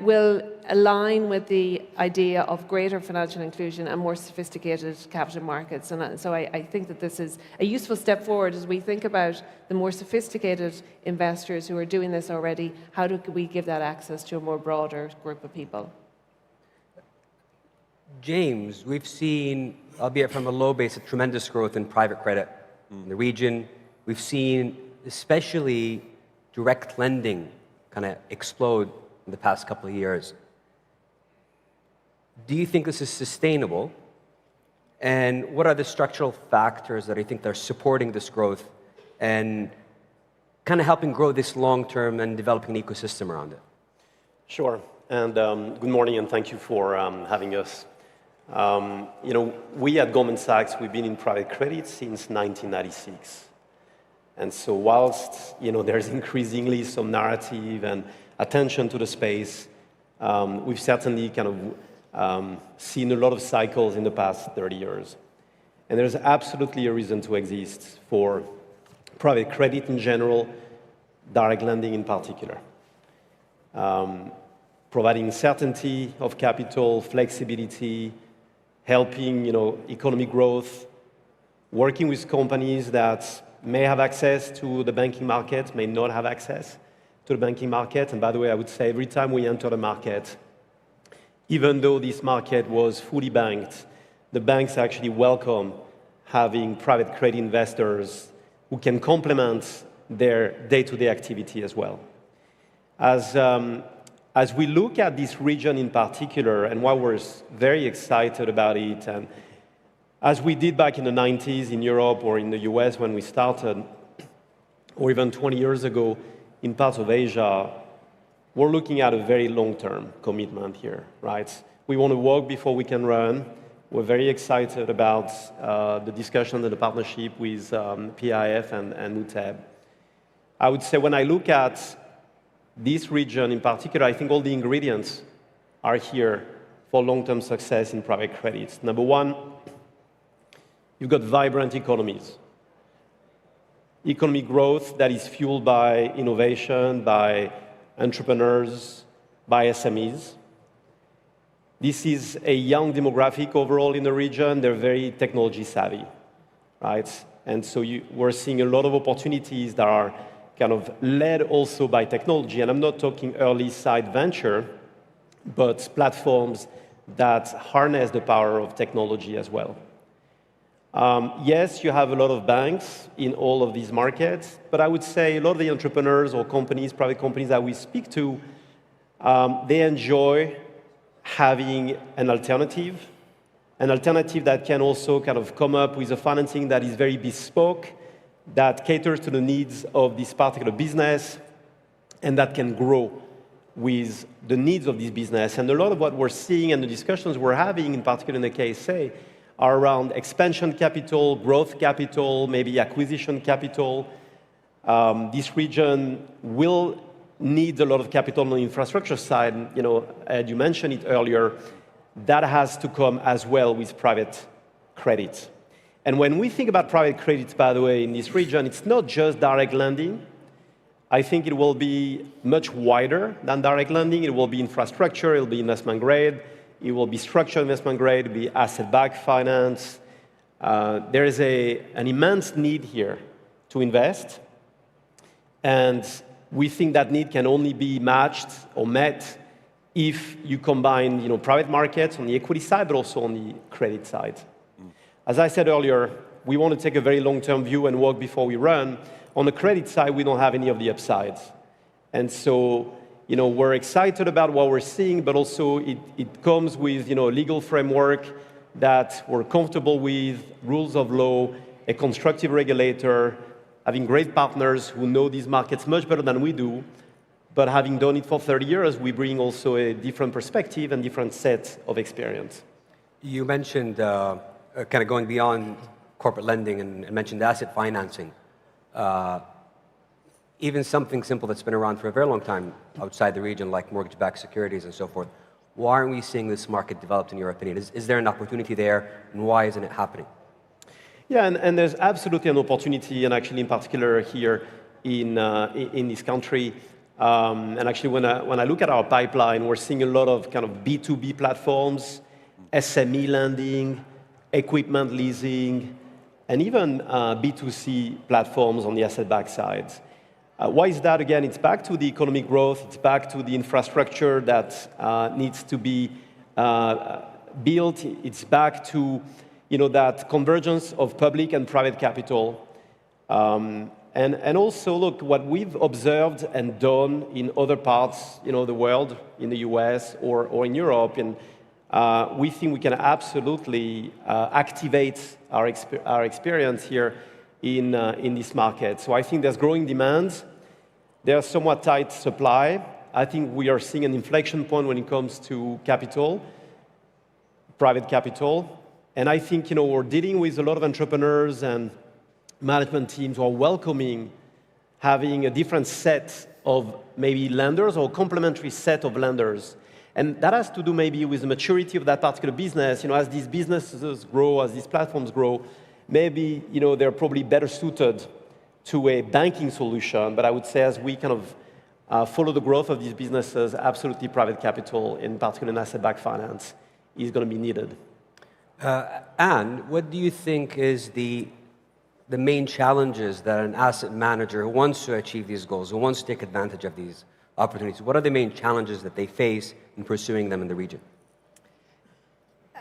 will align with the idea of greater financial inclusion and more sophisticated capital markets. And so I think that this is a useful step forward as we think about the more sophisticated investors who are doing this already. How do we give that access to a more broader group of people? James, we've seen, albeit from a low base, a tremendous growth in private credit in the region. We've seen especially direct lending kind of explode in the past couple of years. Do you think this is sustainable? And what are the structural factors that I think are supporting this growth and kind of helping grow this long-term and developing an ecosystem around it? Sure. And good morning, and thank you for having us. You know, we at Goldman Sachs, we've been in private credit since 1996. And so whilst, you know, there's increasingly some narrative and attention to the space, we've certainly kind of seen a lot of cycles in the past 30 years. And there's absolutely a reason to exist for private credit in general, direct lending in particular. Providing certainty of capital, flexibility, helping, you know, economic growth, working with companies that may have access to the banking market, may not have access to the banking market. And by the way, I would say every time we enter the market, even though this market was fully banked, the banks actually welcome having private credit investors who can complement their day-to-day activity as well. As we look at this region in particular, and why we're very excited about it, and as we did back in the 90s in Europe or in the US when we started, or even 20 years ago in parts of Asia, we're looking at a very long-term commitment here, right? We want to walk before we can run. We're very excited about the discussion and the partnership with PIF and Moove. I would say when I look at this region in particular, I think all the ingredients are here for long-term success in private credit. Number one, you've got vibrant economies. Economic growth that is fueled by innovation, by entrepreneurs, by SMEs. This is a young demographic overall in the region. They're very technology savvy, right? And so we're seeing a lot of opportunities that are kind of led also by technology. And I'm not talking early side venture, but platforms that harness the power of technology as well. Yes, you have a lot of banks in all of these markets, but I would say a lot of the entrepreneurs or companies, private companies that we speak to, they enjoy having an alternative that can also kind of come up with a financing that is very bespoke, that caters to the needs of this particular business, and that can grow with the needs of this business. And a lot of what we're seeing and the discussions we're having, in particular in the KSA, are around expansion capital, growth capital, maybe acquisition capital. This region will need a lot of capital on the infrastructure side. Ed, you mentioned it earlier. That has to come as well with private credit. And when we think about private credit, by the way, in this region, it's not just direct lending. I think it will be much wider than direct lending. It will be infrastructure, it will be investment grade, it will be structured investment grade, it will be asset-backed finance. There is an immense need here to invest. And we think that need can only be matched or met if you combine private markets on the equity side, but also on the credit side. As I said earlier, we want to take a very long-term view and walk before we run. On the credit side, we don't have any of the upsides. And so, we're excited about what we're seeing, but also it comes with, a legal framework that we're comfortable with, rules of law, a constructive regulator, having great partners who know these markets much better than we do. But having done it for 30 years, we bring also a different perspective and different set of experience. You mentioned kind of going beyond corporate lending and mentioned asset financing. Even something simple that's been around for a very long time outside the region, like mortgage-backed securities and so forth. Why aren't we seeing this market developed, in your opinion? Is there an opportunity there, and why isn't it happening? Yeah, and there's absolutely an opportunity, and actually in particular here in this country. And actually, when I look at our pipeline, we're seeing a lot of kind of B2B platforms, SME lending, equipment leasing, and even B2C platforms on the asset-backed side. Why is that? Again, it's back to the economic growth. It's back to the infrastructure that needs to be built. It's back to that convergence of public and private capital. And also, look, what we've observed and done in other parts, the world, in the US or in Europe, and we think we can absolutely activate our experience here in this market. So I think there's growing demand. There's somewhat tight supply. I think we are seeing an inflection point when it comes to capital, private capital. And I think, we're dealing with a lot of entrepreneurs and management teams who are welcoming having a different set of maybe lenders or complementary set of lenders. And that has to do maybe with the maturity of that particular business. As these businesses grow, as these platforms grow, maybe, they're probably better suited to a banking solution. But I would say as we kind of follow the growth of these businesses, absolutely private capital, in particular in asset-backed finance, is going to be needed. And what do you think is the main challenges that an asset manager who wants to achieve these goals, who wants to take advantage of these opportunities, what are the main challenges that they face in pursuing them in the region?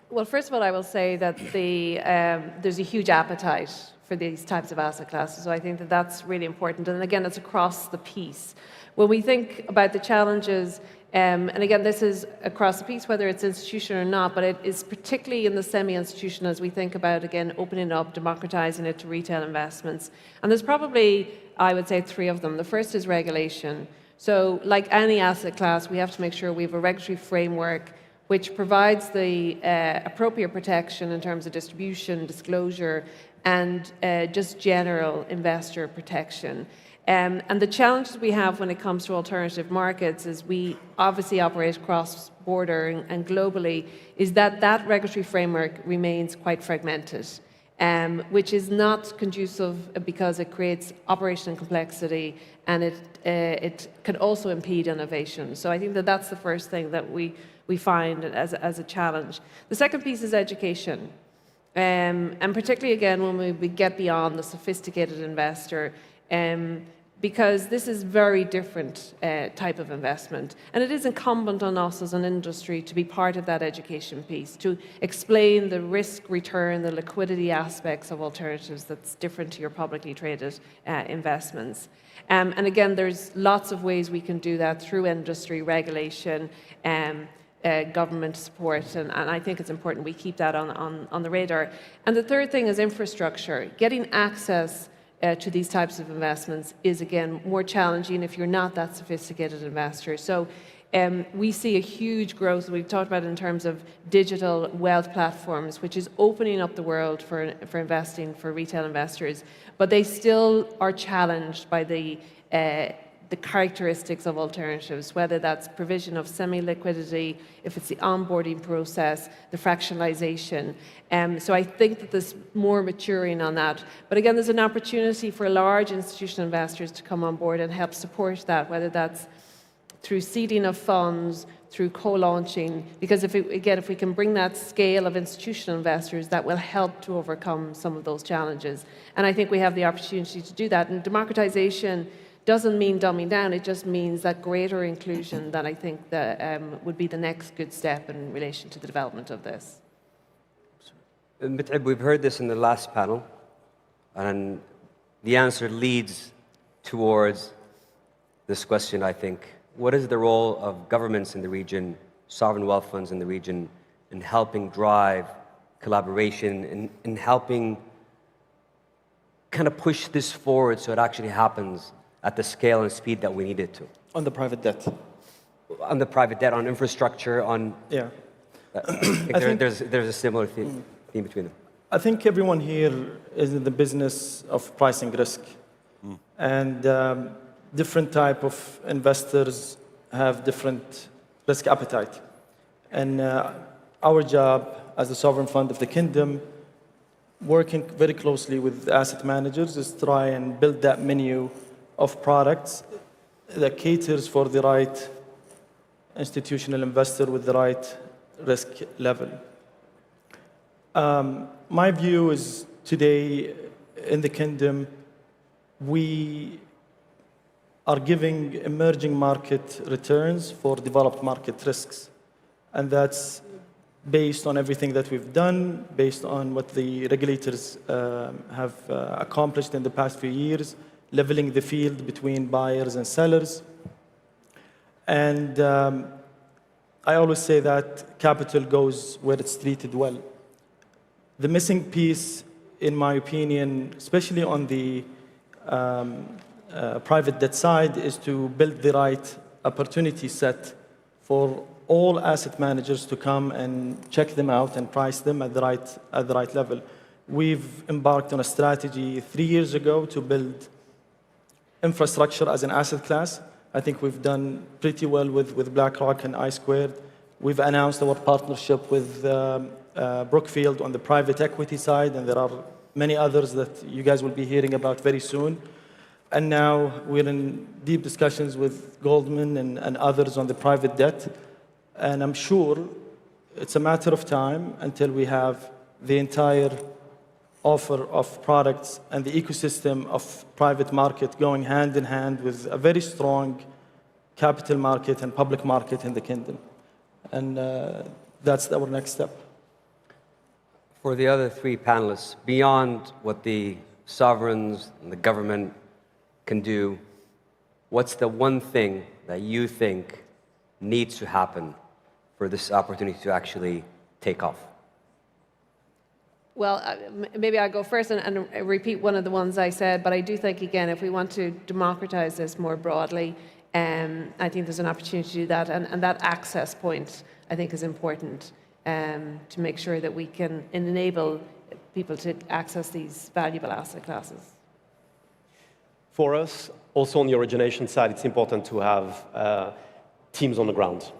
Well, first of all, I will say that there's a huge appetite for these types of asset classes. So I think that that's really important. And again, it's across the piece. When we think about the challenges, and again, this is across the piece, whether it's institutional or not, but it is particularly in the semi-institutional as we think about, again, opening up, democratizing it to retail investments. And there's probably, I would say, three of them. The first is regulation. So like any asset class, we have to make sure we have a regulatory framework which provides the appropriate protection in terms of distribution, disclosure, and just general investor protection. And the challenges we have when it comes to alternative markets is we obviously operate cross-border and globally, is that regulatory framework remains quite fragmented, which is not conducive because it creates operational complexity and it can also impede innovation. So I think that that's the first thing that we find as a challenge. The second piece is education. And particularly, again, when we get beyond the sophisticated investor, because this is very different type of investment. And it is incumbent on us as an industry to be part of that education piece, to explain the risk return, the liquidity aspects of alternatives that's different to your publicly traded investments. And again, there's lots of ways we can do that through industry regulation, government support, and I think it's important we keep that on the radar. And the third thing is infrastructure. Getting access to these types of investments is, again, more challenging if you're not that sophisticated investor. So we see a huge growth. We've talked about it in terms of digital wealth platforms, which is opening up the world for investing for retail investors. But they still are challenged by the characteristics of alternatives, whether that's provision of semi-liquidity, if it's the onboarding process, the fractionalization. So I think that there's more maturing on that. But again, there's an opportunity for large institutional investors to come on board and help support that, whether that's through seeding of funds, through co-launching, because if we can bring that scale of institutional investors, that will help to overcome some of those challenges. And I think we have the opportunity to do that. And democratization doesn't mean dumbing down, it just means that greater inclusion that I think that would be the next good step in relation to the development of this. Mut'ib, we've heard this in the last panel, and the answer leads towards this question, I think. What is the role of governments in the region, sovereign wealth funds in the region, in helping drive collaboration, in helping kind of push this forward so it actually happens at the scale and speed that we need it to? On the private debt. On the private debt, on infrastructure, on... Yeah. I think there's a similar theme between them. I think everyone here is in the business of pricing risk. And different type of investors have different risk appetite. And our job as the sovereign fund of the kingdom, working very closely with asset managers, is try and build that menu of products that caters for the right institutional investor with the right risk level. My view is today in the kingdom, we are giving emerging market returns for developed market risks. And that's based on everything that we've done, based on what the regulators have accomplished in the past few years, leveling the field between buyers and sellers. And I always say that capital goes where it's treated well. The missing piece, in my opinion, especially on the private debt side, is to build the right opportunity set for all asset managers to come and check them out and price them at the right level. We've embarked on a strategy 3 years ago to build infrastructure as an asset class. I think we've done pretty well with BlackRock and I². We've announced our partnership with Brookfield on the private equity side, and there are many others that you guys will be hearing about very soon. And now we're in deep discussions with Goldman and others on the private debt. And I'm sure it's a matter of time until we have the entire offer of products and the ecosystem of private market going hand in hand with a very strong capital market and public market in the kingdom. And that's our next step. For the other three panelists, beyond what the sovereigns and the government can do, what's the one thing that you think needs to happen for this opportunity to actually take off? Well, maybe I'll go first and repeat one of the ones I said, but I do think, again, if we want to democratize this more broadly, I think there's an opportunity to do that, and that access point, I think, is important to make sure that we can enable people to access these valuable asset classes. For us, also on the origination side, it's important to have teams on the ground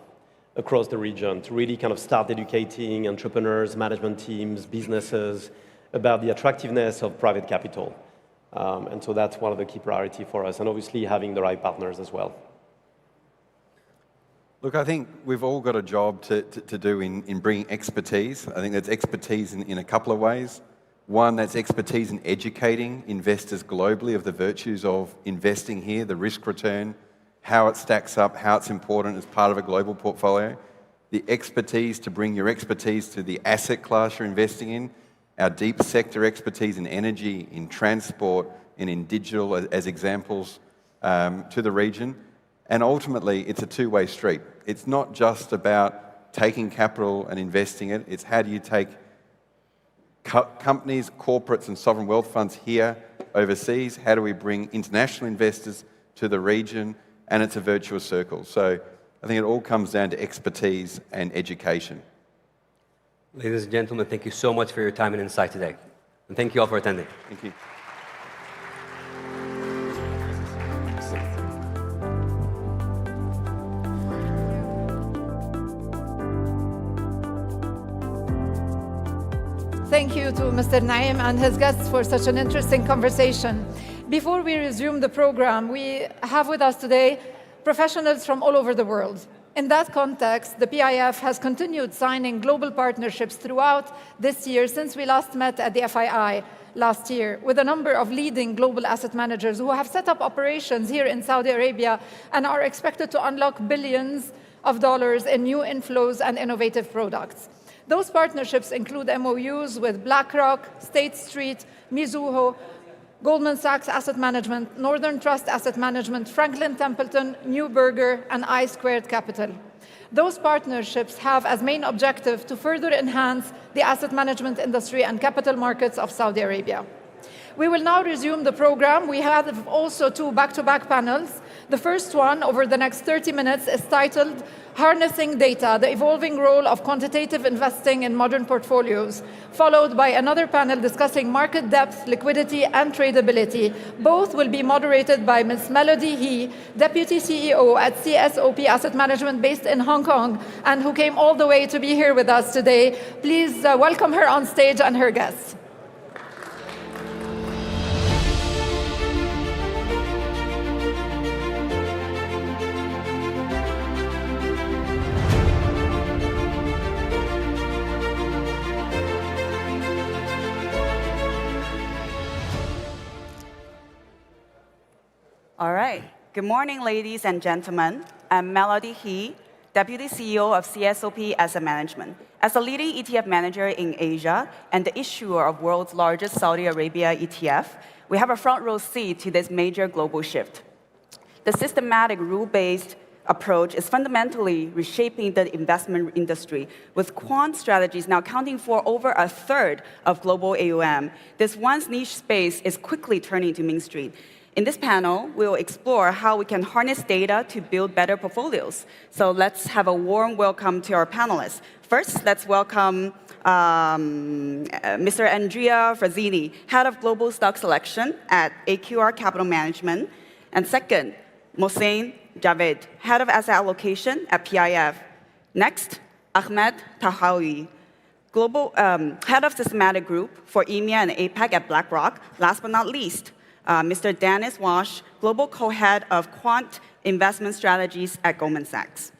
across the region to really kind of start educating entrepreneurs, management teams, businesses about the attractiveness of private capital. And so that's one of the key priorities for us, and obviously having the right partners as well. Look, I think we've all got a job to do in bringing expertise. I think that's expertise in a couple of ways. One, that's expertise in educating investors globally of the virtues of investing here, the risk return, how it stacks up, how it's important as part of a global portfolio. The expertise to bring your expertise to the asset class you're investing in, our deep sector expertise in energy, in transport, and in digital as examples to the region. And ultimately, it's a two-way street. It's not just about taking capital and investing it. It's how do you take companies, corporates, and sovereign wealth funds here overseas? How do we bring international investors to the region? And it's a virtuous circle. So I think it all comes down to expertise and education. Ladies and gentlemen, thank you so much for your time and insight today. And thank you all for attending. Thank you. Thank you to Mr. Naim and his guests for such an interesting conversation. Before we resume the program, we have with us today professionals from all over the world. In that context, the PIF has continued signing global partnerships throughout this year since we last met at the FII last year with a number of leading global asset managers who have set up operations here in Saudi Arabia and are expected to unlock billions of dollars in new inflows and innovative products. Those partnerships include MOUs with BlackRock, State Street, Mizuho, Goldman Sachs Asset Management, Northern Trust Asset Management, Franklin Templeton, Neuberger, and I Squared Capital. Those partnerships have as main objective to further enhance the asset management industry and capital markets of Saudi Arabia. We will now resume the program. We have also two back-to-back panels. The first one, over the next 30 minutes, is titled Harnessing Data, the Evolving Role of Quantitative Investing in Modern Portfolios, followed by another panel discussing market depth, liquidity, and tradability. Both will be moderated by Ms. Melody He, Deputy CEO at CSOP Asset Management based in Hong Kong, and who came all the way to be here with us today. Please welcome her on stage and her guests. All right. Good morning, ladies and gentlemen. I'm Melody He, Deputy CEO of CSOP Asset Management. As a leading ETF manager in Asia and the issuer of world's largest Saudi Arabia ETF, we have a front row seat to this major global shift. The systematic rule-based approach is fundamentally reshaping the investment industry, with quant strategies now accounting for over a third of global AUM. This once niche space is quickly turning to mainstream. In this panel, we will explore how we can harness data to build better portfolios. So let's have a warm welcome to our panelists. First, let's welcome Mr. Andrea Frazzini, Head of Global Stock Selection at AQR Capital Management. And second, Mohsen Javed, Head of Asset Allocation at PIF. Next, Ahmed Tahawi, Global Head of Systematic Group for EMEA and APAC at BlackRock. Last but not least, Mr. Dennis Wash, Global Co-Head of Quant Investment Strategies at Goldman Sachs.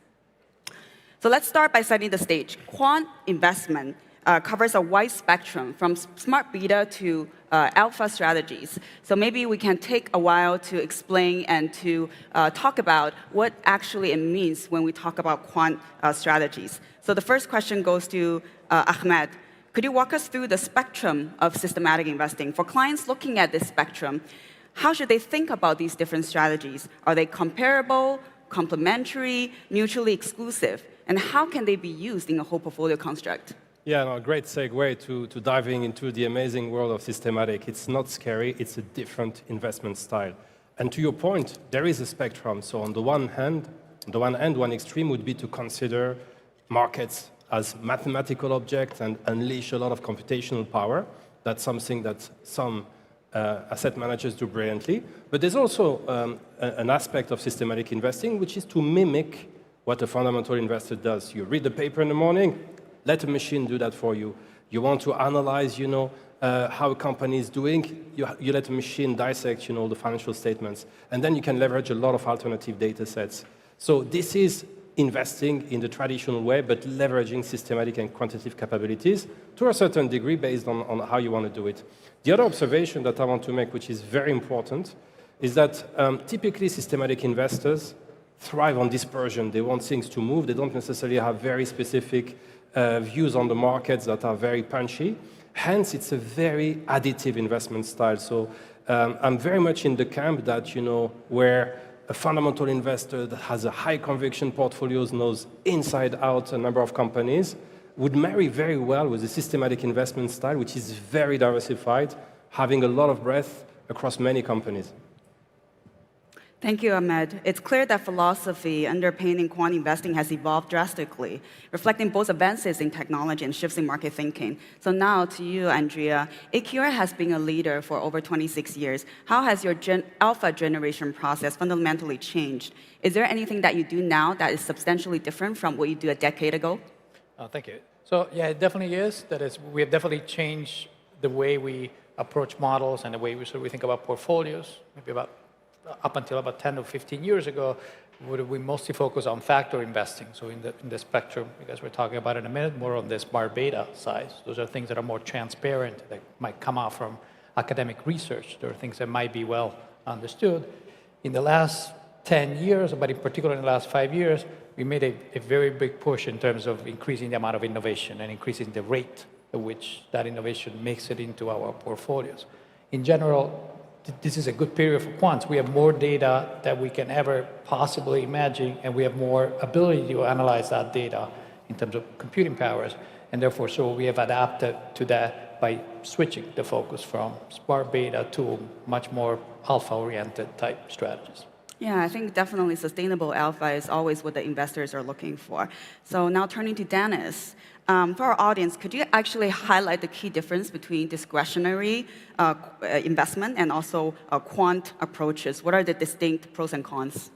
So let's start by setting the stage. Quant investment covers a wide spectrum from smart beta to alpha strategies. So maybe we can take a while to explain and to talk about what actually it means when we talk about quant strategies. So the first question goes to Ahmed. Could you walk us through the spectrum of systematic investing? For clients looking at this spectrum, how should they think about these different strategies? Are they comparable, complementary, mutually exclusive? And how can they be used in a whole portfolio construct? Yeah, no, great segue to diving into the amazing world of systematic. It's not scary, it's a different investment style. And to your point, there is a spectrum. So on the one hand, one extreme would be to consider markets as mathematical objects and unleash a lot of computational power. That's something that some asset managers do brilliantly. But there's also an aspect of systematic investing, which is to mimic what a fundamental investor does. You read the paper in the morning, let a machine do that for you. You want to analyze, how a company is doing, you let a machine dissect, the financial statements. And then you can leverage a lot of alternative data sets. So this is investing in the traditional way, but leveraging systematic and quantitative capabilities to a certain degree based on how you want to do it. The other observation that I want to make, which is very important, is that typically systematic investors thrive on dispersion. They want things to move. They don't necessarily have very specific views on the markets that are very punchy. Hence, it's a very additive investment style. So I'm very much in the camp that, where a fundamental investor that has a high conviction portfolios, knows inside out a number of companies, would marry very well with a systematic investment style, which is very diversified, having a lot of breadth across many companies. Thank you, Ahmed. It's clear that philosophy underpinning quant investing has evolved drastically, reflecting both advances in technology and shifts in market thinking. So now to you, Andrea. AQR has been a leader for over 26 years. How has your alpha generation process fundamentally changed? Is there anything that you do now that is substantially different from what you do a decade ago? Thank you. So yeah, it definitely is. That is, we have definitely changed the way we approach models and the way we think about portfolios. Maybe up until about 10 or 15 years ago, we mostly focus on factor investing. So in the spectrum, because we're talking about in a minute, more on the smart beta side. Those are things that are more transparent, that might come out from academic research. There are things that might be well understood. In the last 10 years, but in particular in the last 5 years, we made a very big push in terms of increasing the amount of innovation and increasing the rate at which that innovation makes it into our portfolios. In general, this is a good period for quants. We have more data than we can ever possibly imagine, and we have more ability to analyze that data in terms of computing powers. And therefore, so we have adapted to that by switching the focus from smart beta to much more alpha-oriented type strategies. Yeah, I think definitely sustainable alpha is always what the investors are looking for. So now turning to Dennis. For our audience, could you actually highlight the key difference between discretionary investment and also quant approaches? What are the distinct pros and cons?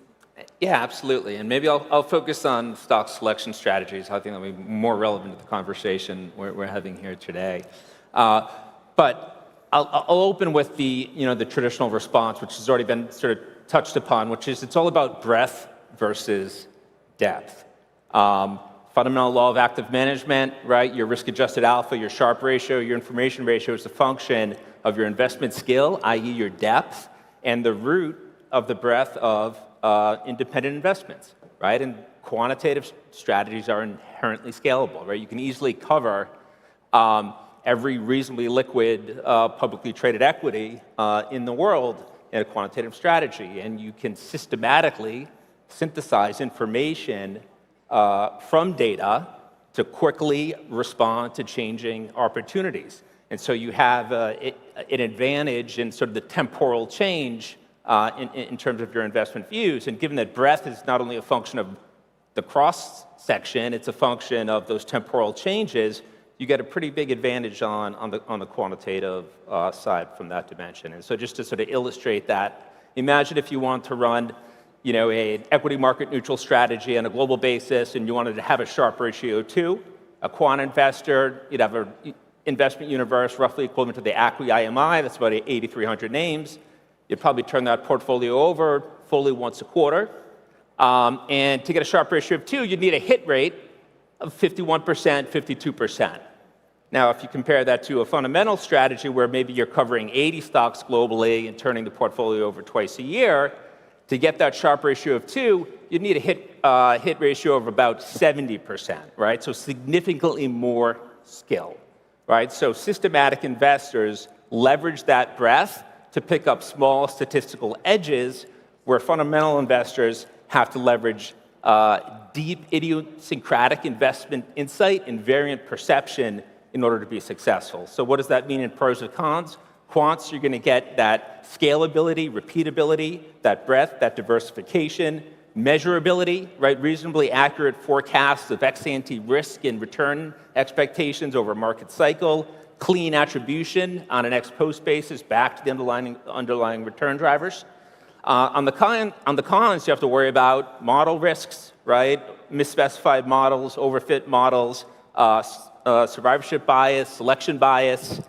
Yeah, absolutely. And maybe I'll focus on stock selection strategies. I think that'll be more relevant to the conversation we're having here today. But I'll open with the traditional response, which has already been sort of touched upon, which is it's all about breadth versus depth. Fundamental law of active management, right? Your risk-adjusted alpha, your Sharpe ratio, your information ratio is a function of your investment skill, i.e. your depth, and the root of the breadth of independent investments, right? And quantitative strategies are inherently scalable, right? You can easily cover every reasonably liquid, publicly traded equity in the world in a quantitative strategy, and you can systematically synthesize information from data to quickly respond to changing opportunities. And so you have an advantage in sort of the temporal change in terms of your investment views. And given that breadth is not only a function of the cross-section, it's a function of those temporal changes, you get a pretty big advantage on the quantitative side from that dimension. And so just to sort of illustrate that, imagine if you want to run an equity market neutral strategy on a global basis, and you wanted to have a Sharpe ratio 2, a quant investor, you'd have an investment universe roughly equivalent to the FII9, that's about 8,300 names. You'd probably turn that portfolio over fully once a quarter. And to get a Sharpe ratio of 2, you'd need a hit rate of 51%, 52%. Now, if you compare that to a fundamental strategy where maybe you're covering 80 stocks globally and turning the portfolio over twice a year, to get that Sharpe ratio of 2, you'd need a hit ratio of about 70%, right? So significantly more skill, right? So systematic investors leverage that breadth to pick up small statistical edges where fundamental investors have to leverage deep idiosyncratic investment insight and variant perception in order to be successful. So what does that mean in pros and cons? Quants, you're going to get that scalability, repeatability, that breadth, that diversification, measurability, right? Reasonably accurate forecasts of ex-ante risk and return expectations over a market cycle, clean attribution on an ex-post basis back to the underlying return drivers. On the cons, you have to worry about model risks, right? Misspecified models, overfit models, survivorship bias, selection bias,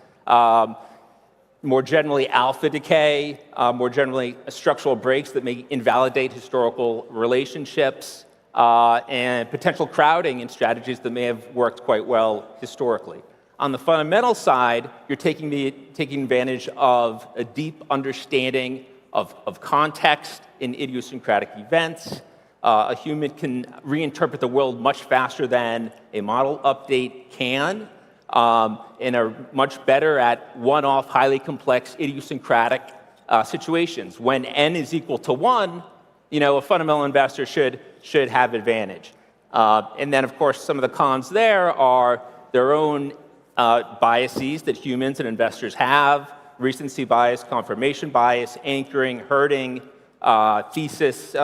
more generally alpha decay, more generally structural breaks that may invalidate historical relationships, and potential crowding in strategies that may have worked quite well historically. On the fundamental side, you're taking advantage of a deep understanding of context in idiosyncratic events. A human can reinterpret the world much faster than a model update can, and are much better at one-off, highly complex, idiosyncratic situations. When n is equal to 1, a fundamental investor should have advantage. And then, of course, some of the cons there are their own biases that humans and investors have, recency bias, confirmation bias, anchoring, herding, thesis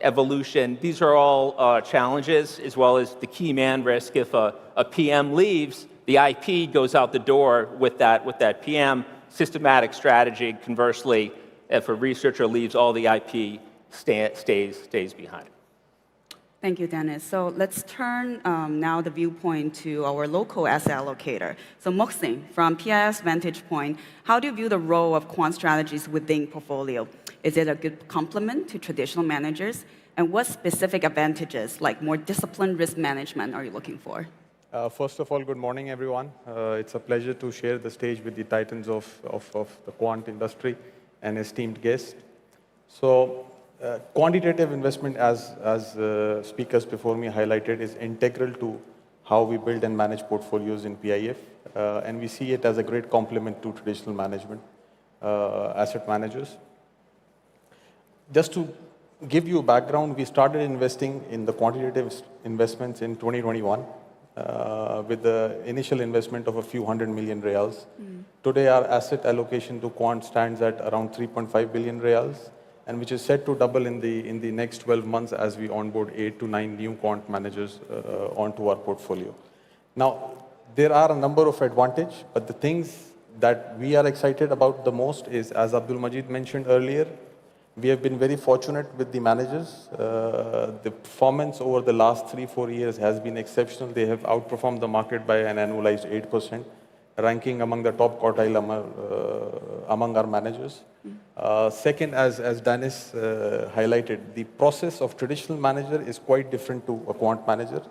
evolution. These are all challenges, as well as the key man risk. If a PM leaves, the IP goes out the door with that PM. Systematic strategy, conversely, if a researcher leaves, all the IP stays behind. Thank you, Dennis. So let's turn now the viewpoint to our local asset allocator. So Mohsin, from PIF's vantage point, how do you view the role of quant strategies within portfolio? Is it a good complement to traditional managers? And what specific advantages, like more disciplined risk management, are you looking for? First of all, good morning, everyone. It's a pleasure to share the stage with the titans of the quant industry and esteemed guests. So, quantitative investment, as speakers before me highlighted, is integral to how we build and manage portfolios in PIF. And we see it as a great complement to traditional management, asset managers. Just to give you a background, we started investing in the quantitative investments in 2021 with the initial investment of a few hundred million reals. Today, our asset allocation to quant stands at around 3.5 billion reals, and which is set to double in the next 12 months as we onboard 8 to 9 new quant managers onto our portfolio. Now, there are a number of advantages, but the things that we are excited about the most is, as Abdul Majid mentioned earlier, we have been very fortunate with the managers. The performance over the last 3-4 years has been exceptional. They have outperformed the market by an annualized 8%, ranking among the top quartile among our managers. Second, as Dennis highlighted, the process of traditional manager is quite different to a quant manager.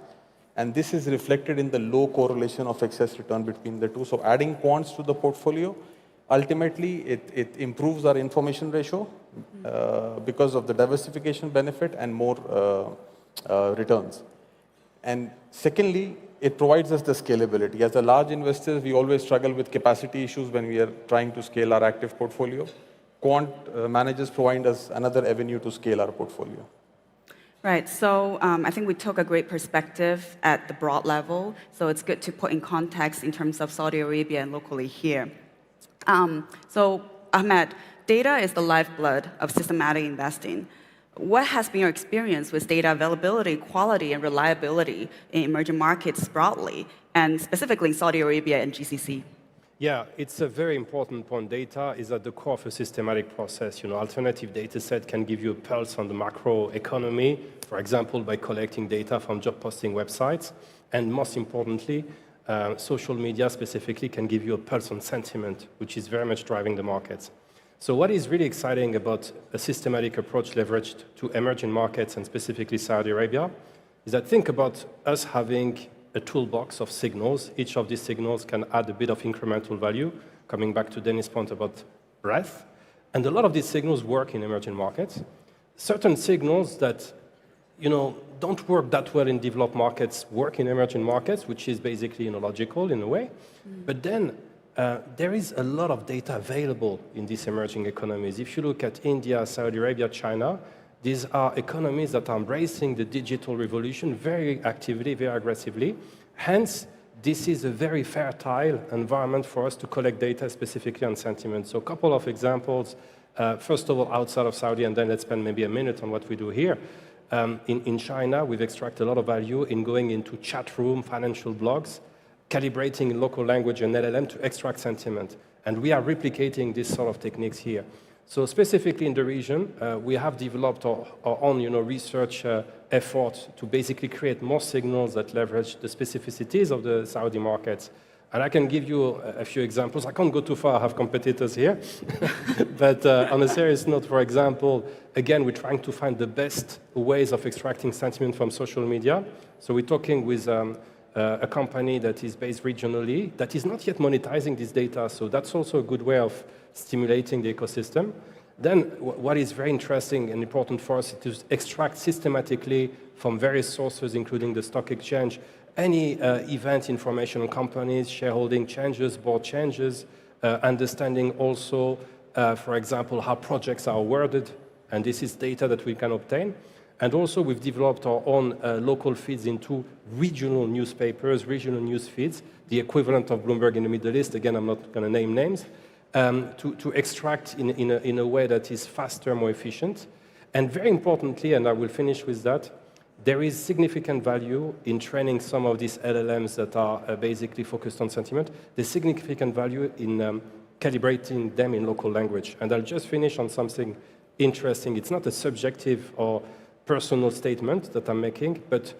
And this is reflected in the low correlation of excess return between the two. So adding quants to the portfolio, ultimately, it improves our information ratio because of the diversification benefit and more returns. And secondly, it provides us the scalability. As a large investor, we always struggle with capacity issues when we are trying to scale our active portfolio. Quant managers provide us another avenue to scale our portfolio. Right, so I think we took a great perspective at the broad level, so it's good to put in context in terms of Saudi Arabia and locally here. So Ahmed, data is the lifeblood of systematic investing. What has been your experience with data availability, quality, and reliability in emerging markets broadly, and specifically in Saudi Arabia and GCC? Yeah, it's a very important point. Data is at the core of a systematic process. You know, alternative data set can give you a pulse on the macro economy, for example, by collecting data from job posting websites. And most importantly, social media specifically can give you a pulse on sentiment, which is very much driving the markets. So what is really exciting about a systematic approach leveraged to emerging markets and specifically Saudi Arabia is that think about us having a toolbox of signals. Each of these signals can add a bit of incremental value, coming back to Dennis' point about breadth. And a lot of these signals work in emerging markets. Certain signals that, you know, don't work that well in developed markets work in emerging markets, which is basically, you know, logical in a way. But then there is a lot of data available in these emerging economies. If you look at India, Saudi Arabia, China, these are economies that are embracing the digital revolution very actively, very aggressively. Hence, this is a very fertile environment for us to collect data specifically on sentiment. So a couple of examples. First of all, outside of Saudi, and then let's spend maybe a minute on what we do here. In China, we've extracted a lot of value in going into chat room, financial blogs, calibrating in local language and LLM to extract sentiment. And we are replicating this sort of techniques here. So specifically in the region, we have developed our own, you know, research effort to basically create more signals that leverage the specificities of the Saudi markets. And I can give you a few examples. I can't go too far, I have competitors here. But on a serious note, for example, again, we're trying to find the best ways of extracting sentiment from social media. So we're talking with a company that is based regionally that is not yet monetizing this data. So that's also a good way of stimulating the ecosystem. Then what is very interesting and important for us is to extract systematically from various sources, including the stock exchange, any event information on companies, shareholding changes, board changes, understanding also, for example, how projects are awarded. And this is data that we can obtain. And also, we've developed our own local feeds into regional newspapers, regional news feeds, the equivalent of Bloomberg in the Middle East. Again, I'm not going to name names. to extract in a way that is faster, more efficient. And very importantly, and I will finish with that, there is significant value in training some of these LLMs that are basically focused on sentiment. There's significant value in calibrating them in local language. And I'll just finish on something interesting. It's not a subjective or personal statement that I'm making, but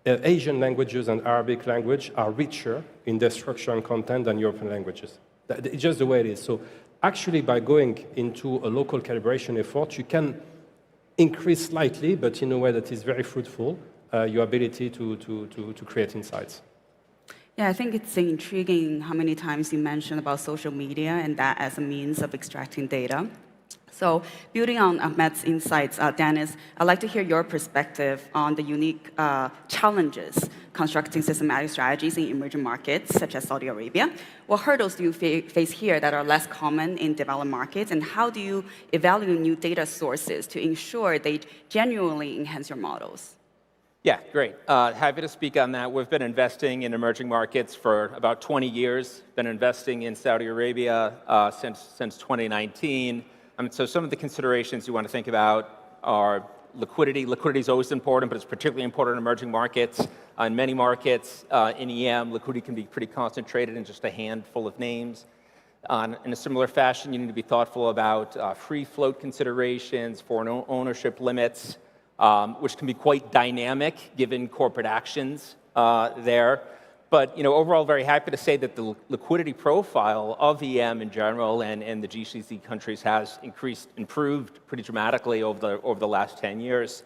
Asian languages and Arabic language are richer in their structure and content than European languages. It's just the way it is. So actually, by going into a local calibration effort, you can increase slightly, but in a way that is very fruitful, your ability to create insights. Yeah, I think it's intriguing how many times you mentioned about social media and that as a means of extracting data. So building on Ahmed's insights, Dennis, I'd like to hear your perspective on the unique challenges constructing systematic strategies in emerging markets, such as Saudi Arabia. What hurdles do you face here that are less common in developed markets, and how do you evaluate new data sources to ensure they genuinely enhance your models? Yeah, great. Happy to speak on that. We've been investing in emerging markets for about 20 years, been investing in Saudi Arabia since 2019. So some of the considerations you want to think about are liquidity. Liquidity is always important, but it's particularly important in emerging markets. In many markets in EM, liquidity can be pretty concentrated in just a handful of names. In a similar fashion, you need to be thoughtful about free float considerations, foreign ownership limits, which can be quite dynamic given corporate actions there. But overall, very happy to say that the liquidity profile of EM in general and the GCC countries has improved pretty dramatically over the last 10 years.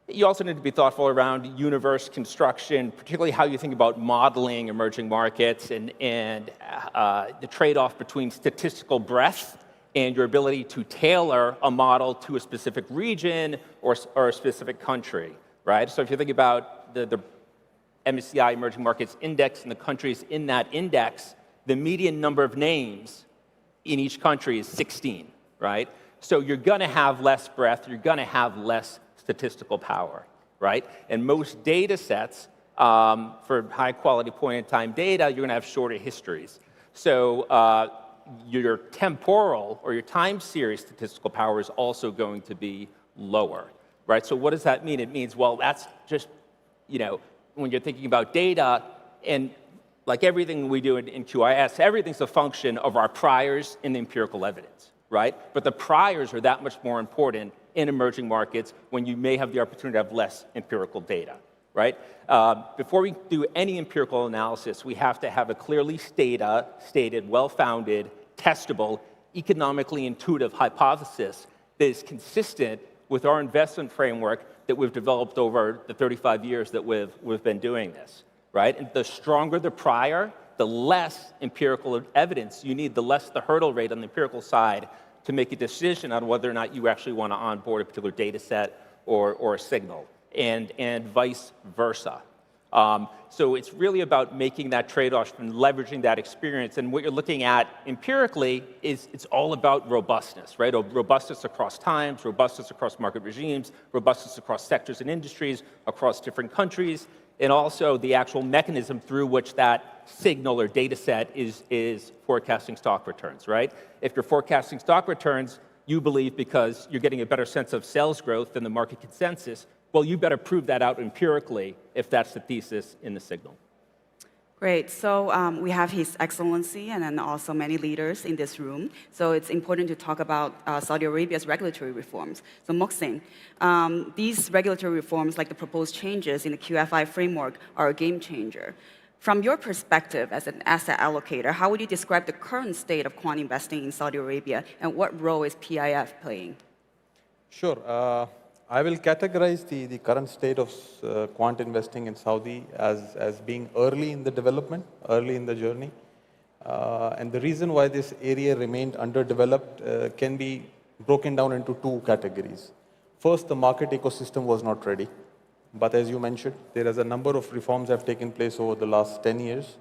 You also need to be thoughtful around universe construction, particularly how you think about modeling emerging markets and the trade-off between statistical breadth and your ability to tailor a model to a specific region or a specific country, right? So if you think about the MSCI Emerging Markets Index and the countries in that index, the median number of names in each country is 16, right? So you're going to have less breadth, you're going to have less statistical power, right? And most data sets for high-quality point-in-time data, you're going to have shorter histories. So your temporal or your time series statistical power is also going to be lower, right? So what does that mean? It means, well, that's just, when you're thinking about data, and like everything we do in QIS, everything's a function of our priors and the empirical evidence, right? But the priors are that much more important in emerging markets when you may have the opportunity to have less empirical data, right? Before we do any empirical analysis, we have to have a clearly stated, well-founded, testable, economically intuitive hypothesis that is consistent with our investment framework that we've developed over the 35 years that we've been doing this, right? And the stronger the prior, the less empirical evidence you need, the less the hurdle rate on the empirical side to make a decision on whether or not you actually want to onboard a particular data set or a signal, and vice versa. So it's really about making that trade-off and leveraging that experience. And what you're looking at empirically is it's all about robustness, right? Robustness across times, robustness across market regimes, robustness across sectors and industries, across different countries, and also the actual mechanism through which that signal or data set is forecasting stock returns, right? If you're forecasting stock returns, you believe because you're getting a better sense of sales growth than the market consensus, well, you better prove that out empirically if that's the thesis in the signal. Great. So we have His Excellency and then also many leaders in this room. So it's important to talk about Saudi Arabia's regulatory reforms. So Mohsin, these regulatory reforms, like the proposed changes in the QFI framework, are a game changer. From your perspective as an asset allocator, how would you describe the current state of quant investing in Saudi Arabia, and what role is PIF playing? Sure. I will categorize the current state of quant investing in Saudi as being early in the development, early in the journey. And the reason why this area remained underdeveloped can be broken down into two categories. First, the market ecosystem was not ready. But as you mentioned, there is a number of reforms that have taken place over the last 10 years.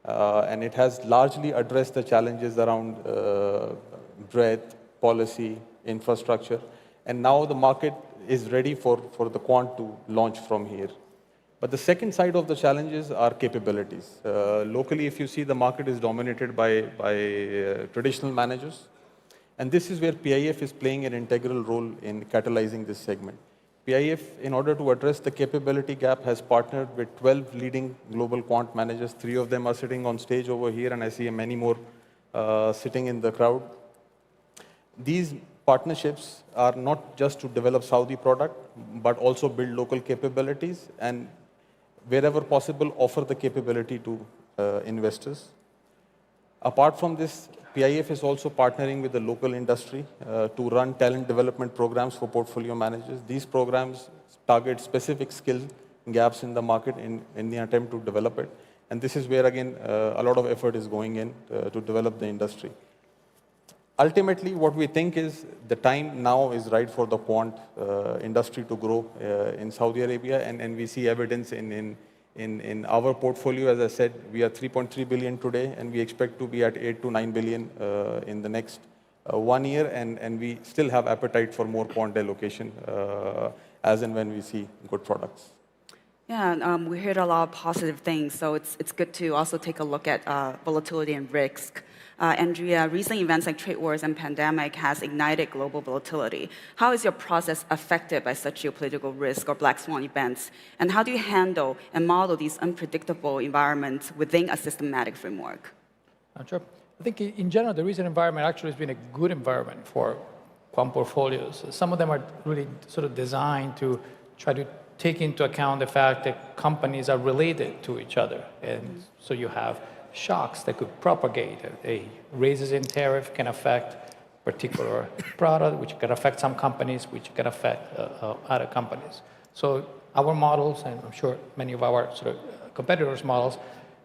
And it has largely addressed the challenges around breadth, policy, infrastructure. And now the market is ready for the quant to launch from here. But the second side of the challenges are capabilities. Locally, if you see, the market is dominated by traditional managers. And this is where PIF is playing an integral role in catalyzing this segment. PIF, in order to address the capability gap, has partnered with 12 leading global quant managers. 3 of them are sitting on stage over here, and I see many more sitting in the crowd. These partnerships are not just to develop Saudi product, but also build local capabilities and wherever possible, offer the capability to investors. Apart from this, PIF is also partnering with the local industry to run talent development programs for portfolio managers. These programs target specific skill gaps in the market in the attempt to develop it. And this is where, again, a lot of effort is going in to develop the industry. Ultimately, what we think is the time now is right for the quant industry to grow in Saudi Arabia, and we see evidence in our portfolio. As I said, we are 3.3 billion today, and we expect to be at 8 to 9 billion in the next 1 year, and we still have appetite for more quant allocation as and when we see good products. Yeah, we heard a lot of positive things, so it's good to also take a look at volatility and risk. Andrea, recent events like trade wars and pandemic has ignited global volatility. How is your process affected by such geopolitical risk or black swan events? And how do you handle and model these unpredictable environments within a systematic framework? Sure. I think in general, the recent environment actually has been a good environment for quant portfolios. Some of them are really sort of designed to try to take into account the fact that companies are related to each other. And so you have shocks that could propagate. A raises in tariff can affect particular product, which can affect some companies, which can affect other companies. So our models, and I'm sure many of our sort of competitors' models,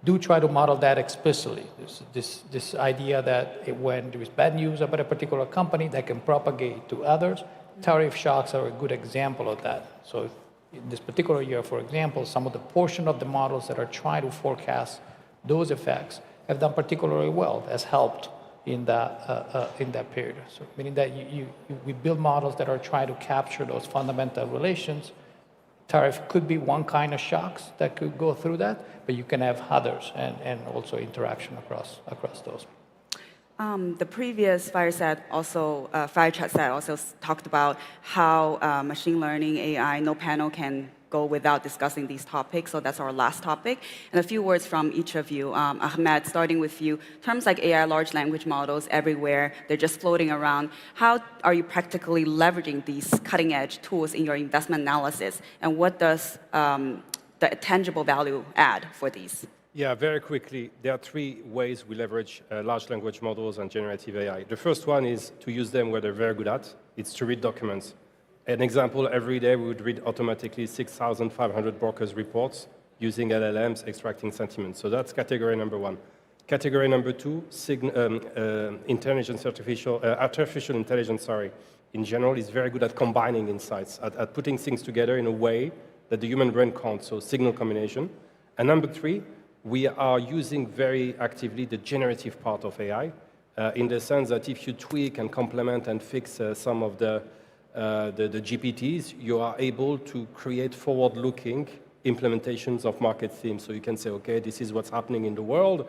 do try to model that explicitly. This idea that when there is bad news about a particular company, that can propagate to others. Tariff shocks are a good example of that. So in this particular year, for example, some of the portion of the models that are trying to forecast those effects have done particularly well, has helped in that period. So meaning that we build models that are trying to capture those fundamental relations. Tariff could be one kind of shocks that could go through that, but you can have others and also interaction across those. The previous fireside chat set also talked about how machine learning, AI, no panel can go without discussing these topics. So that's our last topic. And a few words from each of you. Ahmed, starting with you. Terms like AI, large language models everywhere, they're just floating around. How are you practically leveraging these cutting edge tools in your investment analysis? And what does the tangible value add for these? Yeah, very quickly, there are 3 ways we leverage large language models and generative AI. The first one is to use them where they're very good at. It's to read documents. An example, every day we would read automatically 6,500 brokers' reports using LLMs extracting sentiments. So that's category number 1. Category number 2, artificial intelligence, in general, is very good at combining insights, at putting things together in a way that the human brain can't, so signal combination. And number 3, we are using very actively the generative part of AI, in the sense that if you tweak and complement and fix some of the GPTs, you are able to create forward-looking implementations of market themes. So you can say, okay, this is what's happening in the world,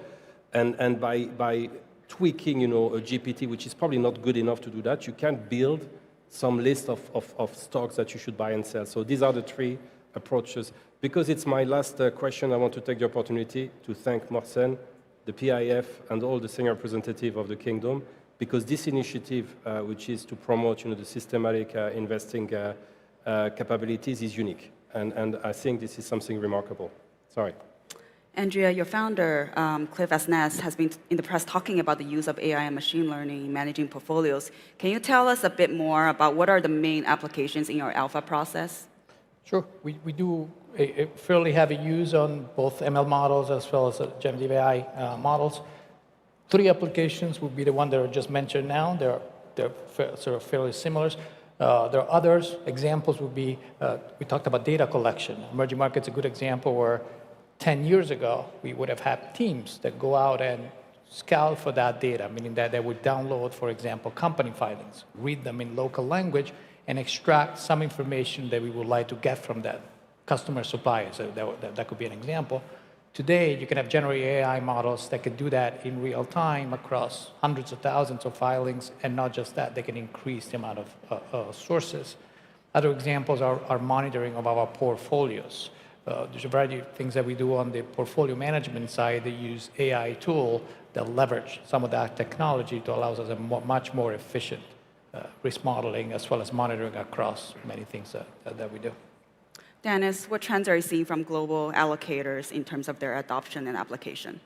and by tweaking, a GPT, which is probably not good enough to do that, you can build some list of stocks that you should buy and sell. So these are the 3 approaches. Because it's my last question, I want to take the opportunity to thank Mohsen, the PIF, and all the senior representatives of the Kingdom, because this initiative, which is to promote the systematic investing capabilities, is unique. And I think this is something remarkable. Sorry. Andrea, your founder, Cliff Asness, has been in the press talking about the use of AI and machine learning in managing portfolios. Can you tell us a bit more about what are the main applications in your alpha process? Sure. We do a fairly heavy use on both ML models as well as generative AI models. 3 applications would be the one that are just mentioned now. They're sort of fairly similar. There are others. Examples would be, we talked about data collection. Emerging markets is a good example where 10 years ago, we would have had teams that go out and scout for that data, meaning that they would download, for example, company filings, read them in local language, and extract some information that we would like to get from that. customer suppliers. So that could be an example. Today, you can have generative AI models that can do that in real time across hundreds of thousands of filings, and not just that, they can increase the amount of sources. Other examples are monitoring of our portfolios. There's a variety of things that we do on the portfolio management side that use AI tool that leverage some of that technology to allow us a much more efficient risk modeling as well as monitoring across many things that we do. Dennis, what trends are you seeing from global allocators in terms of their adoption and application?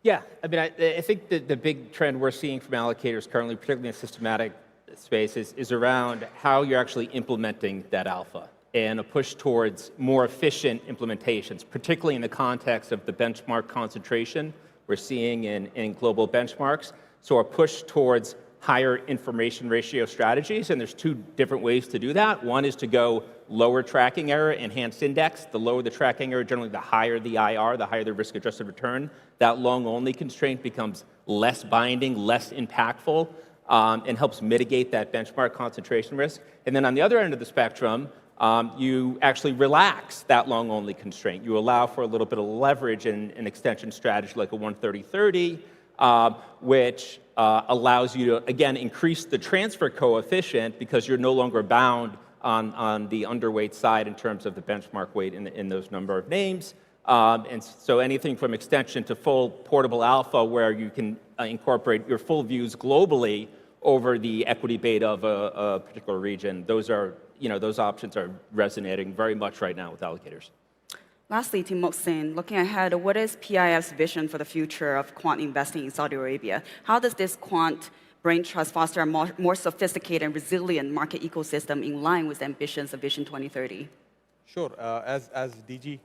Yeah, I mean, I think the big trend we're seeing from allocators currently, particularly in the systematic space, is around how you're actually implementing that alpha and a push towards more efficient implementations, particularly in the context of the benchmark concentration we're seeing in global benchmarks. So a push towards higher information ratio strategies, and there's two different ways to do that. One is to go lower tracking error, enhanced index. The lower the tracking error, generally the higher the IR, the higher the risk-adjusted return. That long-only constraint becomes less binding, less impactful, and helps mitigate that benchmark concentration risk. And then on the other end of the spectrum, you actually relax that long-only constraint. You allow for a little bit of leverage in an extension strategy like a 130-30, which allows you to, again, increase the transfer coefficient because you're no longer bound on the underweight side in terms of the benchmark weight in those number of names. And so anything from extension to full portable alpha where you can incorporate your full views globally over the equity beta of a particular region, those options are resonating very much right now with allocators. Lastly, to Mohsin, looking ahead, what is PIF's vision for the future of quant investing in Saudi Arabia? How does this quant brain trust foster a more sophisticated and resilient market ecosystem in line with the ambitions of Vision 2030? Sure. As DG,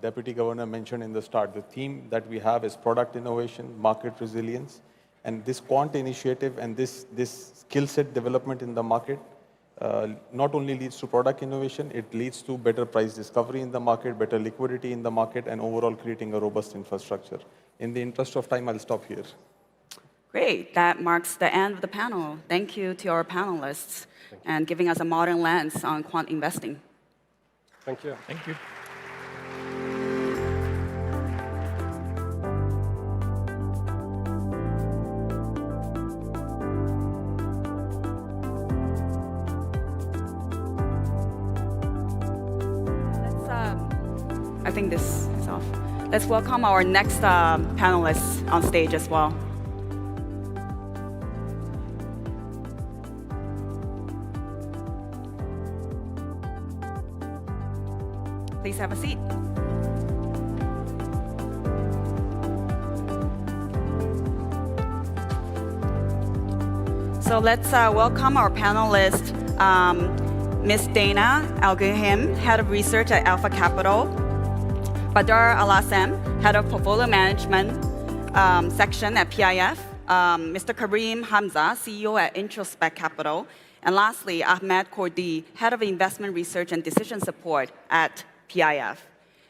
Deputy Governor, mentioned in the start, the theme that we have is product innovation, market resilience, and this quant initiative and this skill set development in the market not only leads to product innovation, it leads to better price discovery in the market, better liquidity in the market, and overall creating a robust infrastructure. In the interest of time, I'll stop here. Great. That marks the end of the panel. Thank you to our panelists and giving us a modern lens on quant investing. Thank you. Thank you. I think this is off. Let's welcome our next panelists on stage as well. Please have a seat. So let's welcome our panelist, Ms. Dana Al-Ghim, Head of Research at Alpha Capital, Badar Al-Assam, Head of Portfolio Management Section at PIF, Mr. Karim Hamza, CEO at Introspect Capital, and lastly, Ahmed Kordi, Head of Investment Research and Decision Support at PIF.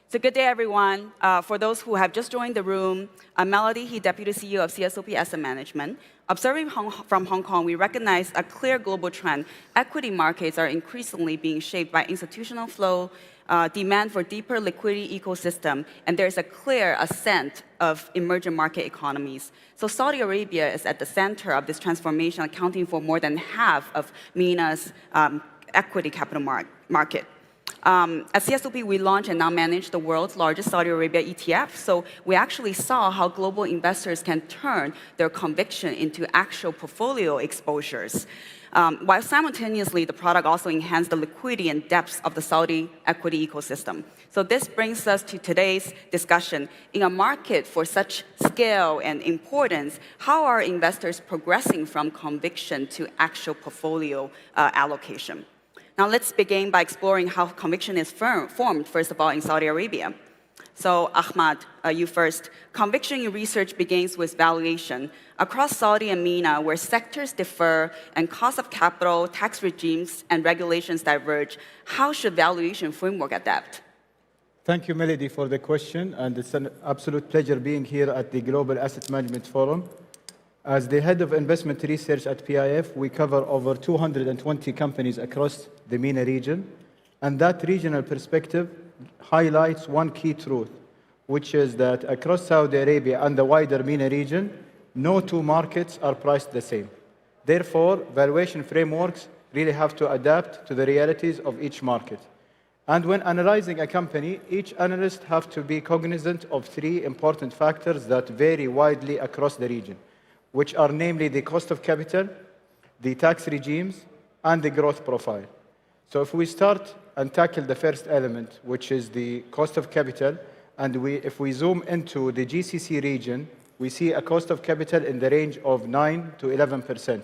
So good day, everyone. For those who have just joined the room, I'm Melody He, Deputy CEO of CSOP Asset Management. Observing from Hong Kong, we recognize a clear global trend. Equity markets are increasingly being shaped by institutional flow, demand for deeper liquidity ecosystem, and there's a clear ascent of emerging market economies. So Saudi Arabia is at the center of this transformation, accounting for more than half of MENA's equity capital market. At CSOP, we launched and now manage the world's largest Saudi Arabia ETF. So we actually saw how global investors can turn their conviction into actual portfolio exposures. While simultaneously, the product also enhanced the liquidity and depth of the Saudi equity ecosystem. So this brings us to today's discussion. In a market for such scale and importance, how are investors progressing from conviction to actual portfolio allocation? Now let's begin by exploring how conviction is formed, first of all, in Saudi Arabia. So Ahmad, you first. Conviction in research begins with valuation. Across Saudi and MENA, where sectors differ and cost of capital, tax regimes, and regulations diverge, how should valuation framework adapt? Thank you, Melody, for the question, and it's an absolute pleasure being here at the Global Asset Management Forum. As the head of investment research at PIF, we cover over 220 companies across the MENA region. And that regional perspective highlights one key truth, which is that across Saudi Arabia and the wider MENA region, no two markets are priced the same. Therefore, valuation frameworks really have to adapt to the realities of each market. And when analyzing a company, each analyst has to be cognizant of three important factors that vary widely across the region, which are namely the cost of capital, the tax regimes, and the growth profile. So if we start and tackle the first element, which is the cost of capital, and if we zoom into the GCC region, we see a cost of capital in the range of 9 to 11%.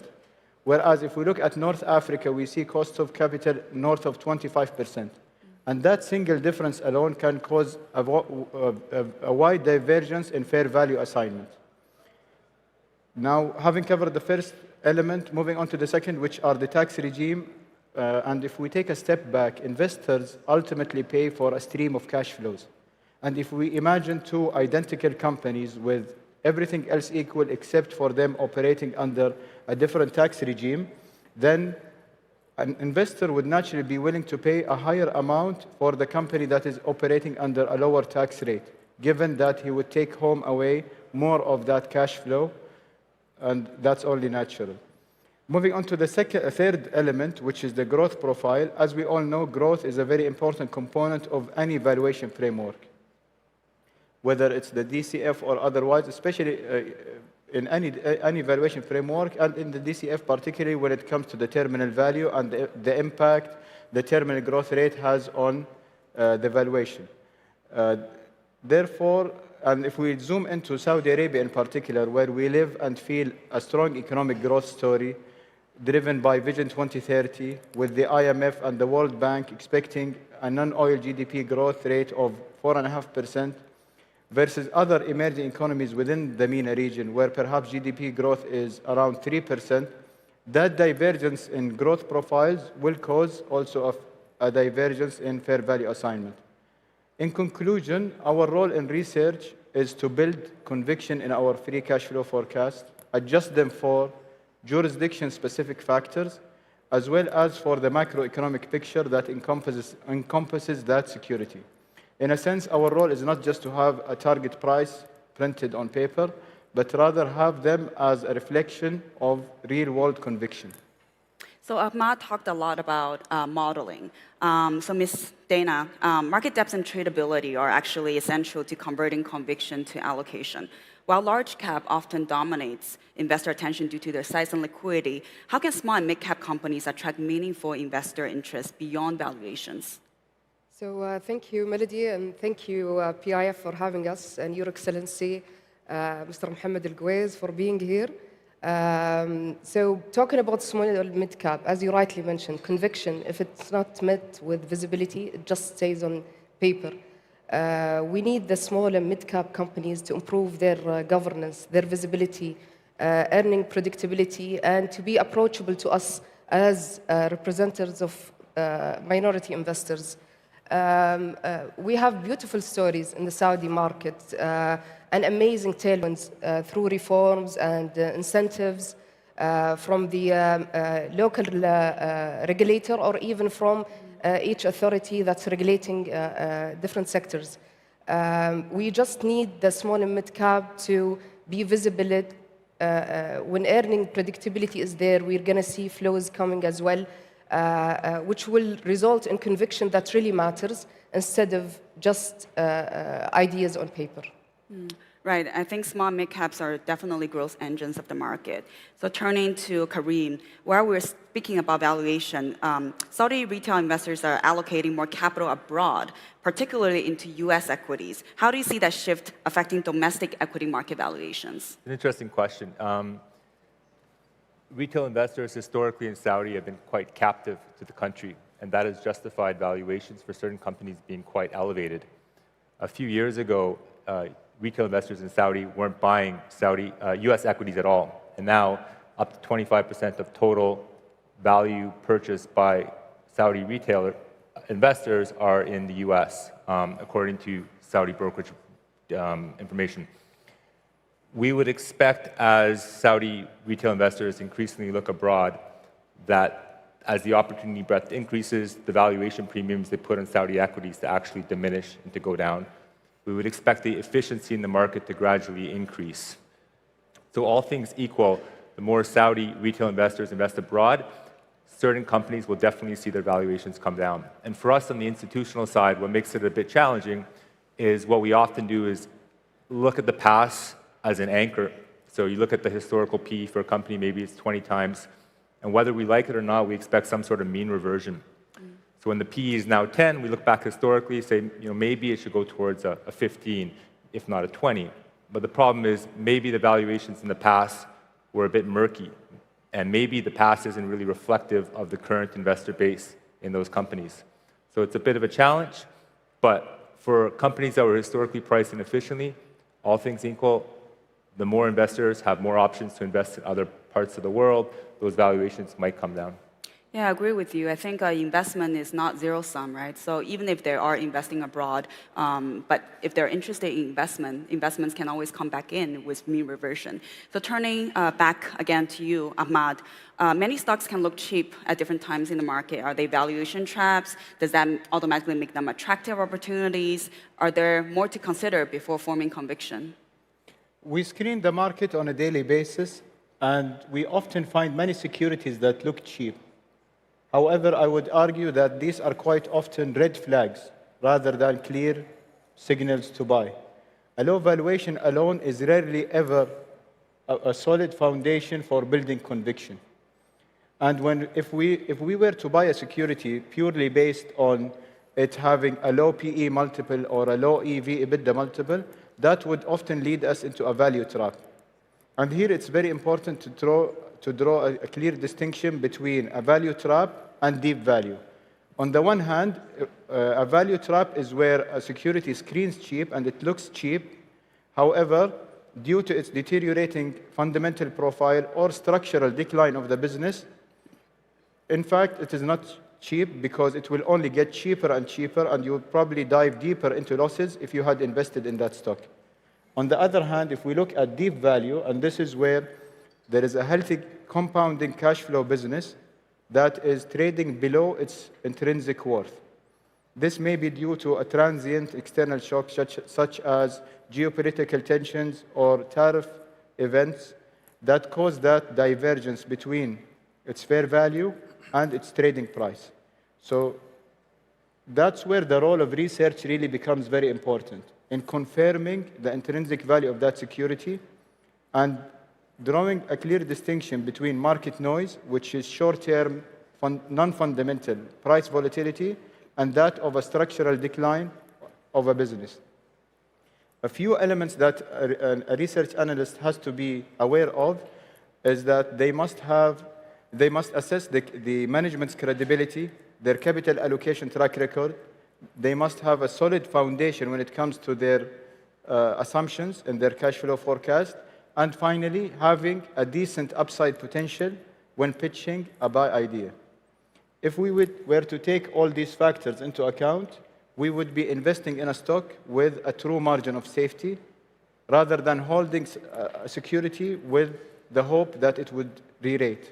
Whereas if we look at North Africa, we see costs of capital north of 25%. And that single difference alone can cause a wide divergence in fair value assignment. Now, having covered the first element, moving on to the second, which are the tax regime. And if we take a step back, investors ultimately pay for a stream of cash flows. And if we imagine two identical companies with everything else equal except for them operating under a different tax regime, then an investor would naturally be willing to pay a higher amount for the company that is operating under a lower tax rate, given that he would take home away more of that cash flow, and that's only natural. Moving on to the third element, which is the growth profile. As we all know, growth is a very important component of any valuation framework, whether it's the DCF or otherwise, especially in any valuation framework, and in the DCF particularly when it comes to the terminal value and the impact the terminal growth rate has on the valuation. Therefore, and if we zoom into Saudi Arabia in particular, where we live and feel a strong economic growth story driven by Vision 2030, with the IMF and the World Bank expecting a non-oil GDP growth rate of 4.5%, versus other emerging economies within the MENA region, where perhaps GDP growth is around 3%, that divergence in growth profiles will cause also a divergence in fair value assignment. In conclusion, our role in research is to build conviction in our free cash flow forecast, adjust them for jurisdiction-specific factors, as well as for the macroeconomic picture that encompasses that security. In a sense, our role is not just to have a target price printed on paper, but rather have them as a reflection of real-world conviction. So Ahmad talked a lot about modeling. So Ms. Dana, market depth and tradability are actually essential to converting conviction to allocation. While large cap often dominates investor attention due to their size and liquidity, how can small and mid-cap companies attract meaningful investor interest beyond valuations? So thank you, Melody, and thank you, PIF, for having us, and Your Excellency, Mr. Mohammed Al-Gweiz, for being here. So talking about small and mid-cap, as you rightly mentioned, conviction, if it's not met with visibility, it just stays on paper. We need the small and mid-cap companies to improve their governance, their visibility, earning predictability, and to be approachable to us as representatives of minority investors. We have beautiful stories in the Saudi market and amazing tailwinds through reforms and incentives from the local regulator or even from each authority that's regulating different sectors. We just need the small and mid-cap to be visible. When earning predictability is there, we're going to see flows coming as well, which will result in conviction that really matters instead of just ideas on paper. Right. I think small mid-caps are definitely growth engines of the market. So turning to Kareem, while we're speaking about valuation, Saudi retail investors are allocating more capital abroad, particularly into U.S. equities. How do you see that shift affecting domestic equity market valuations? An interesting question. Retail investors historically in Saudi have been quite captive to the country, and that has justified valuations for certain companies being quite elevated. A few years ago, retail investors in Saudi weren't buying U.S. equities at all, and now up to 25% of total value purchased by Saudi retail investors are in the U.S., according to Saudi brokerage information. We would expect, as Saudi retail investors increasingly look abroad, that as the opportunity breadth increases, the valuation premiums they put on Saudi equities to actually diminish and to go down. We would expect the efficiency in the market to gradually increase. So all things equal, the more Saudi retail investors invest abroad, certain companies will definitely see their valuations come down. And for us on the institutional side, what makes it a bit challenging is what we often do is look at the past as an anchor. So you look at the historical P for a company, maybe it's 20 times, and whether we like it or not, we expect some sort of mean reversion. So when the P is now 10, we look back historically, say, maybe it should go towards a 15, if not a 20. But the problem is maybe the valuations in the past were a bit murky, and maybe the past isn't really reflective of the current investor base in those companies. So it's a bit of a challenge, but for companies that were historically priced inefficiently, all things equal, the more investors have more options to invest in other parts of the world, those valuations might come down. Yeah, I agree with you. I think investment is not zero-sum, right? So even if they are investing abroad, but if they're interested in investments can always come back in with mean reversion. So turning back again to you, Ahmad, many stocks can look cheap at different times in the market. Are they valuation traps? Does that automatically make them attractive opportunities? Are there more to consider before forming conviction? We screen the market on a daily basis, and we often find many securities that look cheap. However, I would argue that these are quite often red flags rather than clear signals to buy. A low valuation alone is rarely ever a solid foundation for building conviction. And if we were to buy a security purely based on it having a low PE multiple or a low EV/EBITDA multiple, that would often lead us into a value trap. And here it's very important to draw a clear distinction between a value trap and deep value. On the one hand, a value trap is where a security screens cheap and it looks cheap. However, due to its deteriorating fundamental profile or structural decline of the business, in fact, it is not cheap because it will only get cheaper and cheaper, and you will probably dive deeper into losses if you had invested in that stock. On the other hand, if we look at deep value, and this is where there is a healthy compounding cash flow business that is trading below its intrinsic worth. This may be due to a transient external shock such as geopolitical tensions or tariff events that cause that divergence between its fair value and its trading price. So that's where the role of research really becomes very important in confirming the intrinsic value of that security and drawing a clear distinction between market noise, which is short-term, non-fundamental price volatility, and that of a structural decline of a business. A few elements that a research analyst has to be aware of is that they must assess the management's credibility, their capital allocation track record. They must have a solid foundation when it comes to their assumptions and their cash flow forecast. And finally, having a decent upside potential when pitching a buy idea. If we were to take all these factors into account, we would be investing in a stock with a true margin of safety rather than holding a security with the hope that it would re-rate,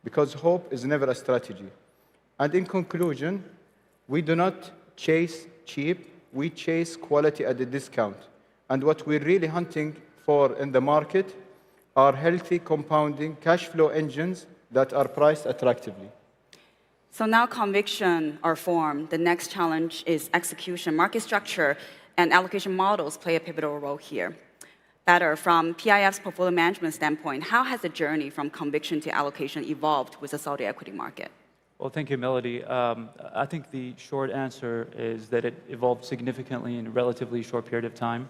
because hope is never a strategy. And in conclusion, we do not chase cheap, we chase quality at a discount. And what we're really hunting for in the market are healthy compounding cash flow engines that are priced attractively. So now conviction are formed. The next challenge is execution. Market structure and allocation models play a pivotal role here. Better, from PIF's portfolio management standpoint, how has the journey from conviction to allocation evolved with the Saudi equity market? Well, thank you, Melody. I think the short answer is that it evolved significantly in a relatively short period of time.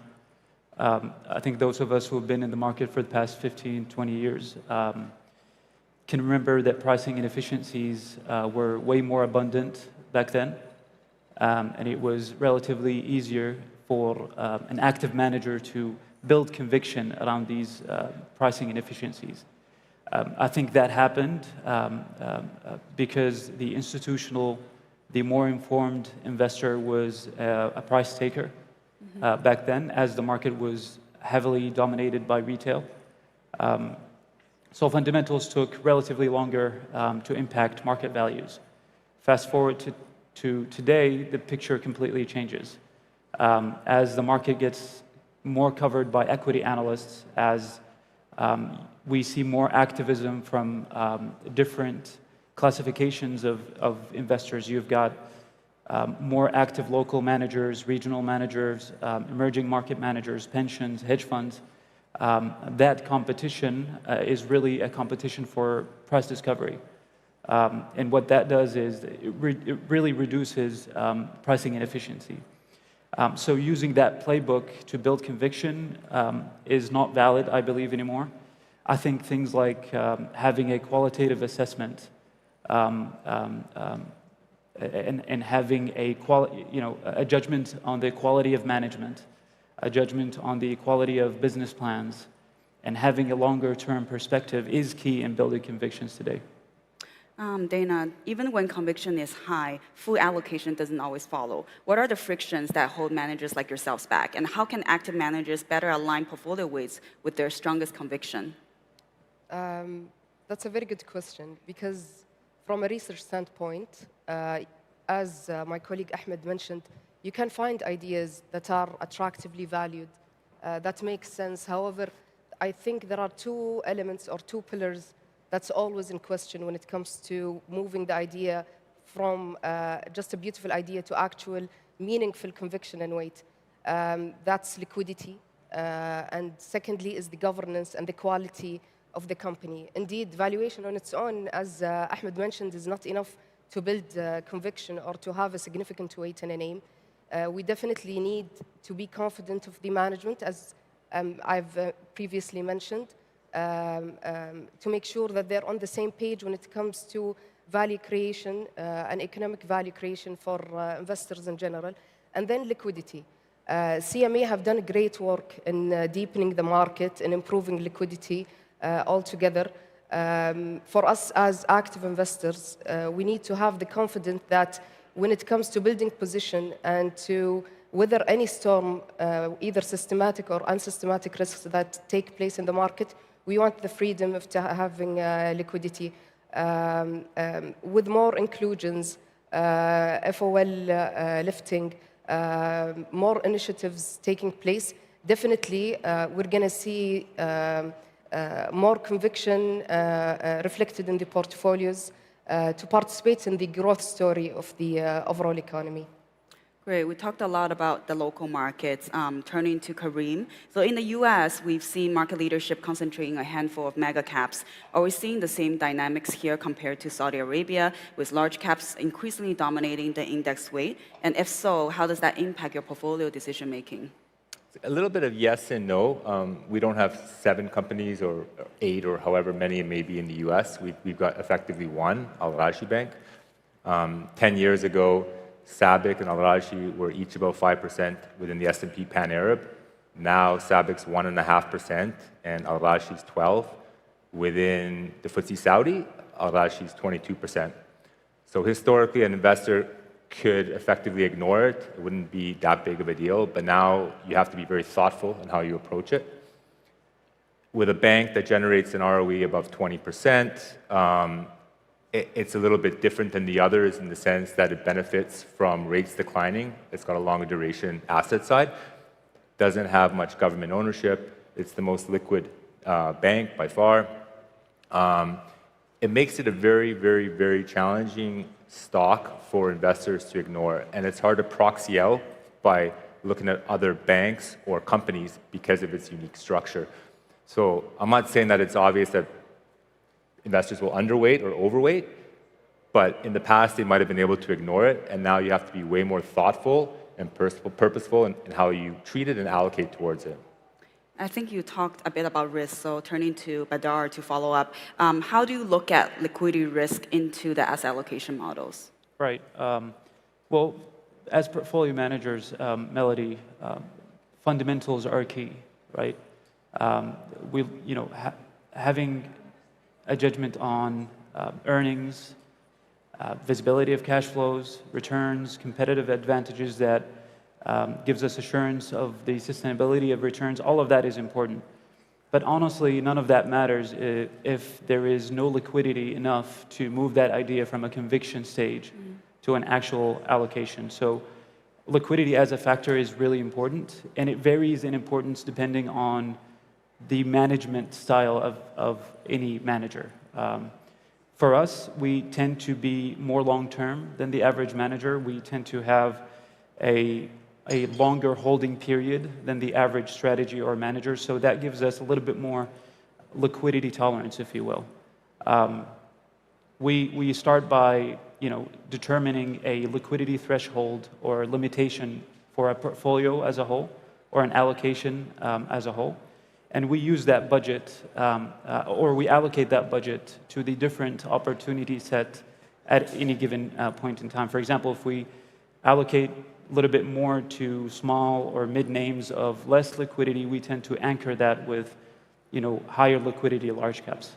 I think those of us who have been in the market for the past 15, 20 years can remember that pricing inefficiencies were way more abundant back then, and it was relatively easier for an active manager to build conviction around these pricing inefficiencies. I think that happened because the institutional, the more informed investor was a price taker back then, as the market was heavily dominated by retail. So fundamentals took relatively longer to impact market values. Fast forward to today, the picture completely changes. As the market gets more covered by equity analysts, as we see more activism from different classifications of investors. You've got more active local managers, regional managers, emerging market managers, pensions, hedge funds. That competition is really a competition for price discovery. And what that does is it really reduces pricing inefficiency. So using that playbook to build conviction is not valid, I believe, anymore. I think things like having a qualitative assessment and having a judgment on the quality of management, a judgment on the quality of business plans, and having a longer-term perspective is key in building convictions today. Dana, even when conviction is high, full allocation doesn't always follow. What are the frictions that hold managers like yourselves back? And how can active managers better align portfolio weights with their strongest conviction? That's a very good question, because from a research standpoint, as my colleague Ahmed mentioned, you can find ideas that are attractively valued, that make sense. However, I think there are two elements or two pillars that's always in question when it comes to moving the idea from just a beautiful idea to actual meaningful conviction and weight. That's liquidity. And secondly is the governance and the quality of the company. Indeed, valuation on its own, as Ahmed mentioned, is not enough to build conviction or to have a significant weight in a name. We definitely need to be confident of the management, as I've previously mentioned, to make sure that they're on the same page when it comes to value creation and economic value creation for investors in general. And then liquidity. CMA have done great work in deepening the market and improving liquidity altogether. For us as active investors, we need to have the confidence that when it comes to building position and to weather any storm, either systematic or unsystematic risks that take place in the market, we want the freedom of having liquidity. With more inclusions, FOL lifting, more initiatives taking place, definitely we're going to see more conviction reflected in the portfolios to participate in the growth story of the overall economy. Great. We talked a lot about the local markets. Turning to Kareem. So in the US, we've seen market leadership concentrating a handful of mega caps. Are we seeing the same dynamics here compared to Saudi Arabia, with large caps increasingly dominating the index weight? And if so, how does that impact your portfolio decision making? A little bit of yes and no. We don't have 7 companies or 8 or however many it may be in the US. We've got effectively one, Al Rajhi Bank. 10 years ago, SABIC and Al Rajhi were each about 5% within the S&P Pan-Arab. Now SABIC's 1.5% and Al Rajhi's 12%. Within the FTSE Saudi, Al Rajhi's 22%. So historically, an investor could effectively ignore it. It wouldn't be that big of a deal, but now you have to be very thoughtful in how you approach it. With a bank that generates an ROE above 20%, it's a little bit different than the others in the sense that it benefits from rates declining. It's got a longer duration asset side. Doesn't have much government ownership. It's the most liquid bank by far. It makes it a very, very, very challenging stock for investors to ignore. And it's hard to proxy out by looking at other banks or companies because of its unique structure. So I'm not saying that it's obvious that investors will underweight or overweight, but in the past they might have been able to ignore it, and now you have to be way more thoughtful and purposeful in how you treat it and allocate towards it. I think you talked a bit about risk, so turning to Badar to follow up. How do you look at liquidity risk into the asset allocation models? Right. Well, as portfolio managers, Melody, fundamentals are key, right? Having a judgment on earnings, visibility of cash flows, returns, competitive advantages that gives us assurance of the sustainability of returns. All of that is important. But honestly, none of that matters if there is no liquidity enough to move that idea from a conviction stage to an actual allocation. So liquidity as a factor is really important, and it varies in importance depending on the management style of any manager. For us, we tend to be more long-term than the average manager. We tend to have a longer holding period than the average strategy or manager, so that gives us a little bit more liquidity tolerance, if you will. We start by determining a liquidity threshold or limitation for a portfolio as a whole or an allocation as a whole. And we use that budget, or we allocate that budget to the different opportunity set at any given point in time. For example, if we allocate a little bit more to small or mid names of less liquidity, we tend to anchor that with higher liquidity large caps.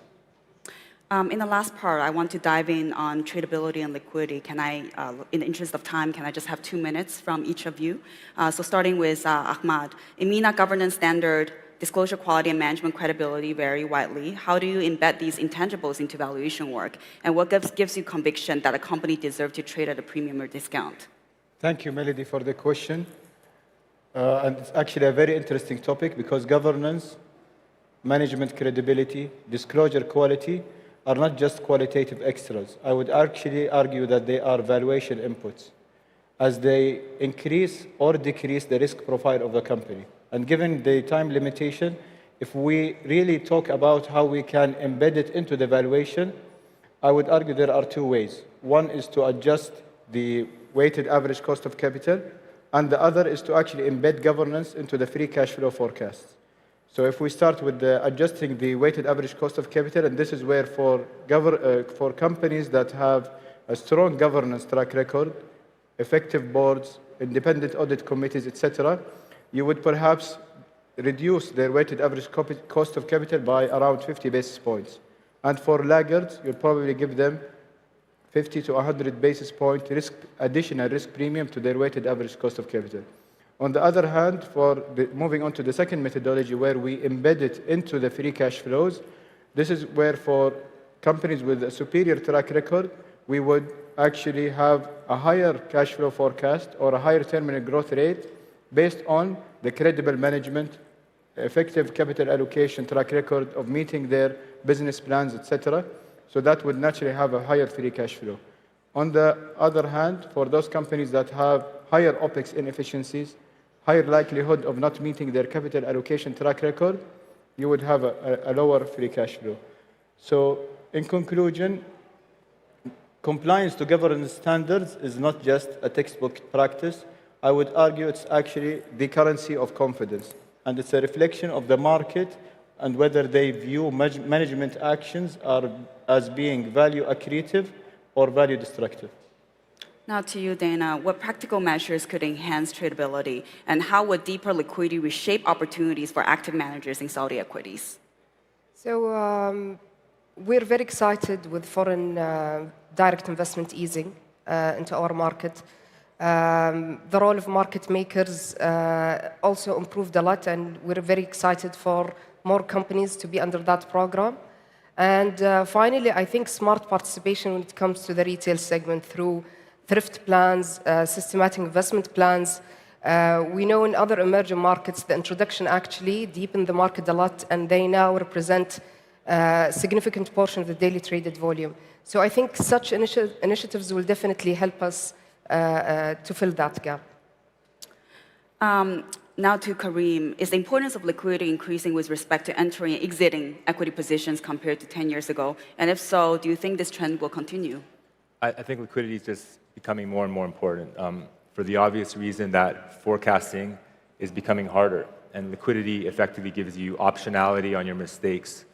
In the last part, I want to dive in on tradability and liquidity. Can I, in the interest of time, can I just have 2 minutes from each of you? So starting with Ahmad. In MENA governance standard, disclosure quality and management credibility vary widely. How do you embed these intangibles into valuation work? And what gives you conviction that a company deserves to trade at a premium or discount? Thank you, Melody, for the question. And it's actually a very interesting topic because governance, management credibility, disclosure quality are not just qualitative extras. I would actually argue that they are valuation inputs as they increase or decrease the risk profile of the company. And given the time limitation, if we really talk about how we can embed it into the valuation, I would argue there are 2 ways. One is to adjust the weighted average cost of capital, and the other is to actually embed governance into the free cash flow forecasts. So if we start with adjusting the weighted average cost of capital, and this is where for companies that have a strong governance track record, effective boards, independent audit committees, etc., you would perhaps reduce their weighted average cost of capital by around 50 basis points. And for laggards, you'll probably give them 50 to 100 basis point additional risk premium to their weighted average cost of capital. On the other hand, moving on to the second methodology where we embed it into the free cash flows, this is where for companies with a superior track record, we would actually have a higher cash flow forecast or a higher terminal growth rate based on the credible management, effective capital allocation track record of meeting their business plans, etc. So that would naturally have a higher free cash flow. On the other hand, for those companies that have higher OPEX inefficiencies, higher likelihood of not meeting their capital allocation track record, you would have a lower free cash flow. So in conclusion, compliance to governance standards is not just a textbook practice. I would argue it's actually the currency of confidence. And it's a reflection of the market and whether they view management actions as being value accretive or value destructive. Now to you, Dana, what practical measures could enhance tradability, and how would deeper liquidity reshape opportunities for active managers in Saudi equities? So we're very excited with foreign direct investment easing into our market. The role of market makers also improved a lot, and we're very excited for more companies to be under that program. And finally, I think smart participation when it comes to the retail segment through thrift plans, systematic investment plans. We know in other emerging markets, the introduction actually deepened the market a lot, and they now represent a significant portion of the daily traded volume. So I think such initiatives will definitely help us to fill that gap. Now to Kareem, is the importance of liquidity increasing with respect to entering and exiting equity positions compared to 10 years ago? And if so, do you think this trend will continue? I think liquidity is just becoming more and more important for the obvious reason that forecasting is becoming harder, and liquidity effectively gives you optionality on your mistakes.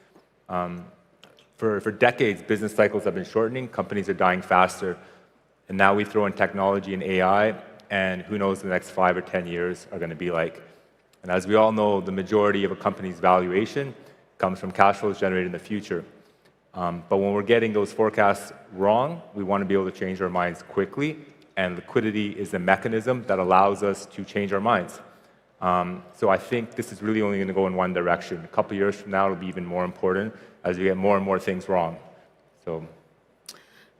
For decades, business cycles have been shortening, companies are dying faster, and now we throw in technology and AI, and who knows the next 5 or 10 years are going to be like. And as we all know, the majority of a company's valuation comes from cash flows generated in the future. But when we're getting those forecasts wrong, we want to be able to change our minds quickly, and liquidity is the mechanism that allows us to change our minds. So I think this is really only going to go in one direction. A couple of years from now, it'll be even more important as we get more and more things wrong. So.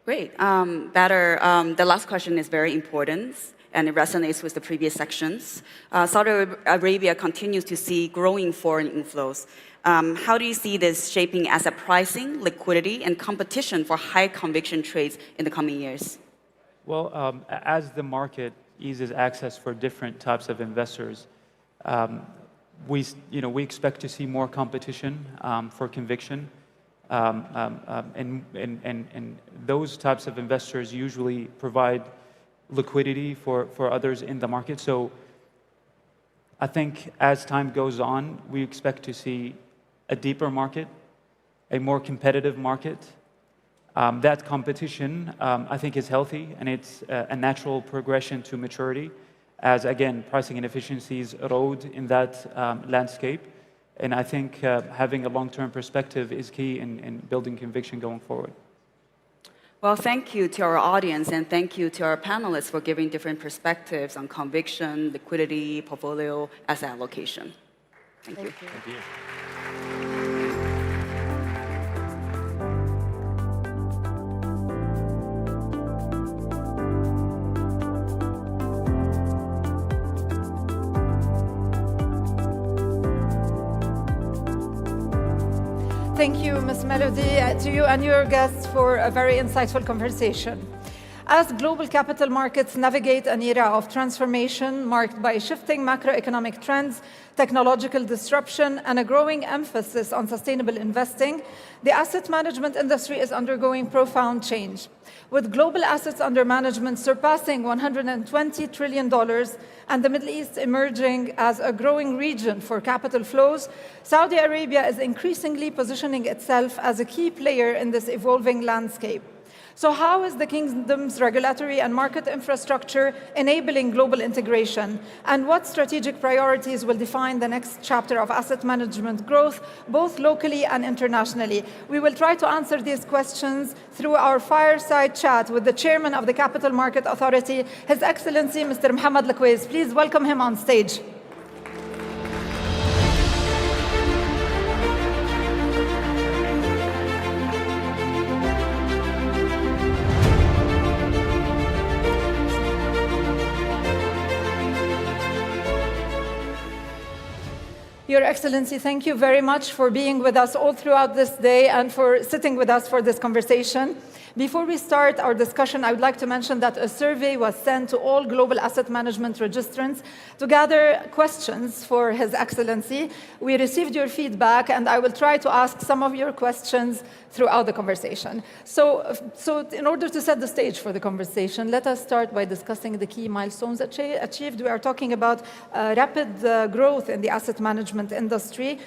Great. The last question is very important, and it resonates with the previous sections. Saudi Arabia continues to see growing foreign inflows. How do you see this shaping asset pricing, liquidity, and competition for high conviction trades in the coming years? Well, as the market eases access for different types of investors, we expect to see more competition for conviction. And those types of investors usually provide liquidity for others in the market. So I think as time goes on, we expect to see a deeper market, a more competitive market. That competition, I think, is healthy, and it's a natural progression to maturity as, again, pricing inefficiencies erode in that landscape. And I think having a long-term perspective is key in building conviction going forward. Well, thank you to our audience, and thank you to our panelists for giving different perspectives on conviction, liquidity, portfolio, asset allocation. Thank you. Thank you. Thank you, Ms. Melody, to you and your guests for a very insightful conversation. As global capital markets navigate an era of transformation marked by shifting macroeconomic trends, technological disruption, and a growing emphasis on sustainable investing, the asset management industry is undergoing profound change. With global assets under management surpassing $120 trillion and the Middle East emerging as a growing region for capital flows, Saudi Arabia is increasingly positioning itself as a key player in this evolving landscape. So how is the kingdom's regulatory and market infrastructure enabling global integration? And what strategic priorities will define the next chapter of asset management growth, both locally and internationally? We will try to answer these questions through our fireside chat with the chairman of the Capital Market Authority, His Excellency Mr. Mohammed Al-Quays. Please welcome him on stage. Your Excellency, thank you very much for being with us all throughout this day and for sitting with us for this conversation. Before we start our discussion, I would like to mention that a survey was sent to all global asset management registrants to gather questions for His Excellency. We received your feedback, and I will try to ask some of your questions throughout the conversation. So in order to set the stage for the conversation, let us start by discussing the key milestones achieved. We are talking about rapid growth in the asset management industry.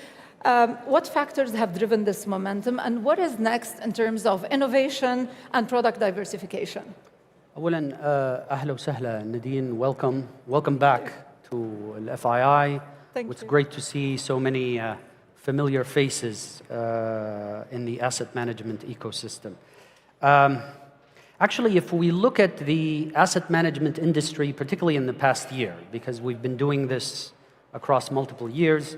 What factors have driven this momentum, and what is next in terms of innovation and product diversification? أولاً أهلا وسهلا Nadine, welcome back to FII. It's great to see so many familiar faces in the asset management ecosystem. Actually, if we look at the asset management industry, particularly in the past year, because we've been doing this across multiple years,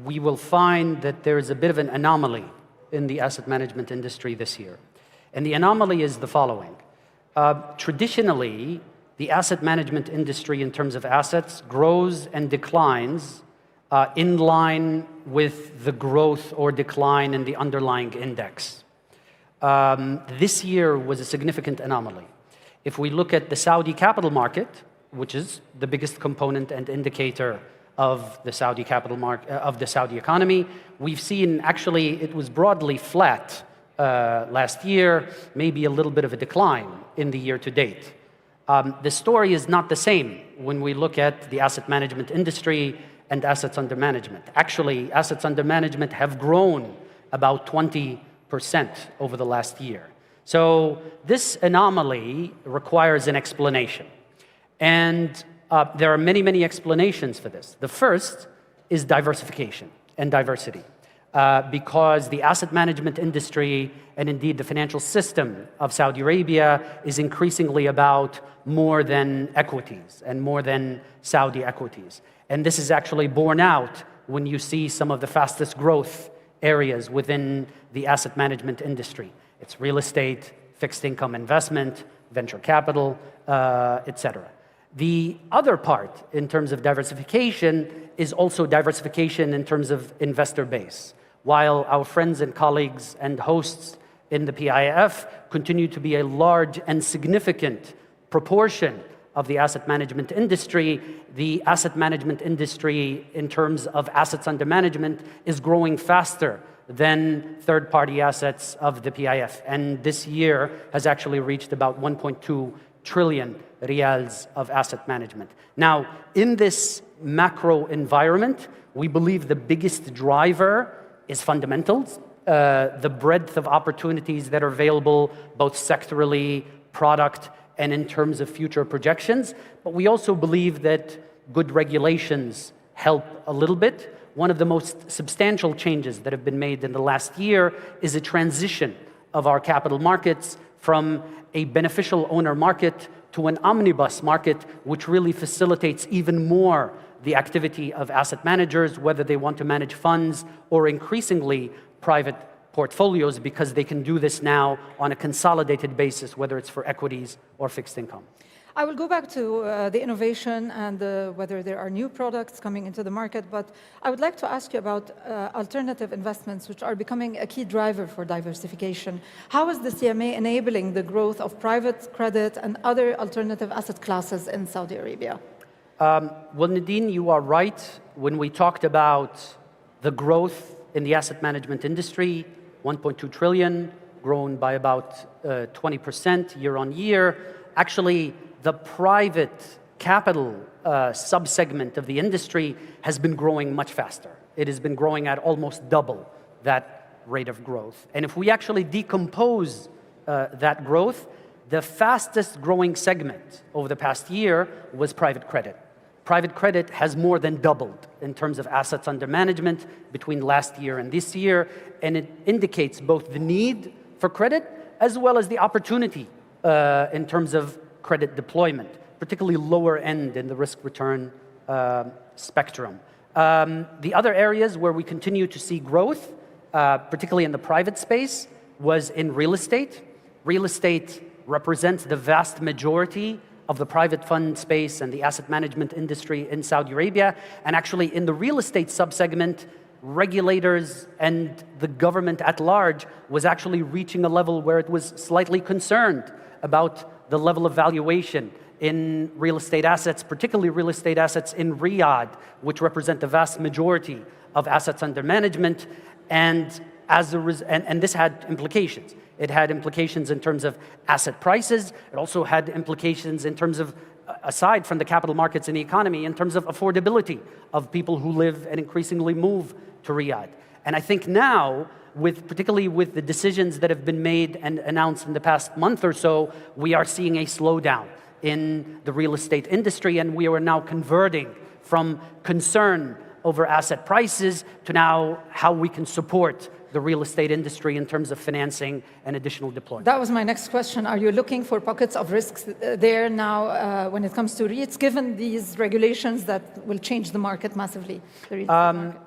we will find that there is a bit of an anomaly in the asset management industry this year. And the anomaly is the following. Traditionally, the asset management industry in terms of assets grows and declines in line with the growth or decline in the underlying index. This year was a significant anomaly. If we look at the Saudi capital market, which is the biggest component and indicator of the Saudi capital market, of the Saudi economy, we've seen actually it was broadly flat last year, maybe a little bit of a decline in the year to date. The story is not the same when we look at the asset management industry and assets under management. Actually, assets under management have grown about 20% over the last year. So this anomaly requires an explanation. And there are many, many explanations for this. The first is diversification and diversity. because the asset management industry and indeed the financial system of Saudi Arabia is increasingly about more than equities and more than Saudi equities. And this is actually borne out when you see some of the fastest growth areas within the asset management industry. It's real estate, fixed income investment, venture capital, etc. The other part in terms of diversification is also diversification in terms of investor base. While our friends and colleagues and hosts in the PIF continue to be a large and significant proportion of the asset management industry, the asset management industry in terms of assets under management is growing faster than third-party assets of the PIF. And this year has actually reached about 1.2 trillion riyals of asset management. Now, in this macro environment, we believe the biggest driver is fundamentals, the breadth of opportunities that are available, both sectorally, product, and in terms of future projections. But we also believe that good regulations help a little bit. One of the most substantial changes that have been made in the last year is a transition of our capital markets from a beneficial owner market to an omnibus market, which really facilitates even more the activity of asset managers, whether they want to manage funds or increasingly private portfolios, because they can do this now on a consolidated basis, whether it's for equities or fixed income. I will go back to the innovation and whether there are new products coming into the market, but I would like to ask you about alternative investments, which are becoming a key driver for diversification. How is the CMA enabling the growth of private credit and other alternative asset classes in Saudi Arabia? Well, Nadine, you are right. When we talked about the growth in the asset management industry, 1.2 trillion, grown by about 20% year on year. Actually, the private capital subsegment of the industry has been growing much faster. It has been growing at almost double that rate of growth. And if we actually decompose that growth, the fastest growing segment over the past year was private credit. Private credit has more than doubled in terms of assets under management between last year and this year, and it indicates both the need for credit as well as the opportunity in terms of credit deployment, particularly lower end in the risk-return spectrum. The other areas where we continue to see growth, particularly in the private space, was in real estate. Real estate represents the vast majority of the private fund space and the asset management industry in Saudi Arabia. And actually, in the real estate subsegment, regulators and the government at large was actually reaching a level where it was slightly concerned about the level of valuation in real estate assets, particularly real estate assets in Riyadh, which represent the vast majority of assets under management. And this had implications. It had implications in terms of asset prices. It also had implications in terms of, aside from the capital markets and the economy, in terms of affordability of people who live and increasingly move to Riyadh. And I think now, particularly with the decisions that have been made and announced in the past month or so, we are seeing a slowdown in the real estate industry, and we are now converting from concern over asset prices to now how we can support the real estate industry in terms of financing and additional deployment. That was my next question. Are you looking for pockets of risks there now when it comes to REITs, given these regulations that will change the market massively?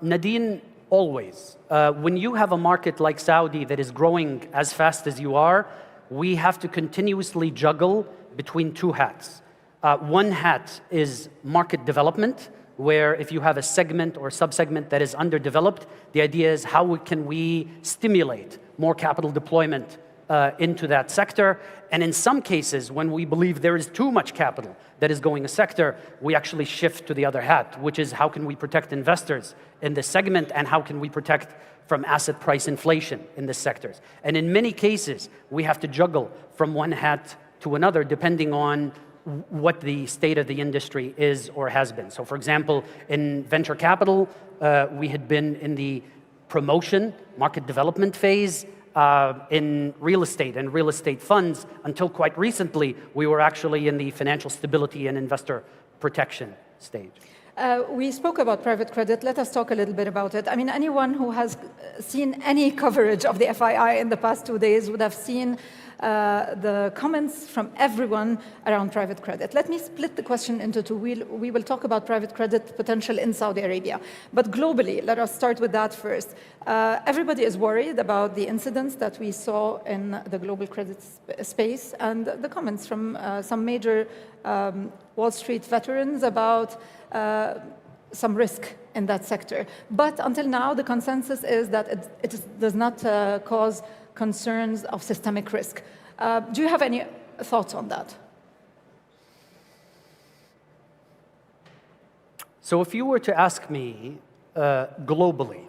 Nadine, always. When you have a market like Saudi that is growing as fast as you are, we have to continuously juggle between two hats. One hat is market development, where if you have a segment or subsegment that is underdeveloped, the idea is how can we stimulate more capital deployment into that sector. And in some cases, when we believe there is too much capital that is going a sector, we actually shift to the other hat, which is how can we protect investors in this segment and how can we protect from asset price inflation in this sectors. And in many cases, we have to juggle from one hat to another depending on what the state of the industry is or has been. So for example, in venture capital, we had been in the promotion, market development phase. In real estate and real estate funds, until quite recently, we were actually in the financial stability and investor protection stage. We spoke about private credit. Let us talk a little bit about it. I mean, anyone who has seen any coverage of the FII in the past 2 days would have seen the comments from everyone around private credit. Let me split the question into two. We will talk about private credit potential in Saudi Arabia. But globally, let us start with that first. Everybody is worried about the incidents that we saw in the global credit space and the comments from some major Wall Street veterans about some risk in that sector. But until now, the consensus is that it does not cause concerns of systemic risk. Do you have any thoughts on that? So if you were to ask me globally,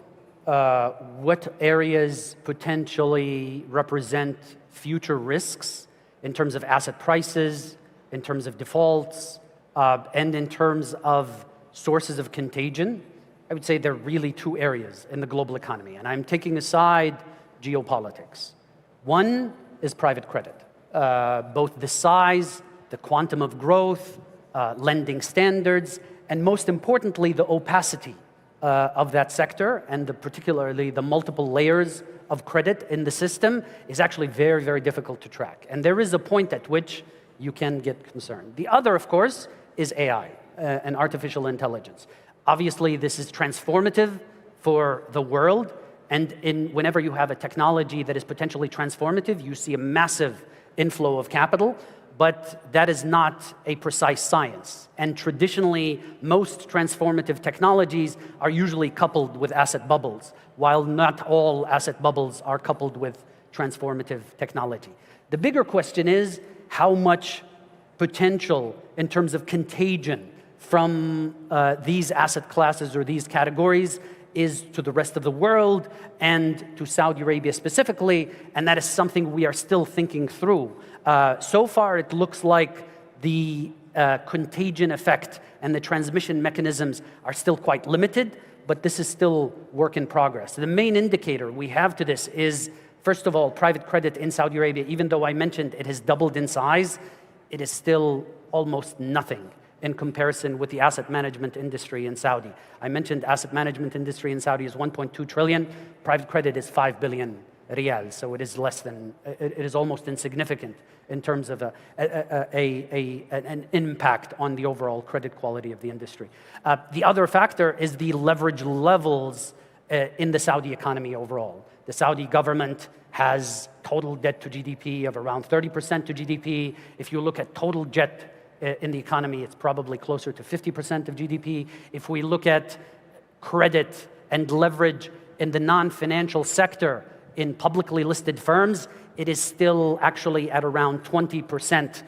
what areas potentially represent future risks in terms of asset prices, in terms of defaults, and in terms of sources of contagion, I would say there are really two areas in the global economy. And I'm taking aside geopolitics. One is private credit, both the size, the quantum of growth, lending standards, and most importantly, the opacity of that sector, and particularly the multiple layers of credit in the system is actually very, very difficult to track. And there is a point at which you can get concerned. The other, of course, is AI and artificial intelligence. Obviously, this is transformative for the world. And whenever you have a technology that is potentially transformative, you see a massive inflow of capital, but that is not a precise science. And traditionally, most transformative technologies are usually coupled with asset bubbles, while not all asset bubbles are coupled with transformative technology. The bigger question is how much potential in terms of contagion from these asset classes or these categories is to the rest of the world and to Saudi Arabia specifically, and that is something we are still thinking through. So far, it looks like the contagion effect and the transmission mechanisms are still quite limited, but this is still work in progress. The main indicator we have to this is, first of all, private credit in Saudi Arabia. Even though I mentioned it has doubled in size, it is still almost nothing in comparison with the asset management industry in Saudi. I mentioned asset management industry in Saudi is 1.2 trillion. Private credit is 5 billion riyals, so it is less than, it is almost insignificant in terms of an impact on the overall credit quality of the industry. The other factor is the leverage levels in the Saudi economy overall. The Saudi government has total debt to GDP of around 30% to GDP. If you look at total debt in the economy, it's probably closer to 50% of GDP. If we look at credit and leverage in the non-financial sector in publicly listed firms, it is still actually at around 20%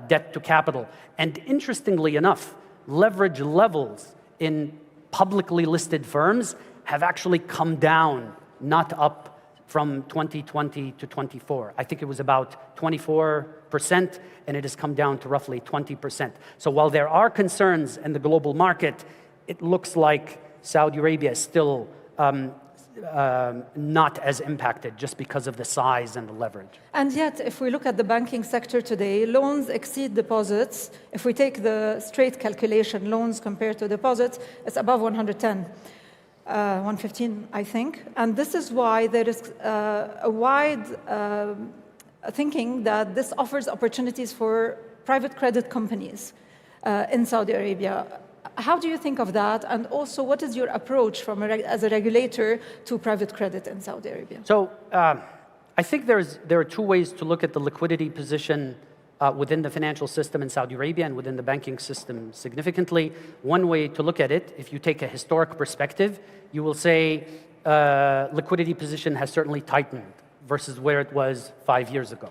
debt to capital. And interestingly enough, leverage levels in publicly listed firms have actually come down, not up, from 2020 to 24. I think it was about 24%, and it has come down to roughly 20%. So while there are concerns in the global market, it looks like Saudi Arabia is still not as impacted just because of the size and the leverage. And yet, if we look at the banking sector today, loans exceed deposits. If we take the straight calculation, loans compared to deposits, it's above 110. 115, I think. And this is why there is a wide thinking that this offers opportunities for private credit companies in Saudi Arabia. How do you think of that? And also, what is your approach as a regulator to private credit in Saudi Arabia? So I think there are two ways to look at the liquidity position within the financial system in Saudi Arabia and within the banking system significantly. One way to look at it, if you take a historic perspective, you will say liquidity position has certainly tightened versus where it was 5 years ago.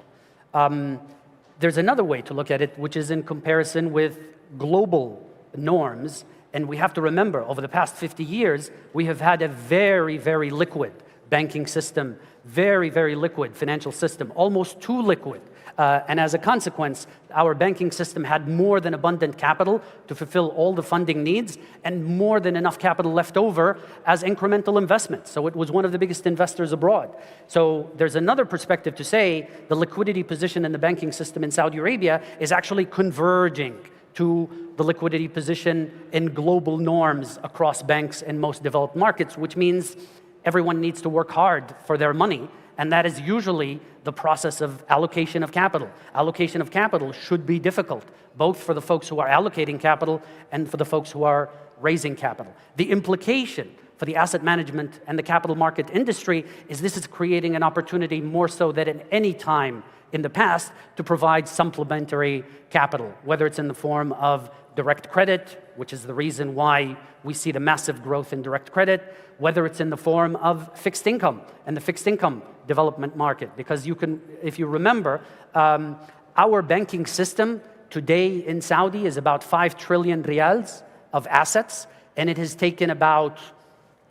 There's another way to look at it, which is in comparison with global norms. And we have to remember, over the past 50 years, we have had a very, very liquid banking system, very, very liquid financial system, almost too liquid. And as a consequence, our banking system had more than abundant capital to fulfill all the funding needs and more than enough capital left over as incremental investment. So it was one of the biggest investors abroad. So there's another perspective to say the liquidity position in the banking system in Saudi Arabia is actually converging to the liquidity position in global norms across banks in most developed markets, which means everyone needs to work hard for their money, and that is usually the process of allocation of capital. Allocation of capital should be difficult, both for the folks who are allocating capital and for the folks who are raising capital. The implication for the asset management and the capital market industry is this is creating an opportunity more so than at any time in the past to provide supplementary capital, whether it's in the form of direct credit, which is the reason why we see the massive growth in direct credit, whether it's in the form of fixed income and the fixed income development market. Because you can, if you remember, our banking system today in Saudi is about 5 trillion riyals of assets, and it has taken about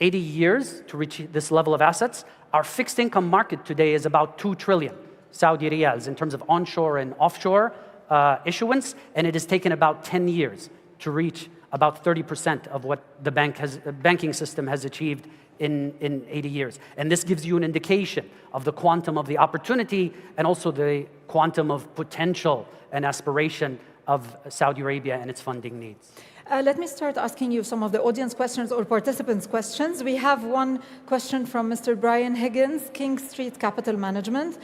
80 years to reach this level of assets. Our fixed income market today is about 2 trillion Saudi riyals in terms of onshore and offshore issuance, and it has taken about 10 years to reach about 30% of what the banking system has achieved in 80 years. And this gives you an indication of the quantum of the opportunity and also the quantum of potential and aspiration of Saudi Arabia and its funding needs. Let me start asking you some of the audience questions or participants' questions. We have one question from Mr. Brian Higgins, King Street Capital Management.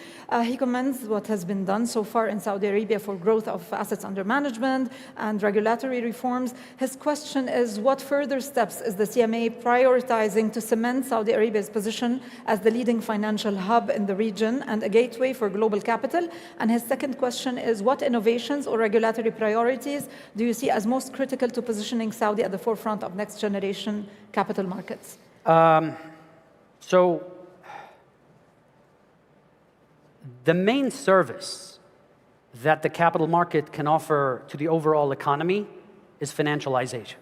He commends what has been done so far in Saudi Arabia for growth of assets under management and regulatory reforms. His question is, what further steps is the CMA prioritizing to cement Saudi Arabia's position as the leading financial hub in the region and a gateway for global capital? And his second question is, what innovations or regulatory priorities do you see as most critical to positioning Saudi at the forefront of next generation capital markets? So the main service that the capital market can offer to the overall economy is financialization.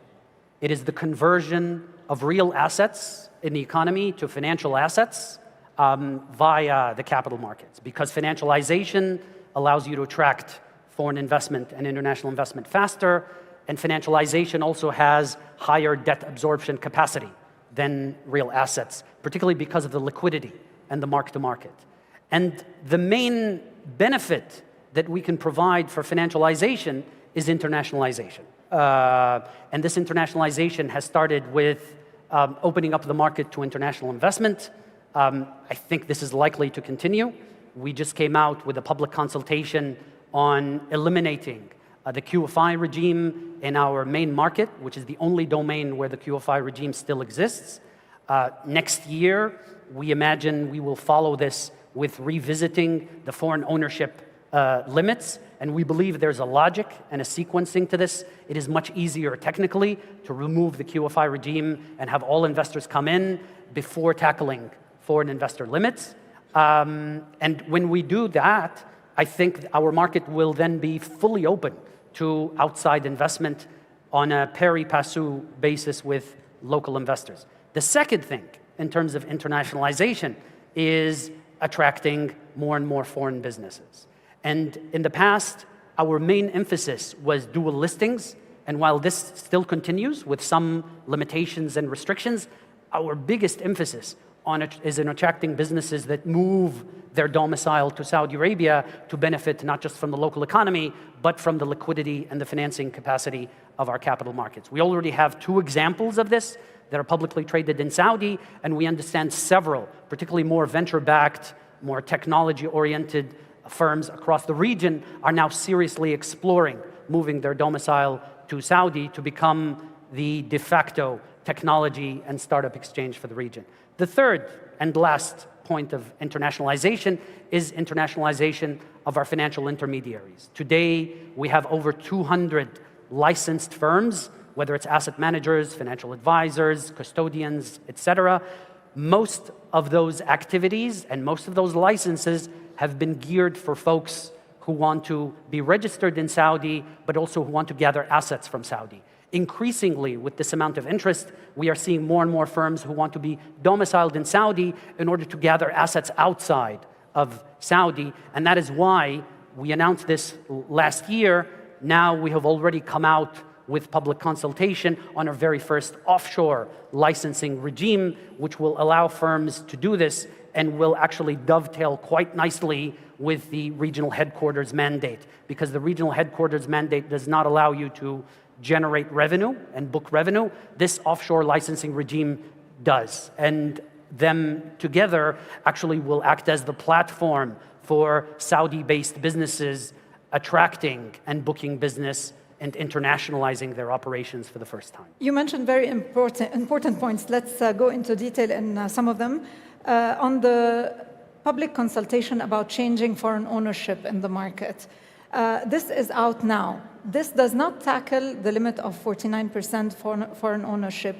It is the conversion of real assets in the economy to financial assets via the capital markets, because financialization allows you to attract foreign investment and international investment faster. And financialization also has higher debt absorption capacity than real assets, particularly because of the liquidity and the mark-to-market. And the main benefit that we can provide for financialization is internationalization. And this internationalization has started with opening up the market to international investment. I think this is likely to continue. We just came out with a public consultation on eliminating the QFI regime in our main market, which is the only domain where the QFI regime still exists. Next year, we imagine we will follow this with revisiting the foreign ownership limits, and we believe there's a logic and a sequencing to this. It is much easier technically to remove the QFI regime and have all investors come in before tackling foreign investor limits. And when we do that, I think our market will then be fully open to outside investment on a pari passu basis with local investors. The second thing, in terms of internationalization, is attracting more and more foreign businesses. And in the past, our main emphasis was dual listings, and while this still continues with some limitations and restrictions, our biggest emphasis on it is in attracting businesses that move their domicile to Saudi Arabia to benefit not just from the local economy, but from the liquidity and the financing capacity of our capital markets. We already have 2 examples of this that are publicly traded in Saudi, and we understand several, particularly more venture-backed, more technology-oriented firms across the region are now seriously exploring moving their domicile to Saudi to become the de facto technology and startup exchange for the region. The third and last point of internationalization is internationalization of our financial intermediaries. Today, we have over 200 licensed firms, whether it's asset managers, financial advisors, custodians, etc. Most of those activities and most of those licenses have been geared for folks who want to be registered in Saudi, but also who want to gather assets from Saudi. Increasingly, with this amount of interest, we are seeing more and more firms who want to be domiciled in Saudi in order to gather assets outside of Saudi, and that is why we announced this last year. Now we have already come out with public consultation on our very first offshore licensing regime, which will allow firms to do this and will actually dovetail quite nicely with the regional headquarters mandate, because the regional headquarters mandate does not allow you to generate revenue and book revenue. This offshore licensing regime does. And them together actually will act as the platform for Saudi-based businesses attracting and booking business and internationalizing their operations for the first time. You mentioned very important points. Let's go into detail in some of them. On the public consultation about changing foreign ownership in the market, this is out now. This does not tackle the limit of 49% foreign ownership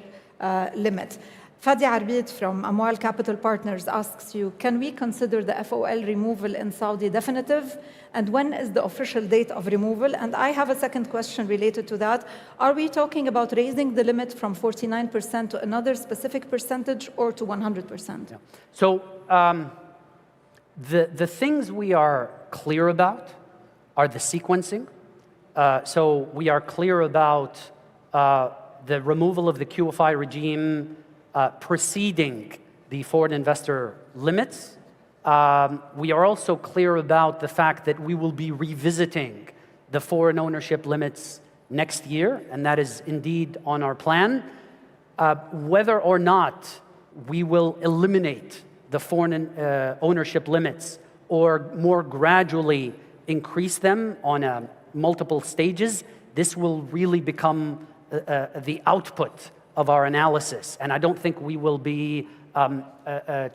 limit. Fadi Arbid from Amwal Capital Partners asks you, can we consider the FOL removal in Saudi definitive? And when is the official date of removal? And I have a second question related to that. Are we talking about raising the limit from 49% to another specific percentage or to 100%? Yeah. So the things we are clear about are the sequencing. So we are clear about the removal of the QFI regime preceding the foreign investor limits. We are also clear about the fact that we will be revisiting the foreign ownership limits next year, and that is indeed on our plan. Whether or not we will eliminate the foreign ownership limits or more gradually increase them on multiple stages, this will really become the output of our analysis. And I don't think we will be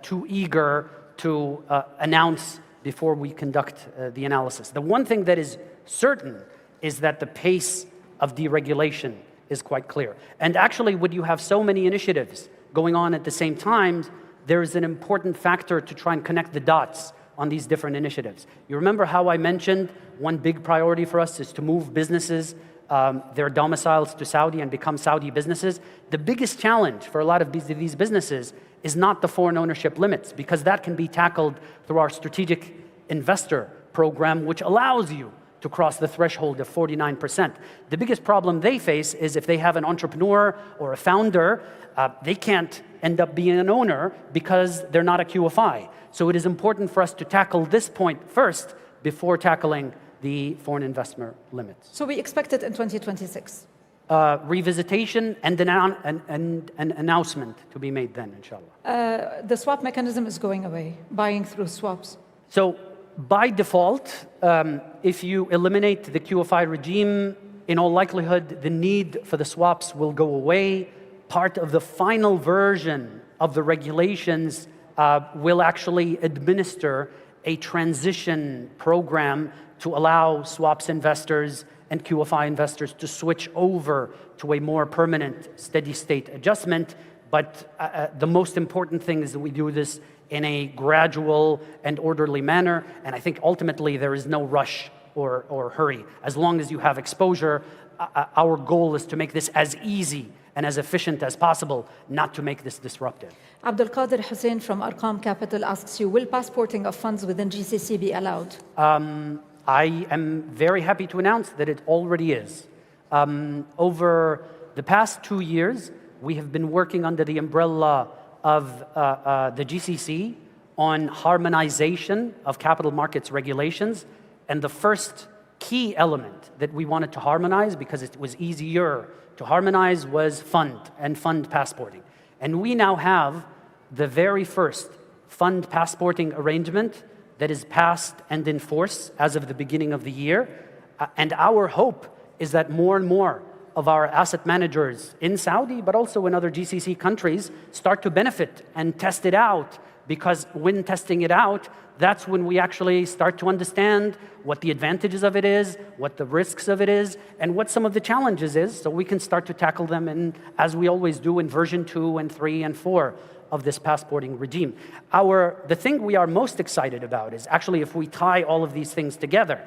too eager to announce before we conduct the analysis. The one thing that is certain is that the pace of deregulation is quite clear. And actually, when you have so many initiatives going on at the same time, there is an important factor to try and connect the dots on these different initiatives. You remember how I mentioned one big priority for us is to move businesses, their domiciles to Saudi and become Saudi businesses. The biggest challenge for a lot of these businesses is not the foreign ownership limits, because that can be tackled through our strategic investor program, which allows you to cross the threshold of 49%. The biggest problem they face is if they have an entrepreneur or a founder, they can't end up being an owner because they're not a QFI. So it is important for us to tackle this point first before tackling the foreign investment limits. So we expect it in 2026? Revisitation and an announcement to be made then, inshallah. The swap mechanism is going away, buying through swaps. So by default, if you eliminate the QFI regime, in all likelihood, the need for the swaps will go away. Part of the final version of the regulations will actually administer a transition program to allow swaps investors and QFI investors to switch over to a more permanent steady state adjustment. But the most important thing is that we do this in a gradual and orderly manner. And I think ultimately there is no rush or hurry. As long as you have exposure, our goal is to make this as easy and as efficient as possible, not to make this disruptive. Abdul Qadir Hussein from Arqam Capital asks you, will passporting of funds within GCC be allowed? I am very happy to announce that it already is. Over the past 2 years, we have been working under the umbrella of the GCC on harmonization of capital markets regulations. And the first key element that we wanted to harmonize, because it was easier to harmonize, was fund passporting. And we now have the very first fund passporting arrangement that is passed and in force as of the beginning of the year. And our hope is that more and more of our asset managers in Saudi, but also in other GCC countries, start to benefit and test it out, because when testing it out, that's when we actually start to understand what the advantages of it is, what the risks of it is, and what some of the challenges is, so we can start to tackle them, as we always do in version 2 and 3 and 4 of this passporting regime. The thing we are most excited about is actually, if we tie all of these things together,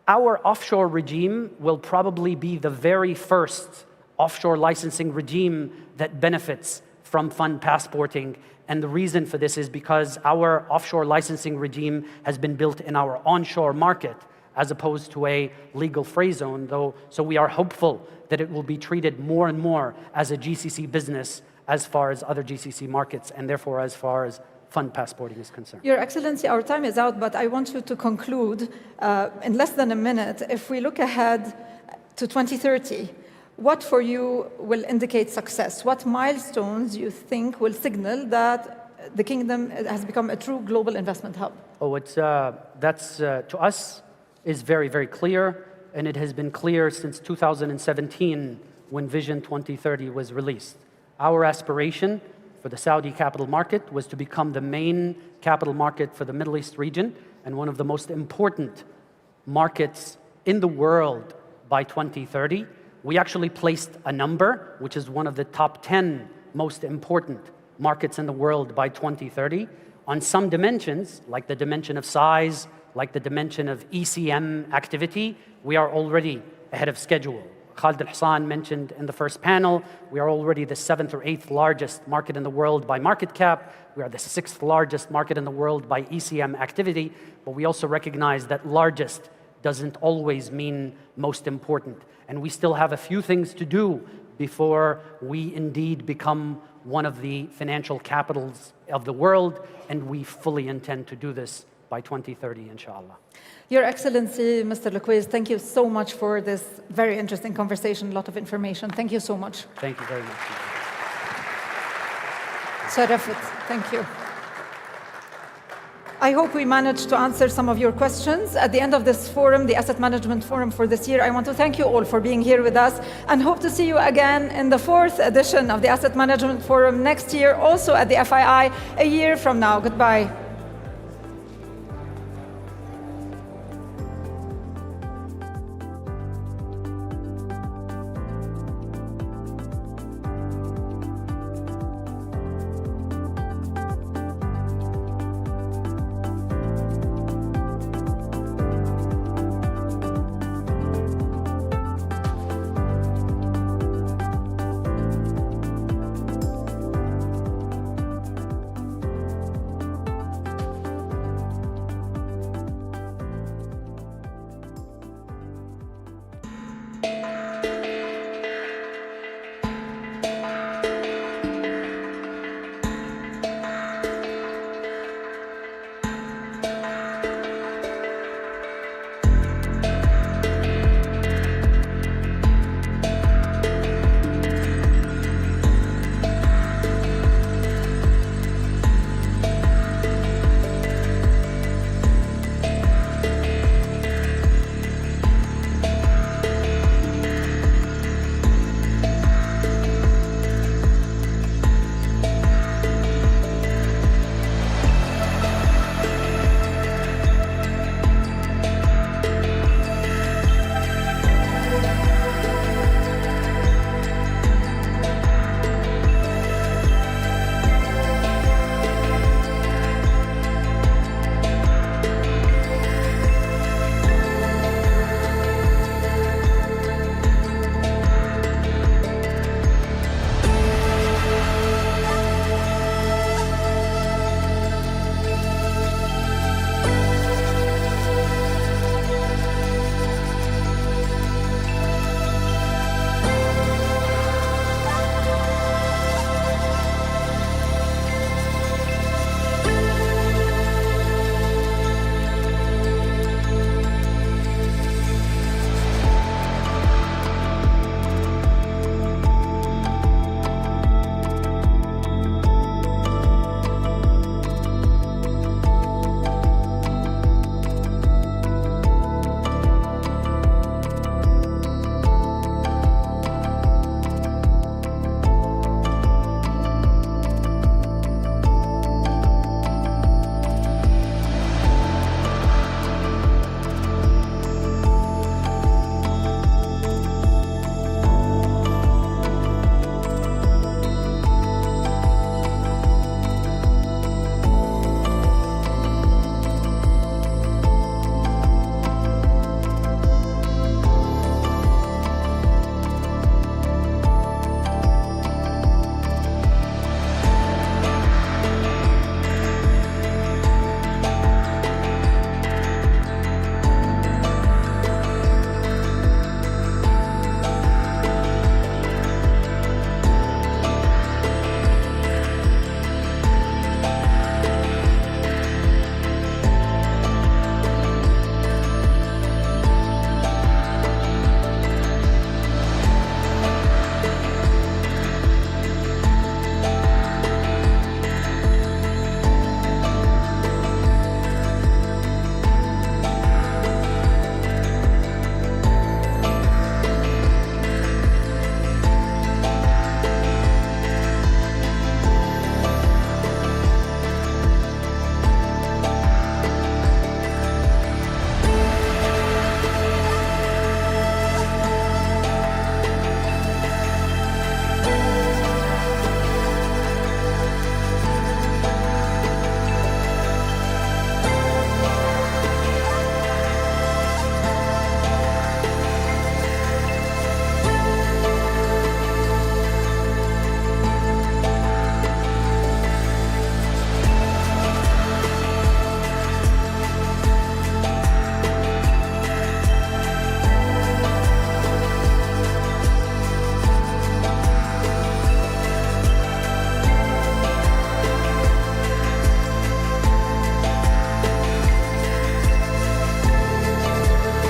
our offshore regime will probably be the very first offshore licensing regime that benefits from fund passporting. And the reason for this is because our offshore licensing regime has been built in our onshore market as opposed to a legal free zone, though. So we are hopeful that it will be treated more and more as a GCC business as far as other GCC markets, and therefore as far as fund passporting is concerned. Your Excellency, our time is out, but I want you to conclude in less than a minute. If we look ahead to 2030, what for you will indicate success? What milestones you think will signal that the kingdom has become a true global investment hub? Oh, that's to us is very, very clear, and it has been clear since 2017 when Vision 2030 was released. Our aspiration for the Saudi capital market was to become the main capital market for the Middle East region and one of the most important markets in the world by 2030. We actually placed a number, which is one of the top 10 most important markets in the world by 2030. On some dimensions, like the dimension of size, like the dimension of ECM activity, we are already ahead of schedule. Khalid Al-Hassan mentioned in the first panel, we are already the 7th or 8th largest market in the world by market cap. We are the 6th largest market in the world by ECM activity. But we also recognize that largest doesn't always mean most important. And we still have a few things to do before we indeed become one of the financial capitals of the world. And we fully intend to do this by 2030, inshallah. Your Excellency, Mr. Al-Kuwais, thank you so much for this very interesting conversation, a lot of information. Thank you so much. Thank you very much. Sharafat, thank you. I hope we managed to answer some of your questions. At the end of this forum, the Asset Management Forum for this year, I want to thank you all for being here with us and hope to see you again in the 4th edition of the Asset Management Forum next year, also at the FII, a year from now. Goodbye.